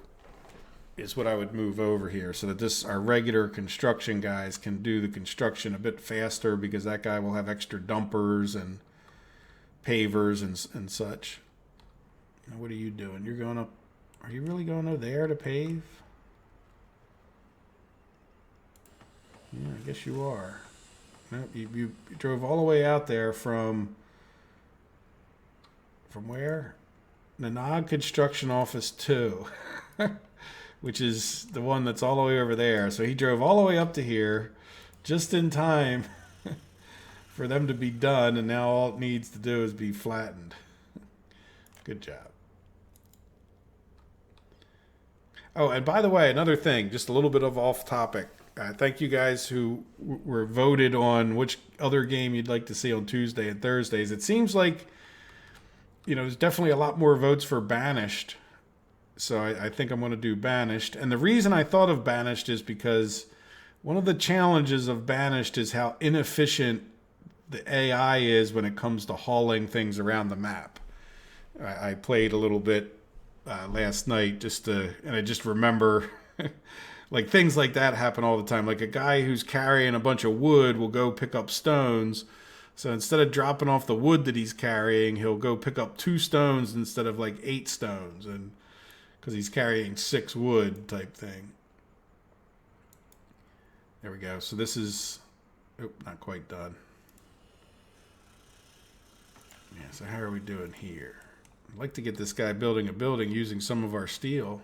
is what I would move over here, so that our regular construction guys can do the construction a bit faster, because that guy will have extra dumpers and pavers and such. Now, what are you doing? You're going up. Are you really going over there to pave? Yeah, I guess you are. No, you drove all the way out there from where? Nanog Construction Office 2, which is the one that's all the way over there. So he drove all the way up to here just in time for them to be done, and now all it needs to do is be flattened. Good job. Oh, and by the way, another thing, just a little bit of off topic. Thank you guys who were voted on which other game you'd like to see on Tuesday and Thursdays. It seems like, there's definitely a lot more votes for Banished. So I think I'm going to do Banished. And the reason I thought of Banished is because one of the challenges of Banished is how inefficient the AI is when it comes to hauling things around the map. I played a little bit last night and I just remember like things like that happen all the time. Like a guy who's carrying a bunch of wood will go pick up stones. So instead of dropping off the wood that he's carrying, he'll go pick up 2 stones instead of like 8 stones, and because he's carrying 6 wood type thing. There we go. So this is not quite done. Yeah, so how are we doing here? I'd like to get this guy building a building using some of our steel.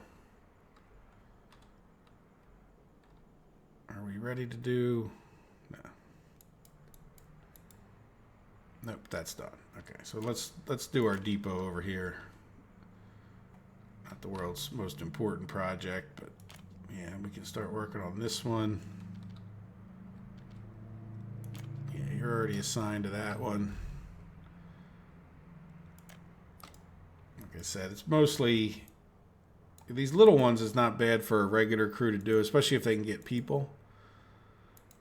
Are we ready to do? No. Nope, that's done. Okay, so let's do our depot over here. Not the world's most important project, but yeah, we can start working on this one. Yeah, you're already assigned to that one. Like I said, it's mostly these little ones is not bad for a regular crew to do, especially if they can get people.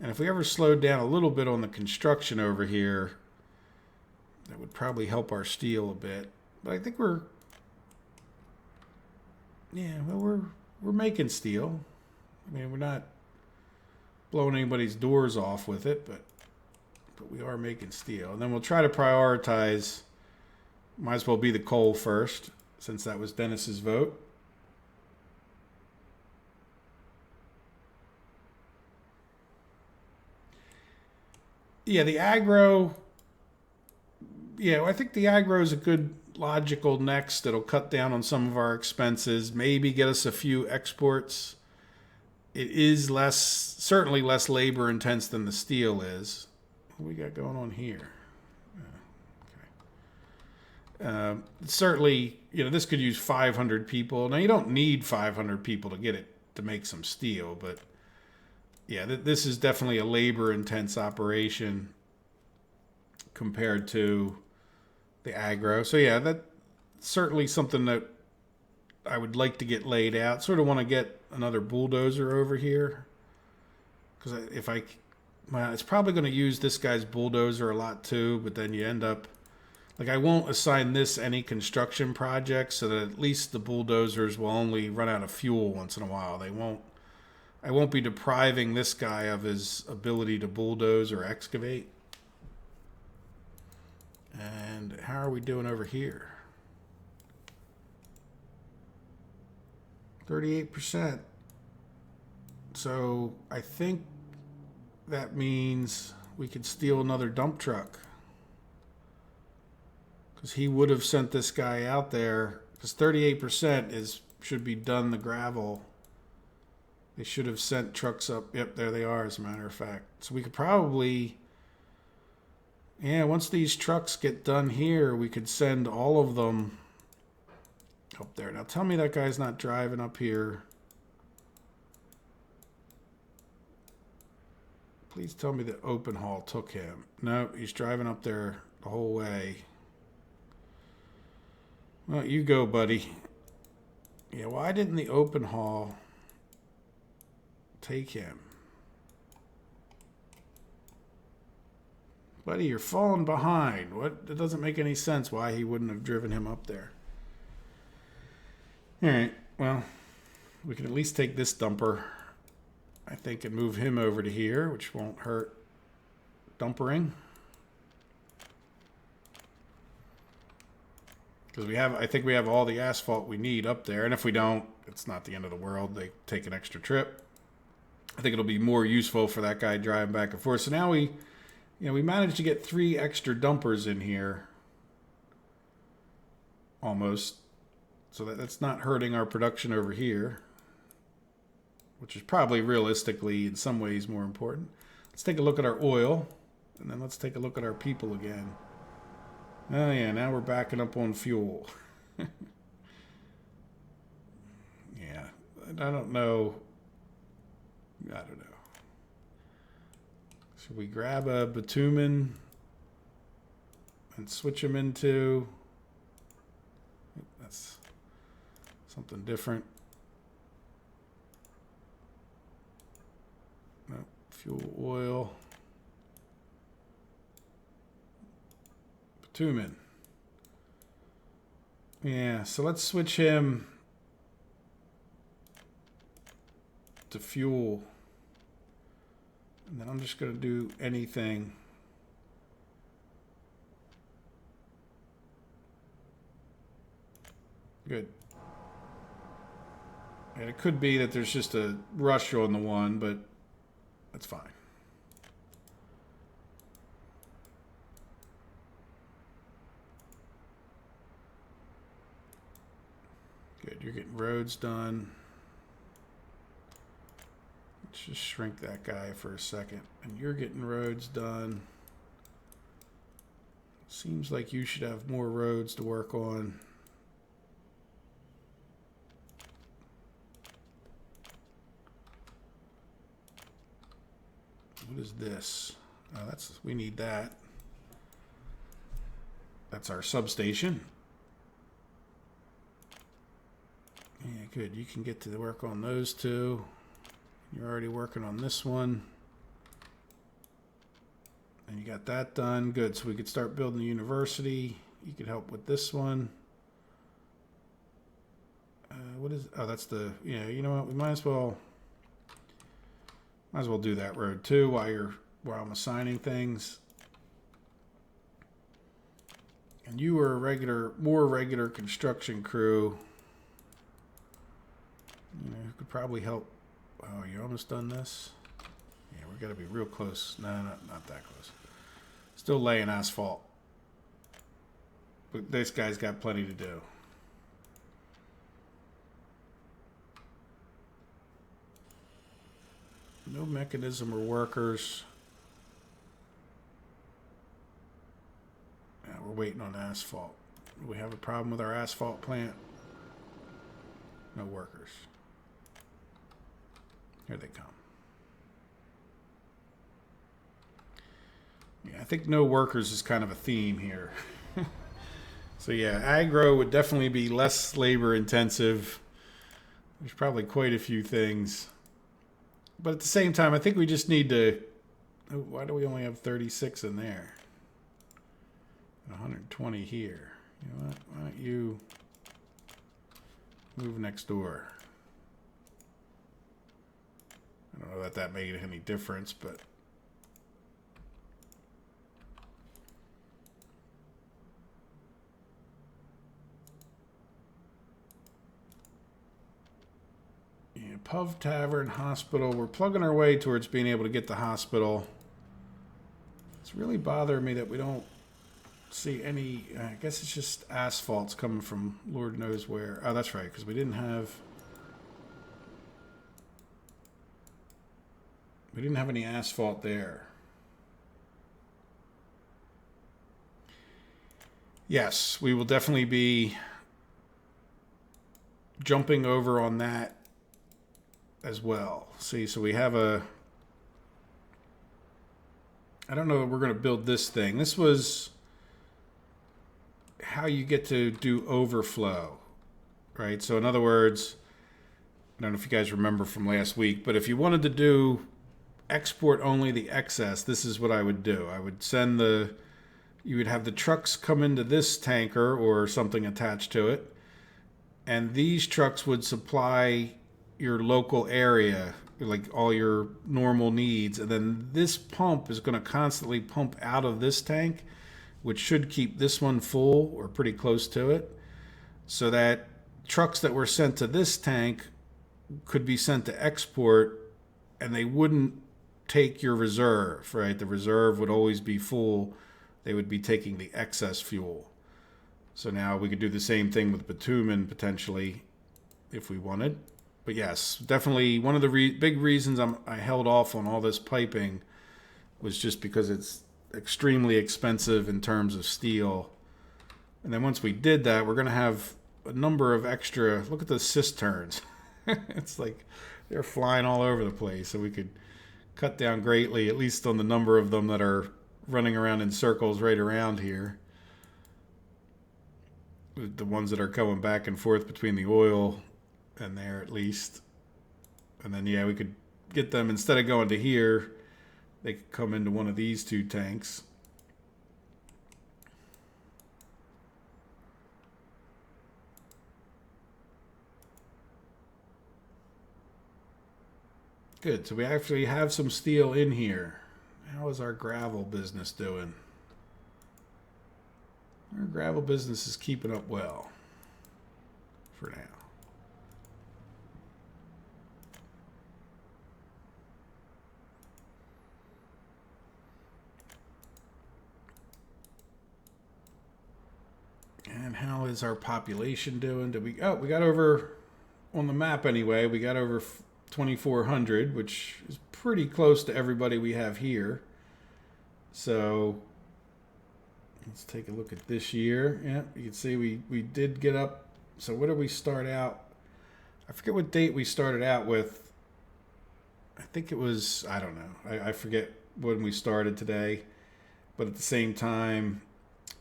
And if we ever slowed down a little bit on the construction over here, that would probably help our steel a bit. But I think we're making steel. I mean, we're not blowing anybody's doors off with it, but we are making steel. And then we'll try to prioritize, might as well be the coal first, since that was Dennis's vote. Yeah, the aggro. Yeah, I think the aggro is a good logical next. It'll cut down on some of our expenses, maybe get us a few exports. It is certainly less labor intense than the steel is. What we got going on here? Okay. Certainly, this could use 500 people. Now, you don't need 500 people to get it to make some steel, but yeah, this is definitely a labor-intense operation compared to the aggro. So yeah, that's certainly something that I would like to get laid out. Sort of want to get another bulldozer over here, because it's probably going to use this guy's bulldozer a lot too. But then you end up like I won't assign this any construction projects, so that at least the bulldozers will only run out of fuel once in a while. I won't be depriving this guy of his ability to bulldoze or excavate. And how are we doing over here? 38%. So I think that means we could steal another dump truck, because he would have sent this guy out there, because 38% should be done the gravel. They should have sent trucks up. Yep, there they are, as a matter of fact. So we could probably, once these trucks get done here, we could send all of them up there. Now tell me that guy's not driving up here. Please tell me that open haul took him. No, he's driving up there the whole way. Well, you go, buddy. Yeah, why didn't the open haul take him? Buddy, you're falling behind. What? It doesn't make any sense why he wouldn't have driven him up there. All right, well, we can at least take this dumper, I think, and move him over to here, which won't hurt dumpering. Because I think we have all the asphalt we need up there, and if we don't, it's not the end of the world. They take an extra trip. I think it'll be more useful for that guy driving back and forth. So now we managed to get 3 extra dumpers in here. Almost. So that's not hurting our production over here, which is probably realistically in some ways more important. Let's take a look at our oil, and then let's take a look at our people again. Oh yeah, now we're backing up on fuel. Yeah, I don't know. I don't know. Should we grab a bitumen and switch them into... That's something different. No, fuel oil. Bitumen. Yeah, so let's switch him to fuel. And then I'm just going to do anything. Good. And it could be that there's just a rush on the one, but that's fine. Good, you're getting roads done. Let's just shrink that guy for a second. And you're getting roads done. Seems like you should have more roads to work on. What is this? Oh, we need that. That's our substation. Yeah, good. You can get to work on those two. You're already working on this one. And you got that done. Good. So we could start building the university. You could help with this one. What is... Oh, that's the... Yeah, you know what? We might as well do that road too while I'm assigning things. And you were a more regular construction crew. You know, who could probably help. Oh, you almost done this? Yeah, we got to be real close. No, not that close. Still laying asphalt. But this guy's got plenty to do. No mechanism or workers. Yeah, we're waiting on asphalt. Do we have a problem with our asphalt plant? No workers. Here they come. Yeah, I think no workers is kind of a theme here. So yeah, agro would definitely be less labor intensive. There's probably quite a few things. But at the same time, I think we just need to... Oh, why do we only have 36 in there? 120 here. You know what? Why don't you move next door? I don't know that that made any difference, but... Yeah, Pub Tavern, Hospital. We're plugging our way towards being able to get the hospital. It's really bothering me that we don't see any... I guess it's just asphalt's coming from Lord knows where. Oh, that's right, because we didn't have... We didn't have any asphalt there. Yes, we will definitely be jumping over on that as well. See, so we have a... I don't know that we're going to build this thing. This was how you get to do overflow, right? So in other words, I don't know if you guys remember from last week, but if you wanted to do export only the excess, this is what I would do. I would send the... You would have the trucks come into this tanker or something attached to it, and these trucks would supply your local area, like all your normal needs, and then this pump is going to constantly pump out of this tank, which should keep this one full or pretty close to it, so that trucks that were sent to this tank could be sent to export, and they wouldn't take your reserve, right? The reserve would always be full. They would be taking the excess fuel. So now we could do the same thing with bitumen potentially if we wanted. But yes, definitely one of the big reasons I held off on all this piping was just because it's extremely expensive in terms of steel. And then once we did that, we're going to have a number of extra, look at the cisterns. It's like they're flying all over the place. So we could cut down greatly, at least on the number of them that are running around in circles right around here. The ones that are going back and forth between the oil and there at least. And then, yeah, we could get them, instead of going to here, they could come into one of these two tanks. Good, so we actually have some steel in here. How is our gravel business doing? Our gravel business is keeping up well for now. And how is our population doing? Did we? Oh, we got over on the map anyway. We got over 2,400, which is pretty close to everybody we have here. So let's take a look at this year. Yeah, you can see we did get up. So what did we start out? I forget what date we started out with. I think it was, I don't know. I forget when we started today. But at the same time,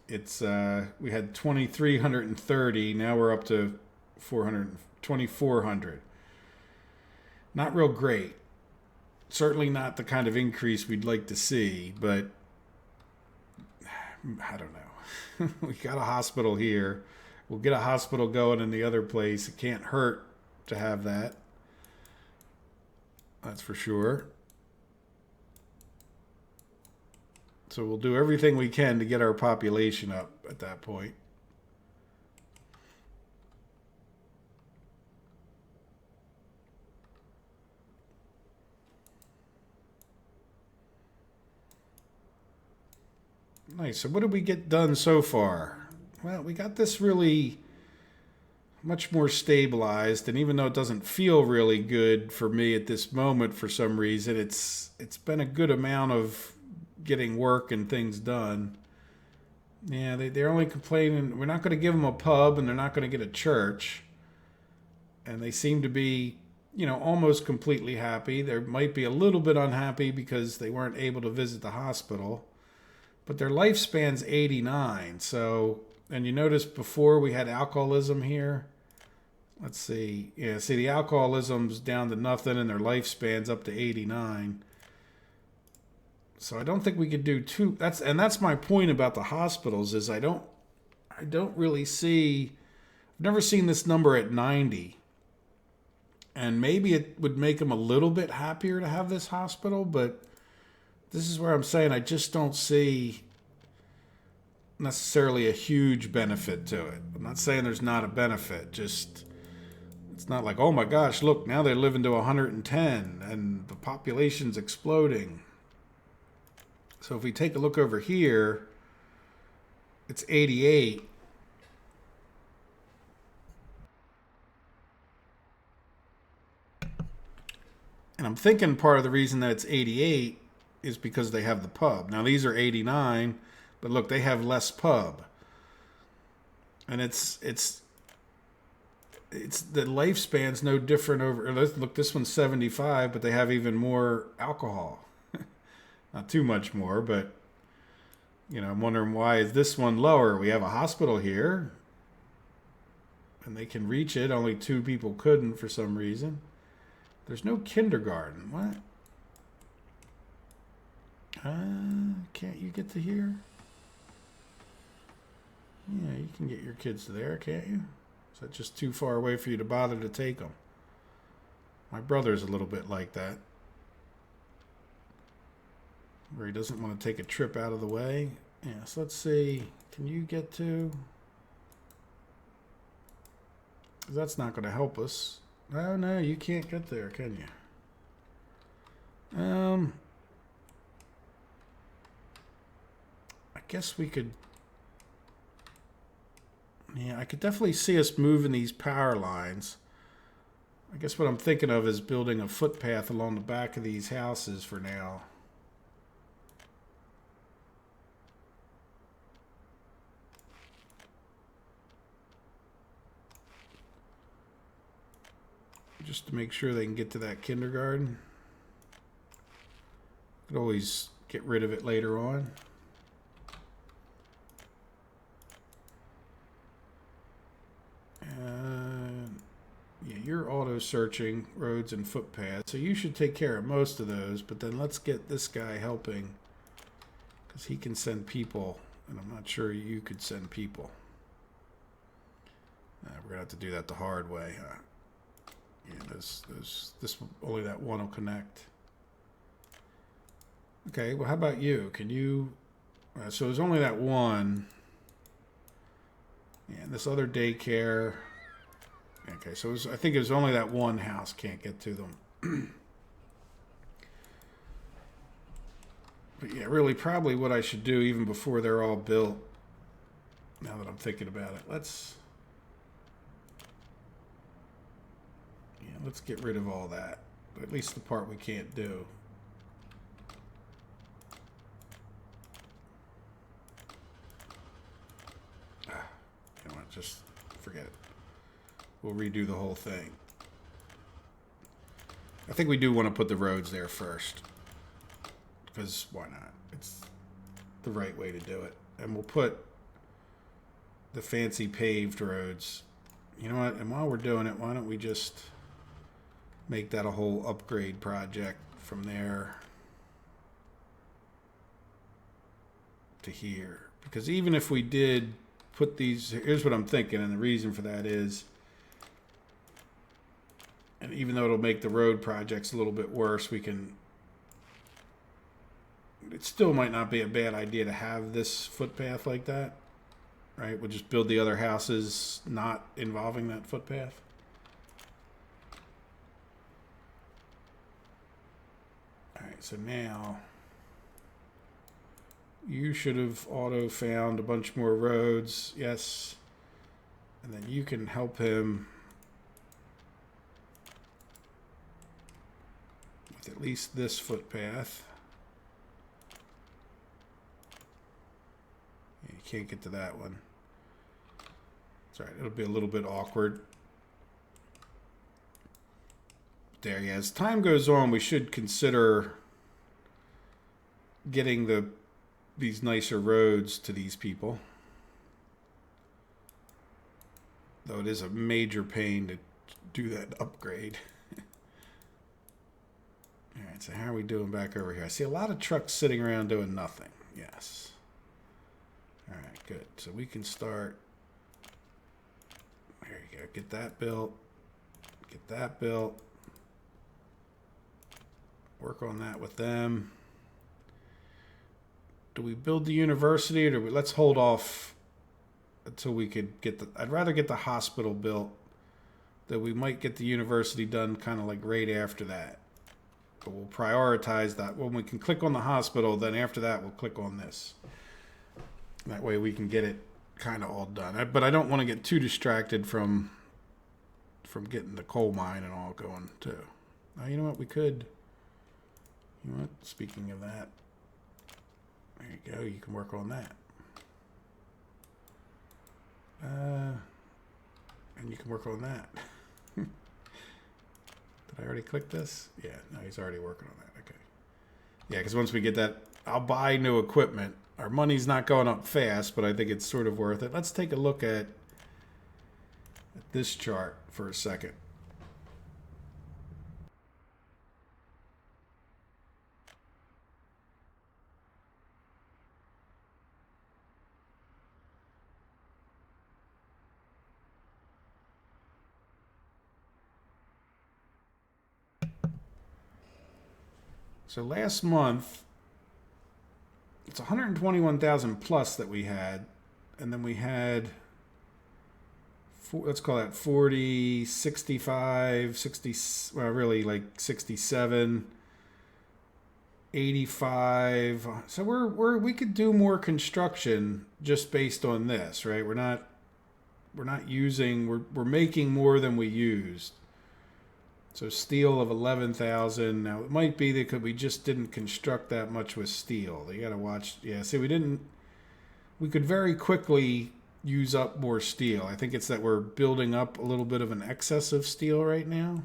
it's we had 2,330. Now we're up to 2,400. Not real great. Certainly not the kind of increase we'd like to see, but I don't know. We got a hospital here. We'll get a hospital going in the other place. It can't hurt to have that. That's for sure. So we'll do everything we can to get our population up at that point. Nice. So what did we get done so far? Well, we got this really much more stabilized, and even though it doesn't feel really good for me at this moment for some reason, it's been a good amount of getting work and things done. Yeah, they're only complaining we're not going to give them a pub and they're not going to get a church. And they seem to be, almost completely happy. They might be a little bit unhappy because they weren't able to visit the hospital. But their lifespan's 89. So, and you notice before we had alcoholism here. Let's see. Yeah, see, the alcoholism's down to nothing and their lifespan's up to 89. So I don't think we could do two. That's my point about the hospitals is I don't really see. I've never seen this number at 90. And maybe it would make them a little bit happier to have this hospital, but this is where I'm saying I just don't see necessarily a huge benefit to it. I'm not saying there's not a benefit, just it's not like, oh my gosh, look, now they're living to 110 and the population's exploding. So if we take a look over here, it's 88. And I'm thinking part of the reason that it's 88 is because they have the pub. Now these are 89, but look, they have less pub. And it's the lifespan's no different over. Look, this one's 75, but they have even more alcohol. Not too much more, but I'm wondering why is this one lower? We have a hospital here, and they can reach it. Only 2 people couldn't for some reason. There's no kindergarten. What? Can't you get to here? Yeah, you can get your kids to there, can't you? Is that just too far away for you to bother to take them? My brother's a little bit like that. Where he doesn't want to take a trip out of the way. Yeah, so let's see. Can you get to... That's not going to help us. Oh, no, you can't get there, can you? I guess we could... Yeah, I could definitely see us moving these power lines. I guess what I'm thinking of is building a footpath along the back of these houses for now. Just to make sure they can get to that kindergarten. Could always get rid of it later on. Yeah, you're auto searching roads and footpaths, so you should take care of most of those. But then let's get this guy helping, because he can send people, and I'm not sure you could send people. We're gonna have to do that the hard way. Yeah, this only that one will connect. Okay, well, how about you? Can you? So there's only that one. Yeah, and this other daycare. Okay, so I think it was only that one house can't get to them. But yeah, really, probably what I should do even before they're all built. Now that I'm thinking about it, let's get rid of all that. At least the part we can't do. You know what? Just forget it. We'll redo the whole thing. I think we do want to put the roads there first. Because why not? It's the right way to do it. And we'll put the fancy paved roads. You know what? And while we're doing it, why don't we just make that a whole upgrade project from there to here. Because even if we did put these, here's what I'm thinking, and the reason for that is, and even though it'll make the road projects a little bit worse, we can, it still might not be a bad idea to have this footpath like that, right? We'll just build the other houses not involving that footpath. All right, so now you should have auto found a bunch more roads. Yes. And then you can help him with at least this footpath. Yeah, you can't get to that one. It's all right. It'll be a little bit awkward. There, yeah. As time goes on, we should consider getting these nicer roads to these people. Though it is a major pain to do that upgrade. All right, so how are we doing back over here? I see a lot of trucks sitting around doing nothing. Yes. All right, good. So we can start. There you go. Get that built. Get that built. Work on that with them. Do we build the university, or do we? Let's hold off until we could get the. I'd rather get the hospital built. That we might get the university done kind of like right after that. But we'll prioritize that. When we can click on the hospital, then after that we'll click on this. That way we can get it kind of all done. But I don't want to get too distracted from getting the coal mine and all going too. Now, you know what? We could. You know what? Speaking of that, there you go. You can work on that. And you can work on that. Did I already click this? Yeah, no, he's already working on that. Okay. Yeah, because once we get that, I'll buy new equipment. Our money's not going up fast, but I think it's sort of worth it. Let's take a look at this chart for a second. So last month, it's 121,000 plus that we had, and then we had, let's call that 40, 65, 60, well, really like 67, 85. So we could do more construction just based on this, right? We're not we're not using, we're making more than we used. So steel of 11,000. Now it might be that we just didn't construct that much with steel. You got to watch. Yeah, see, we could very quickly use up more steel. I think it's that we're building up a little bit of an excess of steel right now.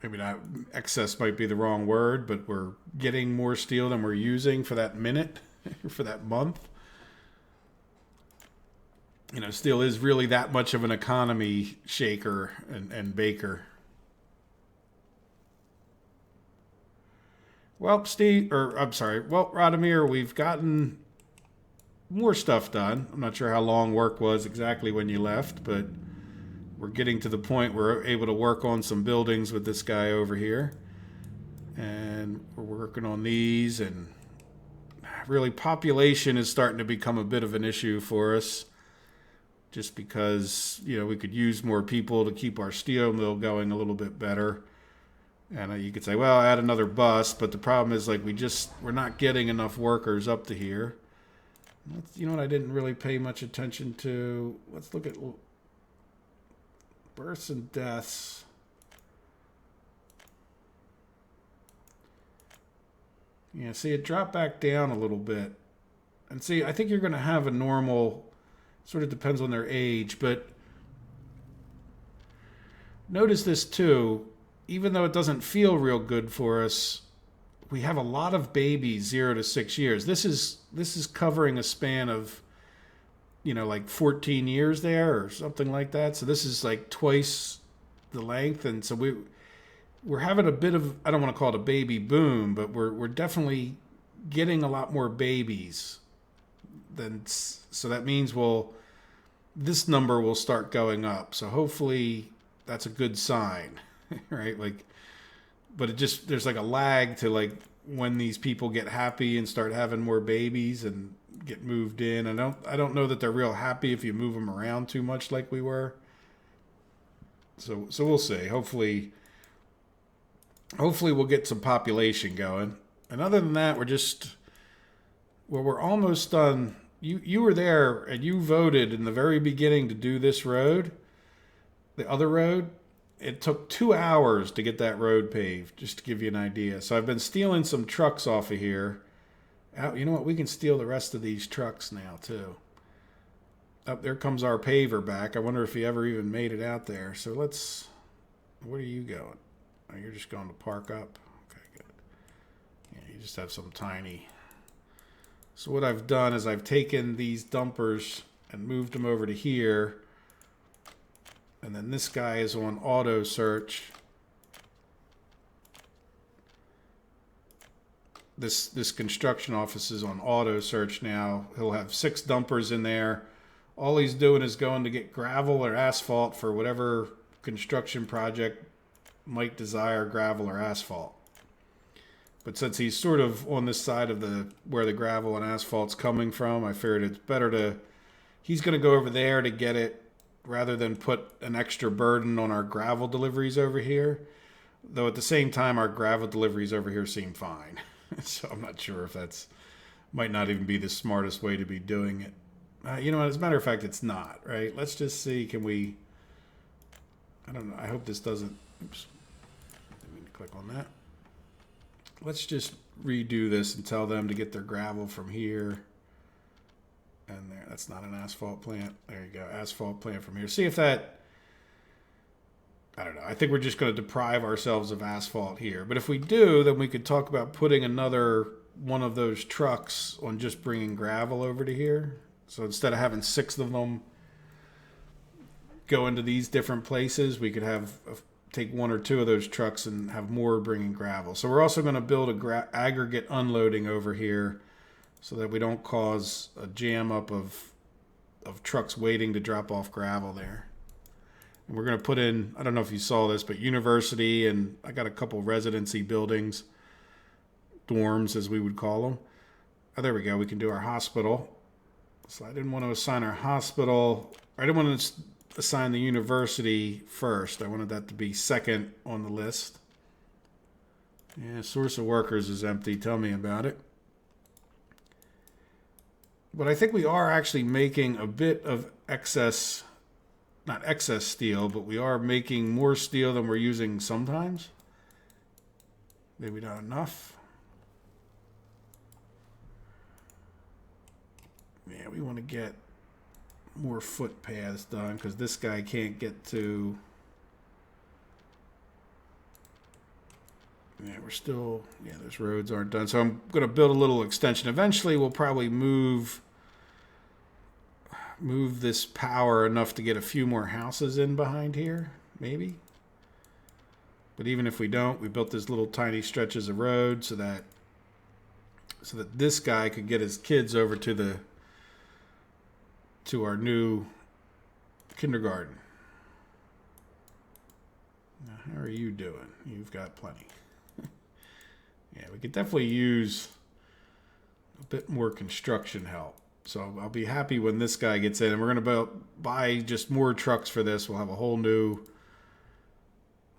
Maybe not, excess might be the wrong word, but we're getting more steel than we're using for that minute, for that month. You know, steel is really that much of an economy shaker and baker. Well, Steve, or I'm sorry, well, Radomir, we've gotten more stuff done. I'm not sure how long work was exactly when you left, but we're getting to the point where we're able to work on some buildings with this guy over here. And we're working on these, and really population is starting to become a bit of an issue for us. Just because, you know, we could use more people to keep our steel mill going a little bit better. And you could say, well, add another bus, but the problem is, like, we're not getting enough workers up to here. You know what I didn't really pay much attention to? Let's look at births and deaths. Yeah, see, it dropped back down a little bit. And see, I think you're going to have a normal, sort of depends on their age, but notice this too, even though it doesn't feel real good for us, we have a lot of babies 0 to 6 years. This is covering a span of, you know, like 14 years there or something like that. So this is like twice the length. And so we're having a bit of, I don't want to call it a baby boom, but we're definitely getting a lot more babies. So that means this number will start going up. So hopefully that's a good sign, right? Like, but there's like a lag to like when these people get happy and start having more babies and get moved in. I don't know that they're real happy if you move them around too much like we were. So we'll see. Hopefully we'll get some population going. And other than that, we're almost done. You were there and you voted in the very beginning to do this road, the other road. It took 2 hours to get that road paved, just to give you an idea. So I've been stealing some trucks off of here. You know what? We can steal the rest of these trucks now, too. Up there comes our paver back. I wonder if he ever even made it out there. So where are you going? Oh, you're just going to park up? Okay, good. Yeah, you just have some tiny. So what I've done is I've taken these dumpers and moved them over to here. And then this guy is on auto search. This construction office is on auto search now. He'll have 6 dumpers in there. All he's doing is going to get gravel or asphalt for whatever construction project might desire gravel or asphalt. But since he's sort of on this side of where the gravel and asphalt's coming from, I figured it's better he's going to go over there to get it rather than put an extra burden on our gravel deliveries over here. Though at the same time, our gravel deliveries over here seem fine. So I'm not sure if might not even be the smartest way to be doing it. You know what, as a matter of fact, it's not, right? Let's just see, I don't know, I hope this doesn't, oops, didn't mean to click on that. Let's just redo this and tell them to get their gravel from here. And there, that's not an asphalt plant. There you go, asphalt plant from here. See if that, I don't know. I think we're just going to deprive ourselves of asphalt here. But if we do, then we could talk about putting another one of those trucks on just bringing gravel over to here. So instead of having 6 of them go into these different places, we could take 1 or 2 of those trucks and have more bringing gravel. So we're also going to build aggregate unloading over here, so that we don't cause a jam up of trucks waiting to drop off gravel there. And we're going to put in, I don't know if you saw this, but university, and I got a couple residency buildings, dorms as we would call them. Oh, there we go. We can do our hospital. So I didn't want to assign our hospital. I didn't want to assign the university first. I wanted that to be second on the list. Yeah, source of workers is empty. Tell me about it. But I think we are actually making a bit of excess, not excess steel, but we are making more steel than we're using sometimes. Maybe not enough. Yeah, we want to get more footpaths done because this guy can't get to. Yeah, we're still, yeah, those roads aren't done. So I'm going to build a little extension. Eventually, we'll probably move this power enough to get a few more houses in behind here, maybe. But even if we don't, we built this little tiny stretches of road so that this guy could get his kids over to our new kindergarten. Now, how are you doing? You've got plenty. Yeah, we could definitely use a bit more construction help. So I'll be happy when this guy gets in. And we're going to buy just more trucks for this. We'll have a whole new...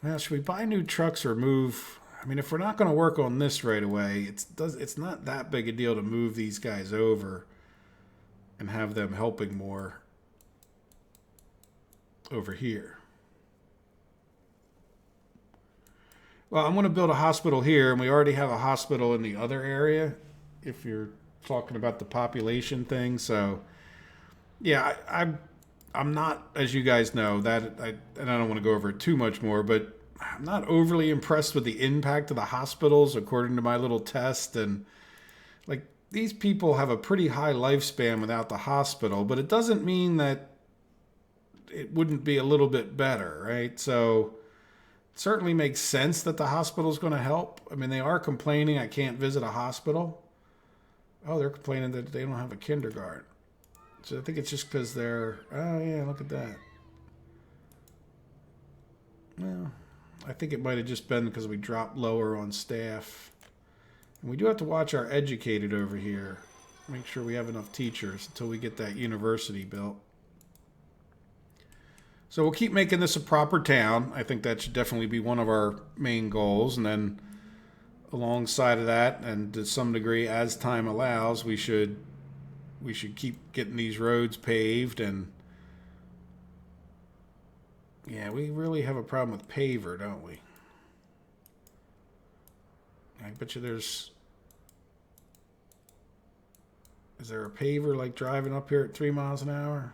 Well, should we buy new trucks or move... I mean, if we're not going to work on this right away, it's not that big a deal to move these guys over and have them helping more over here. Well, I'm going to build a hospital here, and we already have a hospital in the other area, if you're talking about the population thing. So, yeah, I'm not, as you guys know, and I don't want to go over it too much more, but I'm not overly impressed with the impact of the hospitals, according to my little test. And, like, these people have a pretty high lifespan without the hospital, but it doesn't mean that it wouldn't be a little bit better, right? So... certainly makes sense that the hospital is going to help. I mean, they are complaining I can't visit a hospital. Oh, they're complaining that they don't have a kindergarten. So I think it's just because they're... Oh, yeah, look at that. Well, I think it might have just been because we dropped lower on staff. And we do have to watch our educated over here. Make sure we have enough teachers until we get that university built. So we'll keep making this a proper town. I think that should definitely be one of our main goals. And then alongside of that, and to some degree as time allows, we should keep getting these roads paved. And yeah, we really have a problem with paver, don't we? I bet you is there a paver like driving up here at 3 miles an hour?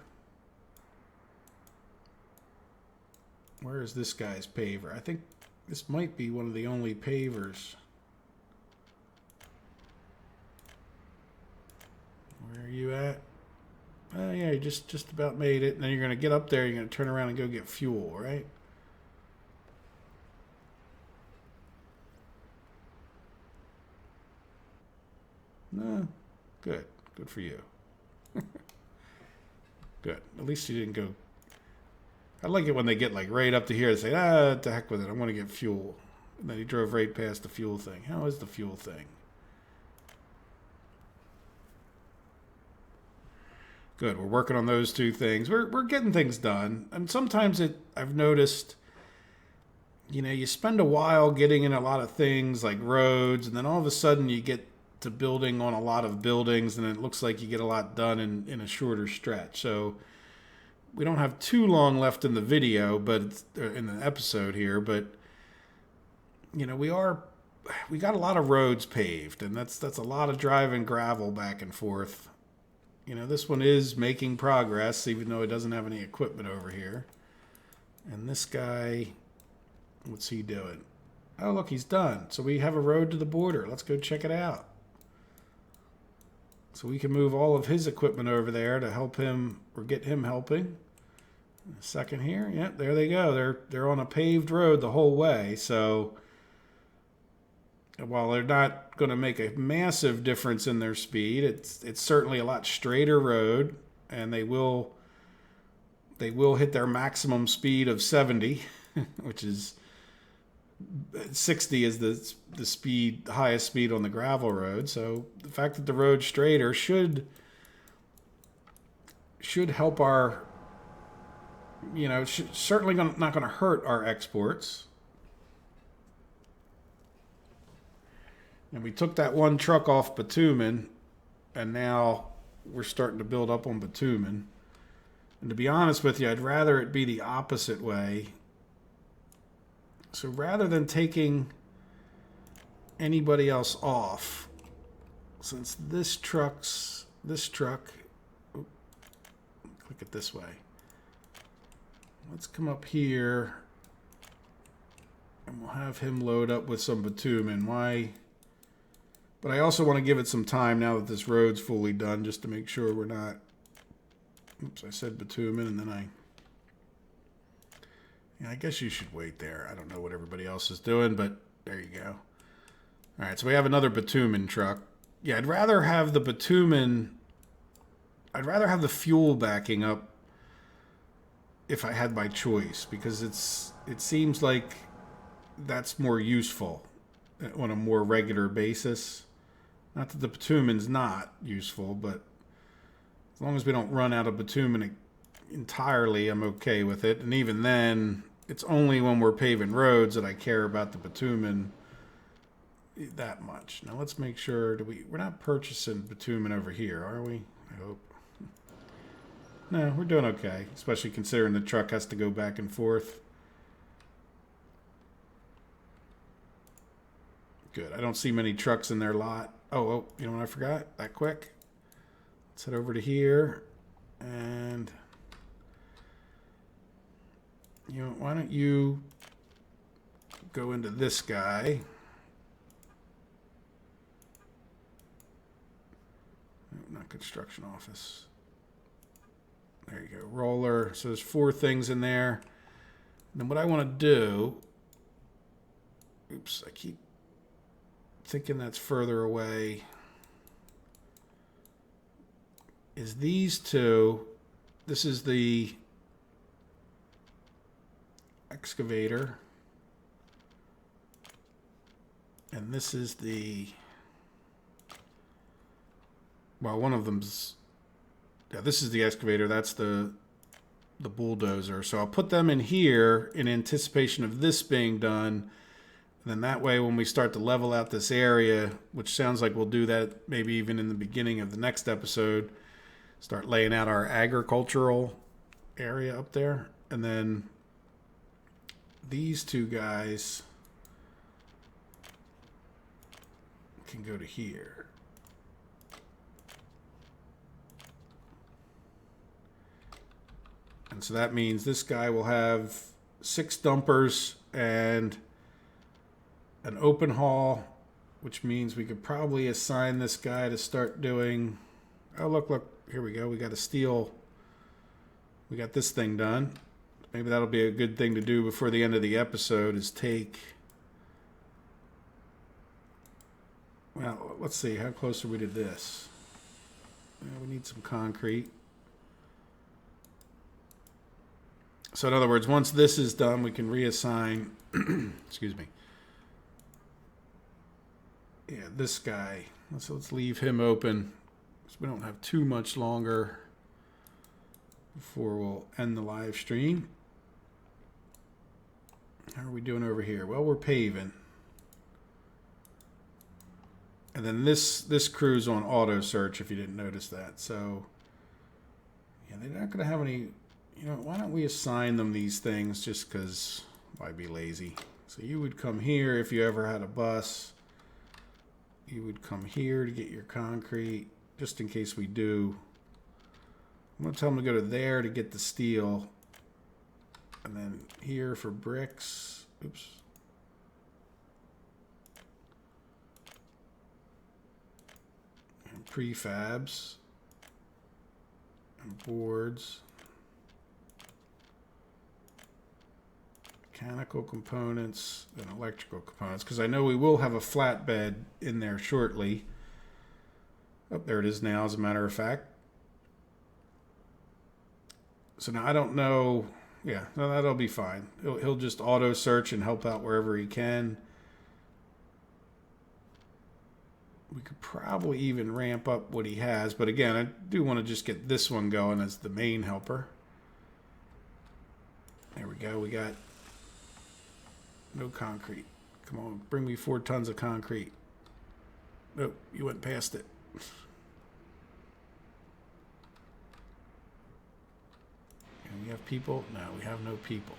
Where is this guy's paver? I think this might be one of the only pavers. Where are you at? Oh yeah, you just about made it. And then you're going to get up there, you're going to turn around and go get fuel, right? No. Good. Good for you. Good. At least you didn't go... I like it when they get like right up to here and say, to heck with it, I'm going to get fuel. And then he drove right past the fuel thing. How is the fuel thing? Good, we're working on those two things. We're getting things done. And sometimes I've noticed, you spend a while getting in a lot of things like roads, and then all of a sudden you get to building on a lot of buildings, and it looks like you get a lot done in a shorter stretch. So we don't have too long left in the video, but in the episode here, but we got a lot of roads paved, and that's a lot of driving gravel back and forth. This one is making progress, even though it doesn't have any equipment over here. And this guy, what's he doing? Oh, look, he's done. So we have a road to the border. Let's go check it out. So we can move all of his equipment over there to help him or get him helping. A second here. Yep, there they go. They're on a paved road the whole way. So while they're not going to make a massive difference in their speed, it's certainly a lot straighter road, and they will hit their maximum speed of 70, which is 60 is the highest speed on the gravel road. So the fact that the road's straighter should help our, certainly not going to hurt our exports. And we took that one truck off bitumen, and now we're starting to build up on bitumen. And to be honest with you, I'd rather it be the opposite way. So rather than taking anybody else off, since this truck, click it this way. Let's come up here and we'll have him load up with some bitumen. Why? But I also want to give it some time now that this road's fully done, just to make sure we're not, oops, I said bitumen and then I guess you should wait there. I don't know what everybody else is doing, but there you go. All right, so we have another bitumen truck. Yeah, I'd rather have the bitumen, I'd rather have the fuel backing up if I had my choice, because it seems like that's more useful on a more regular basis. Not that the bitumen's not useful, but as long as we don't run out of bitumen entirely, I'm okay with it. And even then, it's only when we're paving roads that I care about the bitumen that much. Now let's make sure we're not purchasing bitumen over here, are we? I hope. No, we're doing okay, especially considering the truck has to go back and forth. Good. I don't see many trucks in their lot. Oh, you know what I forgot? That quick. Let's head over to here. And, you know, why don't you go into this guy? No, not construction office. There you go. Roller. So there's 4 things in there. And then what I want to do... Oops, I keep thinking that's further away. Is these 2. This is the excavator. And this is the... Well, one of them's... Yeah, this is the excavator. That's the bulldozer. So I'll put them in here in anticipation of this being done. And then that way, when we start to level out this area, which sounds like we'll do that maybe even in the beginning of the next episode, start laying out our agricultural area up there. And then these 2 guys can go to here. And so that means this guy will have 6 dumpers and an open haul, which means we could probably assign this guy to start doing... Oh, look, here we go. We got a steel... We got this thing done. Maybe that'll be a good thing to do before the end of the episode is take... Well, let's see. How close are we to this? We need some concrete. So in other words, once this is done, we can reassign, excuse me. Yeah, this guy. Let's leave him open. So we don't have too much longer before we'll end the live stream. How are we doing over here? Well, we're paving. And then this crew's on auto search, if you didn't notice that. So, yeah, they're not going to have any... You know, why don't we assign them these things just because why be lazy? So you would come here if you ever had a bus. You would come here to get your concrete, just in case we do. I'm going to tell them to go to there to get the steel. And then here for bricks. Oops. And prefabs. And boards. Mechanical components and electrical components, because I know we will have a flatbed in there shortly. Oh, there it is now, as a matter of fact. So now I don't know. Yeah, no, that'll be fine. He'll just auto search and help out wherever he can. We could probably even ramp up what he has, but again, I do want to just get this one going as the main helper. There we go. We got no concrete. Come on, bring me 4 tons of concrete. Nope, you went past it. have people? No, we have no people.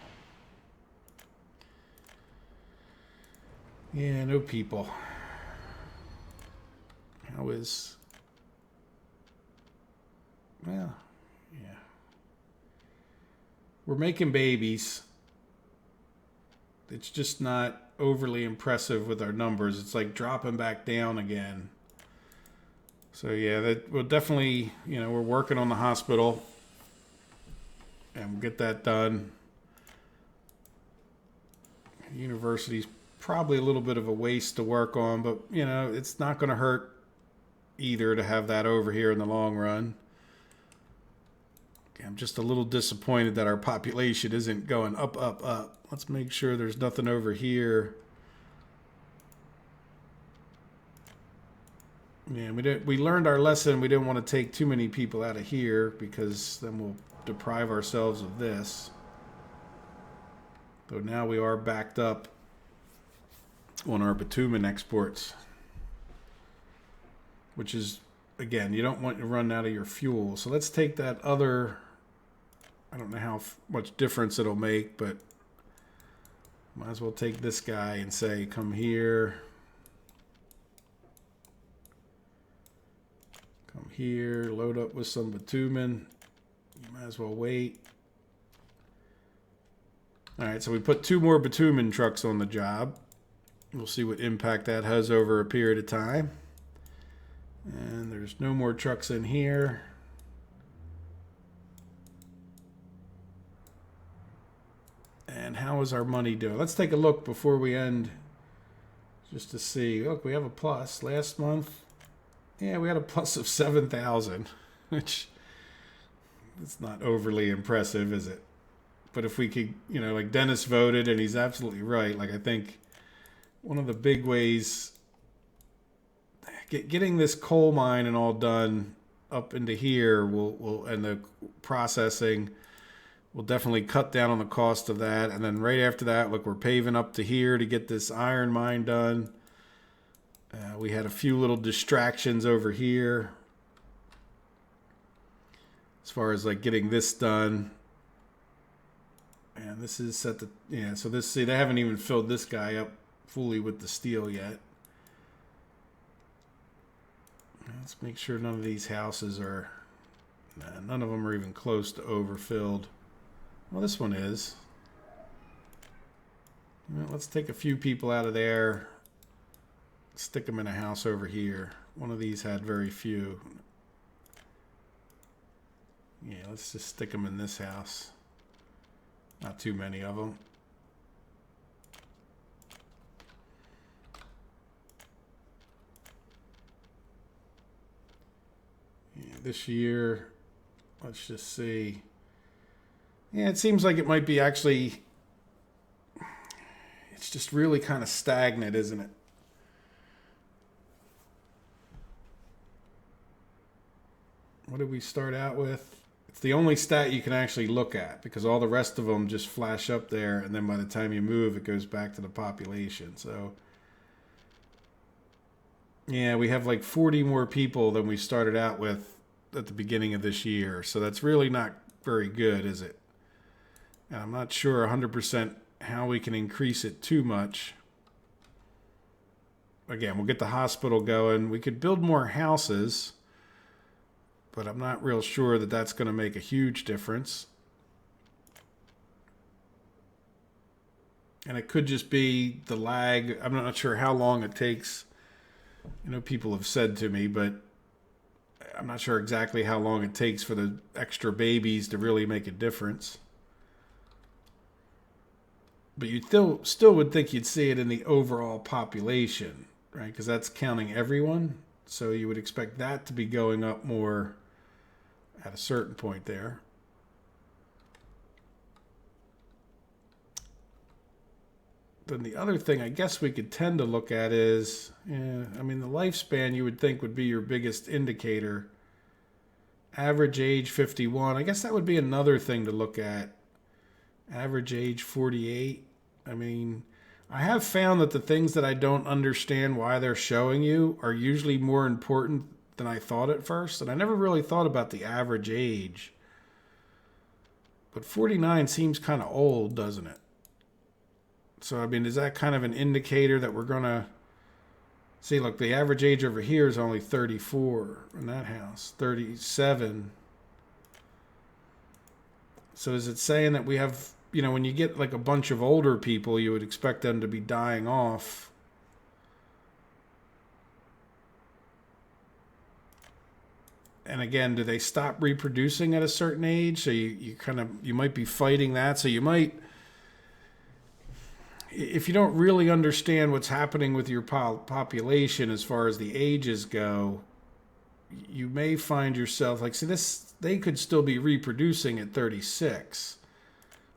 Yeah, no people. How is... Well, yeah. We're making babies. It's just not overly impressive with our numbers. It's like dropping back down again. So yeah, that we'll definitely, we're working on the hospital and we'll get that done. University's probably a little bit of a waste to work on, but it's not going to hurt either to have that over here in the long run. I'm just a little disappointed that our population isn't going up, up, up. Let's make sure there's nothing over here. Yeah, we learned our lesson. We didn't want to take too many people out of here because then we'll deprive ourselves of this. So now we are backed up on our bitumen exports, which is, again, you don't want to run out of your fuel. So let's take that other, I don't know how much difference it'll make, but might as well take this guy and say, come here. Come here, load up with some bitumen. You might as well wait. All right, so we put 2 more bitumen trucks on the job. We'll see what impact that has over a period of time. And there's no more trucks in here. And how is our money doing? Let's take a look before we end just to see. Look, we have a plus. Last month, yeah, we had a plus of 7,000, which it's not overly impressive, is it? But if we could, like Dennis voted, and he's absolutely right. Like, I think one of the big ways, getting this coal mine and all done up into here will and the processing will definitely cut down on the cost of that. And then right after that, look, we're paving up to here to get this iron mine done. We had a few little distractions over here as far as like getting this done. And this is set to, so this, see, they haven't even filled this guy up fully with the steel yet. Let's make sure none of these houses are, none of them are even close to overfilled. Well, this one is. Well, let's take a few people out of there. Stick them in a house over here. One of these had very few. Yeah, let's just stick them in this house. Not too many of them. Yeah, this year, let's just see. Yeah, it seems like it might be actually, it's just really kind of stagnant, isn't it? What did we start out with? It's the only stat you can actually look at because all the rest of them just flash up there, and then by the time you move, it goes back to the population. So, yeah, we have like 40 more people than we started out with at the beginning of this year. So that's really not very good, is it? And I'm not sure 100% how we can increase it too much. Again, we'll get the hospital going. We could build more houses, but I'm not real sure that that's going to make a huge difference. And it could just be the lag. I'm not sure how long it takes. People have said to me, but I'm not sure exactly how long it takes for the extra babies to really make a difference. But you still would think you'd see it in the overall population, right? Because that's counting everyone. So you would expect that to be going up more at a certain point there. Then the other thing I guess we could tend to look at is, the lifespan you would think would be your biggest indicator. Average age 51. I guess that would be another thing to look at. Average age 48. I have found that the things that I don't understand why they're showing you are usually more important than I thought at first. And I never really thought about the average age. But 49 seems kind of old, doesn't it? So, I mean, is that kind of an indicator that we're going to see? Look, the average age over here is only 34 in that house, 37. So is it saying that we have, when you get like a bunch of older people, you would expect them to be dying off? And again, do they stop reproducing at a certain age? So you might be fighting that. So you might, if you don't really understand what's happening with your population as far as the ages go, you may find yourself like, see, they could still be reproducing at 36,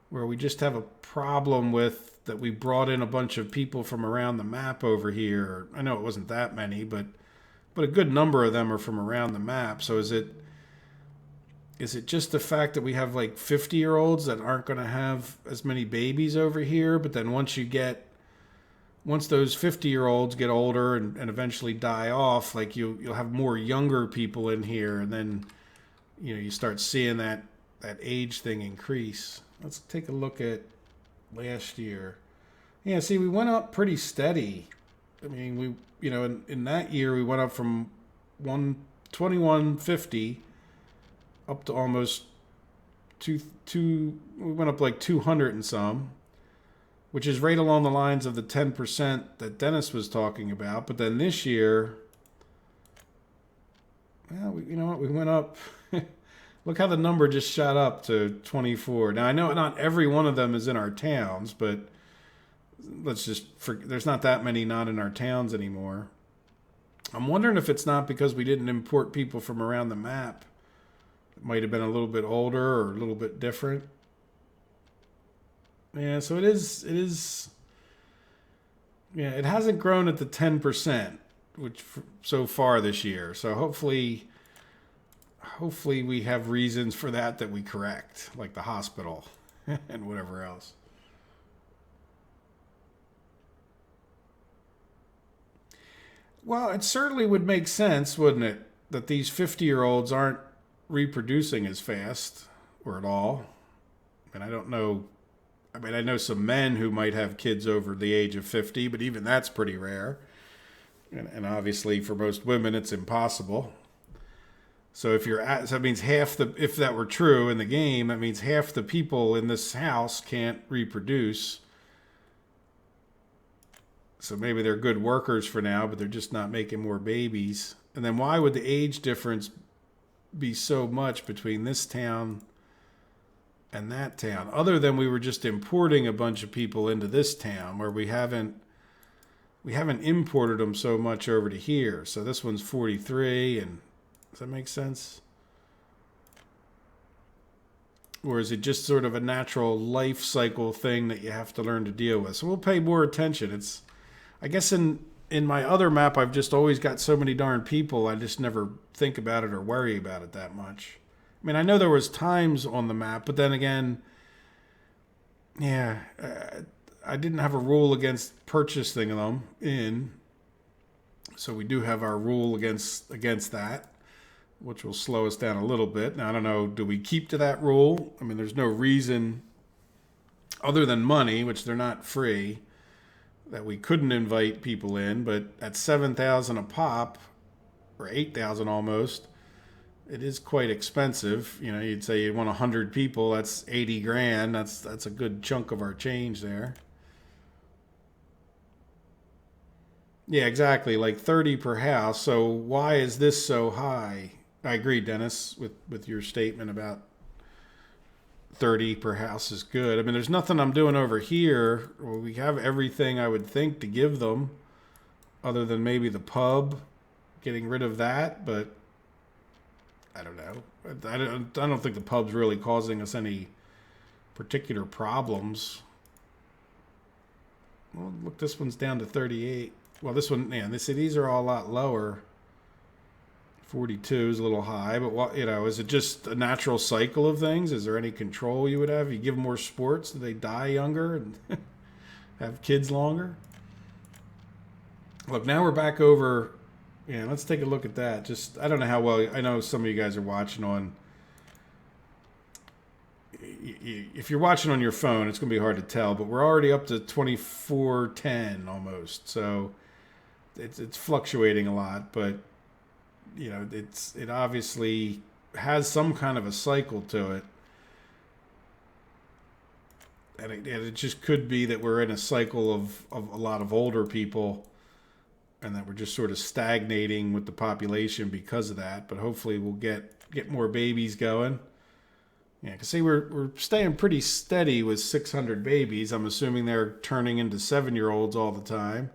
where we just have a problem with that we brought in a bunch of people from around the map over here. I know it wasn't that many, but a good number of them are from around the map. So is it just the fact that we have like 50-year-olds that aren't going to have as many babies over here, but then once those 50-year-olds get older and eventually die off, like you'll have more younger people in here, and then you start seeing that age thing increase. Let's take a look at last year. Yeah, see, we went up pretty steady. I mean, in that year we went up from 2150 up to almost two. We went up like 200 and some, which is right along the lines of the 10% that Dennis was talking about. But then this year, well, you know what? We went up. Look how the number just shot up to 24. Now, I know not every one of them is in our towns, but there's not that many not in our towns anymore. I'm wondering if it's not because we didn't import people from around the map. It might have been a little bit older or a little bit different. Yeah, so it is. Yeah, it hasn't grown at the 10%, which so far this year. So hopefully we have reasons for that we correct, like the hospital and whatever else. Well, it certainly would make sense, wouldn't it, that these 50-year-olds aren't reproducing as fast or at all. And I don't know. I mean, I know some men who might have kids over the age of 50, but even that's pretty rare. And obviously for most women, it's impossible. So so that means if that were true in the game, that means half the people in this house can't reproduce. So maybe they're good workers for now, but they're just not making more babies. And then why would the age difference be so much between this town and that town? Other than we were just importing a bunch of people into this town where we haven't imported them so much over to here. So this one's 43, and does that make sense? Or is it just sort of a natural life cycle thing that you have to learn to deal with? So we'll pay more attention. I guess in my other map, I've just always got so many darn people, I just never think about it or worry about it that much. I mean, I know there was times on the map, but then again, yeah, I didn't have a rule against purchasing them in. So we do have our rule against that, which will slow us down a little bit. Now, I don't know, do we keep to that rule? I mean, there's no reason other than money, which they're not free, that we couldn't invite people in. But at 7,000 a pop, or 8,000 almost, it is quite expensive. You'd say you want 100 people, that's 80 grand. That's a good chunk of our change there. Yeah, exactly, like 30 per house. So why is this so high? I agree, Dennis, with your statement about 30 per house is good. I mean, there's nothing I'm doing over here. We have everything I would think to give them, other than maybe the pub, getting rid of that. But I don't know. I don't think the pub's really causing us any particular problems. Well, look, this one's down to 38. Well, this one, man, these are all a lot lower. 42 is a little high, but what, is it just a natural cycle of things? Is there any control you would have? You give them more sports, do they die younger and have kids longer? Look, now we're back over. Yeah, let's take a look at that. I don't know how well, I know some of you guys are watching on, if you're watching on your phone, it's going to be hard to tell, but we're already up to 2410 almost. So it's fluctuating a lot, but it obviously has some kind of a cycle to it. And it just could be that we're in a cycle of a lot of older people and that we're just sort of stagnating with the population because of that. But hopefully we'll get more babies going. Yeah, because see, we're staying pretty steady with 600 babies. I'm assuming they're turning into 7-year-olds all the time.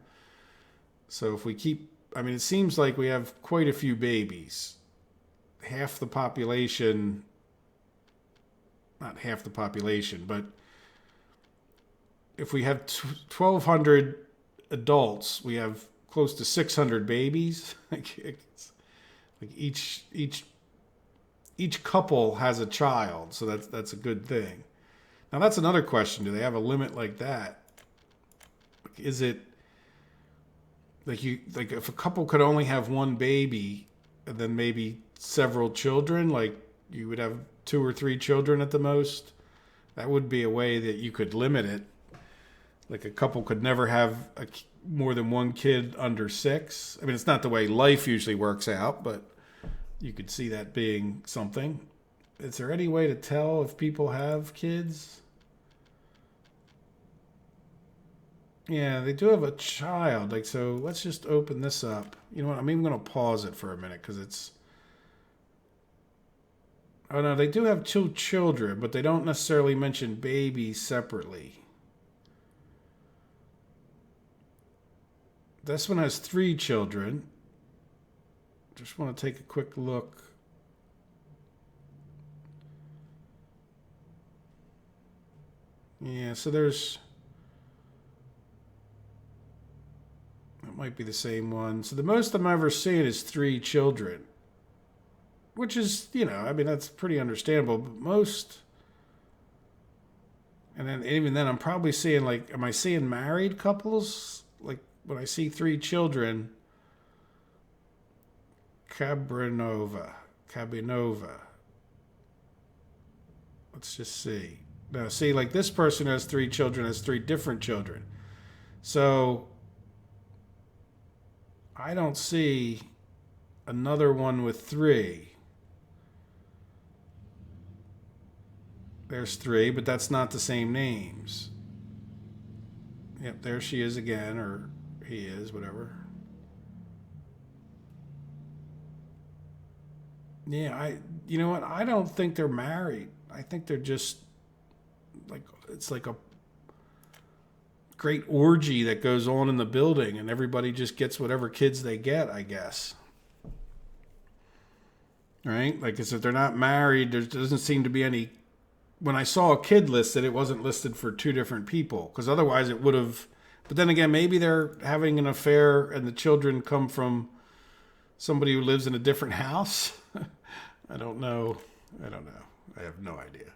So if we keep, it seems like we have quite a few babies. Half the population, not half the population, but if we have 1,200 adults, we have close to 600 babies. Like each couple has a child, so that's a good thing. Now that's another question: do they have a limit like that? Is it like if a couple could only have one baby and then maybe several children, like you would have 2 or 3 children at the most? That would be a way that you could limit it. Like a couple could never have more than one kid under 6. It's not the way life usually works out, but you could see that being something. Is there any way to tell if people have kids? Yeah, they do have a child. So let's just open this up. You know what? I'm even going to pause it for a minute because it's... Oh, no, they do have 2 children, but they don't necessarily mention babies separately. This one has 3 children. Just want to take a quick look. Yeah, so there's... That might be the same one. So the most I'm ever seeing is 3 children. Which is, that's pretty understandable. But most... And then even then, I'm probably seeing, am I seeing married couples? When I see 3 children... Cabinova. Let's just see. Now, see, this person has 3 children, has 3 different children. So, I don't see another one with 3. There's 3, but that's not the same names. Yep, there she is again, or he is, whatever. Yeah, you know what? I don't think they're married. I think they're just it's like a great orgy that goes on in the building and everybody just gets whatever kids they get, I guess. Right? Because if they're not married, there doesn't seem to be any... When I saw a kid listed, it wasn't listed for 2 different people because otherwise it would have... But then again, maybe they're having an affair and the children come from somebody who lives in a different house. I don't know. I have no idea.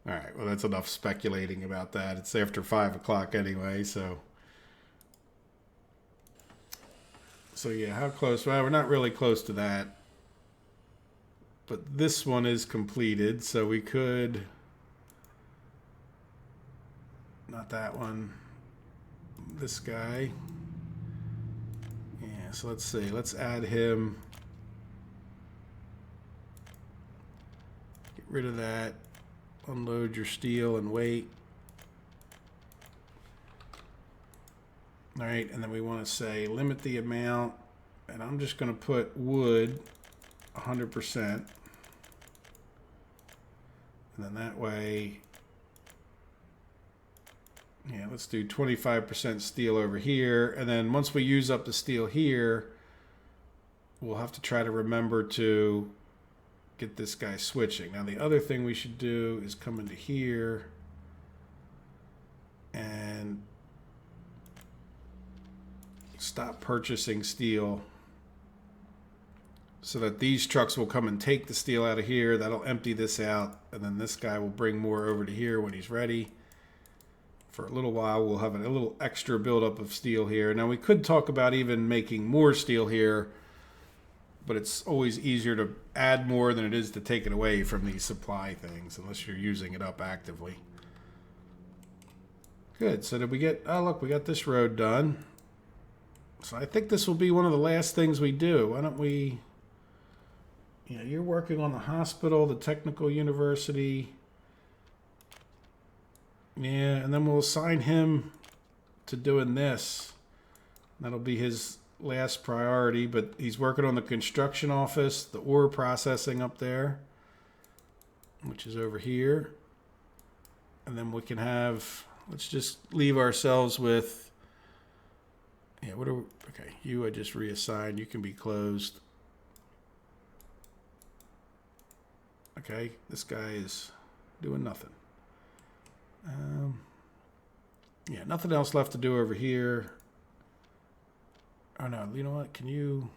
All right. Well, that's enough speculating about that. It's after 5 o'clock anyway. So yeah, how close? Well, we're not really close to that. But this one is completed. So we could, not that one, this guy. Yeah. So let's see. Let's add him. Get rid of that. Unload your steel and wait. All right, and then we want to say limit the amount, and I'm just going to put wood 100%. And then that way, yeah, let's do 25% steel over here. And then once we use up the steel here, we'll have to try to remember to get this guy switching. Now the other thing we should do is come into here and stop purchasing steel so that these trucks will come and take the steel out of here. That'll empty this out, and then this guy will bring more over to here when he's ready. For a little while we'll have a little extra buildup of steel here. Now we could talk about even making more steel here, but it's always easier to add more than it is to take it away from these supply things, unless you're using it up actively. Good. So did we get... Oh, look, we got this road done. So I think this will be one of the last things we do. Why don't we... Yeah, you're working on the hospital, the technical university. Yeah, and then we'll assign him to doing this. That'll be his last priority, but he's working on the construction office, the ore processing up there, which is over here. And then we can have... Let's just leave ourselves with... Yeah, what are we... Okay, you I just reassigned. You can be closed. Okay, this guy is doing nothing. Yeah, nothing else left to do over here. Oh no, you know what? Can you...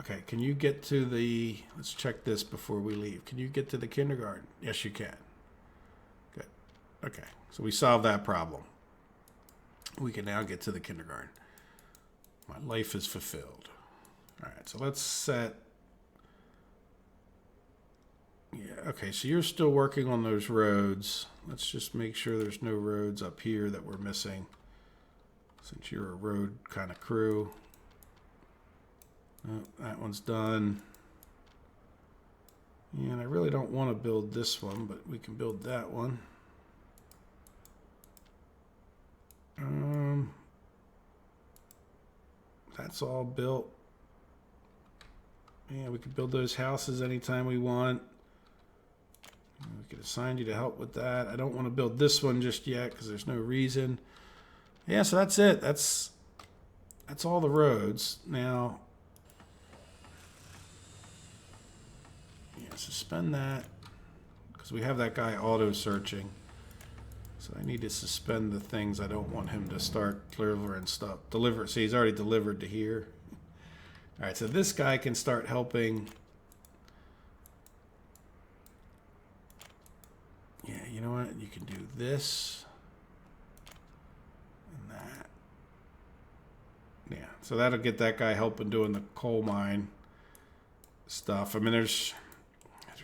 Okay, can you get to the... Let's check this before we leave. Can you get to the kindergarten? Yes, you can. Good. Okay, so we solved that problem. We can now get to the kindergarten. My life is fulfilled. All right, so let's set... Yeah, okay, so you're still working on those roads. Let's just make sure there's no roads up here that we're missing, since you're a road kind of crew. Oh, that one's done. Yeah, and I really don't want to build this one, but we can build that one. That's all built. Yeah, we can build those houses anytime we want. We could assign you to help with that. I don't want to build this one just yet because there's no reason. Yeah, so that's it. That's all the roads. Now, yeah, suspend that because we have that guy auto searching. So I need to suspend the things. I don't want him to start delivering stuff. See, he's already delivered to here. All right, so this guy can start helping. Yeah, you know what? You can do this and that. Yeah, so that'll get that guy helping doing the coal mine stuff. I mean, there's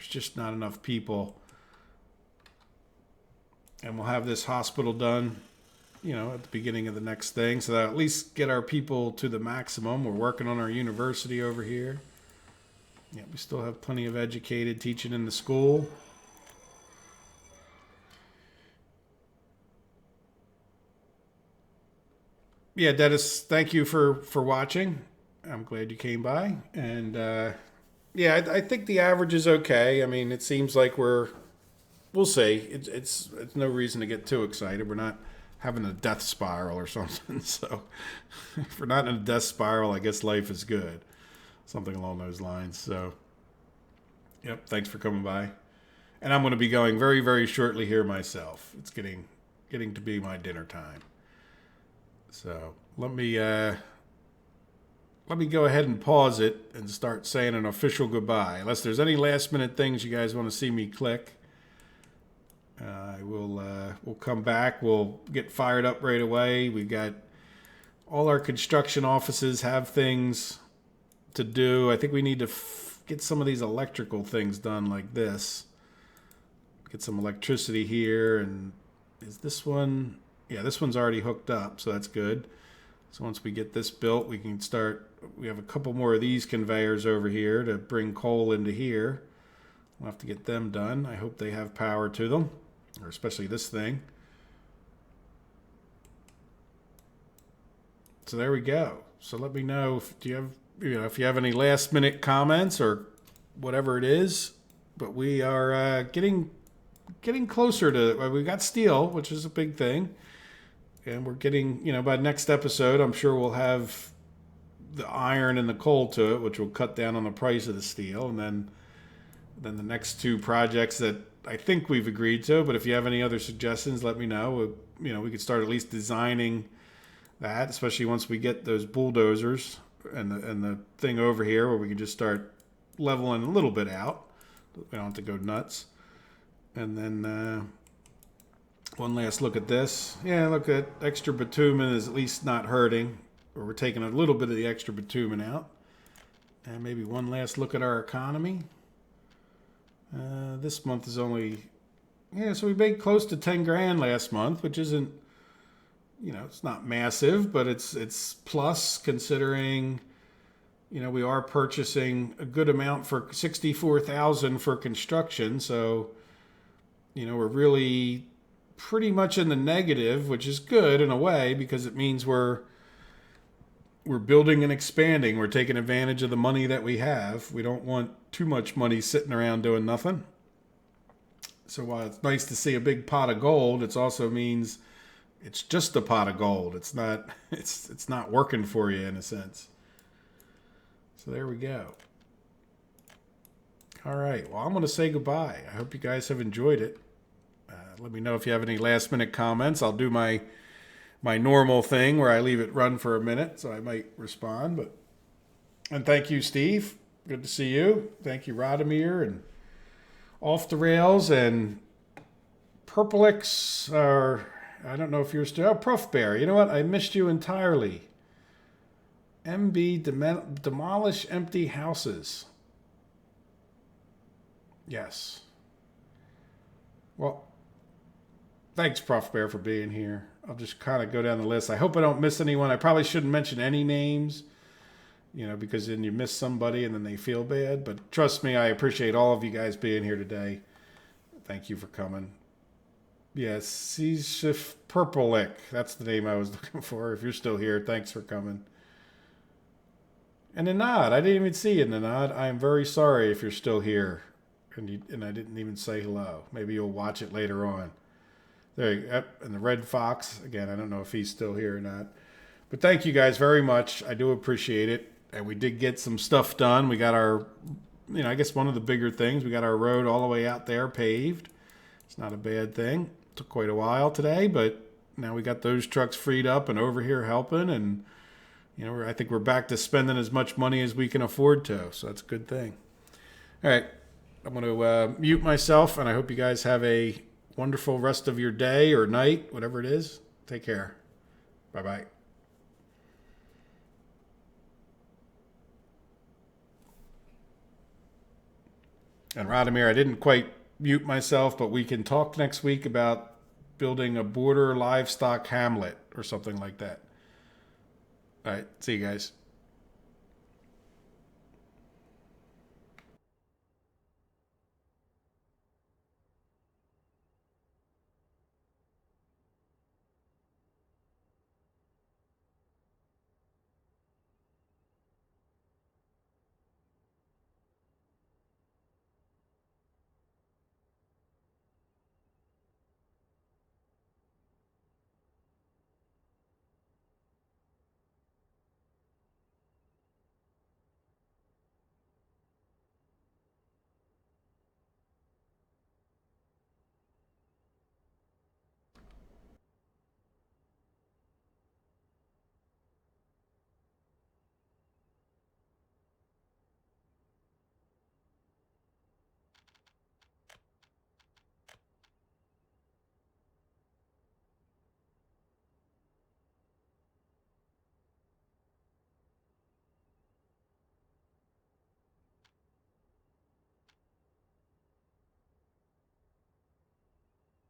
just not enough people. And we'll have this hospital done, you know, at the beginning of the next thing. So that at least get our people to the maximum. We're working on our university over here. Yeah, we still have plenty of educated teaching in the school. Yeah, Dennis, thank you for watching. I'm glad you came by. And yeah, I think the average is okay. I mean, it seems like we'll see. It's no reason to get too excited. We're not having a death spiral or something. So if we're not in a death spiral, I guess life is good. Something along those lines. So, yep, thanks for coming by. And I'm going to be going very, very shortly here myself. It's getting to be my dinner time. So let me go ahead and pause it and start saying an official goodbye. Unless there's any last minute things you guys want to see me click, we'll come back. We'll get fired up right away. We've got all our construction offices have things to do. I think we need to get some of these electrical things done like this. Get some electricity here. And is this one... Yeah, this one's already hooked up, so that's good. So once we get this built, we can start... We have a couple more of these conveyors over here to bring coal into here. We'll have to get them done. I hope they have power to them, or especially this thing. So there we go. So let me know if if you have any last minute comments or whatever it is. But we are getting closer to... we got steel, which is a big thing. And we're getting, by next episode, I'm sure we'll have the iron and the coal to it, which will cut down on the price of the steel. And then the next two projects that I think we've agreed to. But if you have any other suggestions, let me know. We could start at least designing that, especially once we get those bulldozers and the thing over here where we can just start leveling a little bit out. We don't have to go nuts. And then... one last look at this. Yeah, look at extra bitumen is at least not hurting. or we're taking a little bit of the extra bitumen out. And maybe one last look at our economy. This month is only, so we made close to 10 grand last month, which isn't, it's not massive, but it's plus considering, we are purchasing a good amount for 64,000 for construction. So, we're really pretty much in the negative, which is good in a way because it means we're building and expanding. We're taking advantage of the money that we have. We don't want too much money sitting around doing nothing. So while it's nice to see a big pot of gold, it also means it's just a pot of gold. It's not working for you in a sense. So there we go. All right. Well, I'm going to say goodbye. I hope you guys have enjoyed it. Let me know if you have any last minute comments. I'll do my normal thing where I leave it run for a minute, so I might respond. And thank you, Steve. Good to see you. Thank you, Radomir, and Off the Rails, and Purplix, or I don't know if you're still, Prof Bear. You know what? I missed you entirely. MB, demolish empty houses. Yes. Well, thanks, Prof Bear, for being here. I'll just kind of go down the list. I hope I don't miss anyone. I probably shouldn't mention any names, because then you miss somebody and then they feel bad. But trust me, I appreciate all of you guys being here today. Thank you for coming. Yes, Seashif Purplick. That's the name I was looking for. If you're still here, thanks for coming. And Nanad, I didn't even see you, Nanad. I am very sorry if you're still here. And I didn't even say hello. Maybe you'll watch it later on. There you go. And the Red Fox, again, I don't know if he's still here or not. But thank you guys very much. I do appreciate it. And we did get some stuff done. We got our, I guess one of the bigger things, we got our road all the way out there paved. It's not a bad thing. Took quite a while today, but now we got those trucks freed up and over here helping. And, I think we're back to spending as much money as we can afford to. So that's a good thing. All right. I'm going to mute myself, and I hope you guys have a wonderful rest of your day or night, whatever it is. Take care. Bye-bye. And Radomir, I didn't quite mute myself, but we can talk next week about building a border livestock hamlet or something like that. All right. See you guys.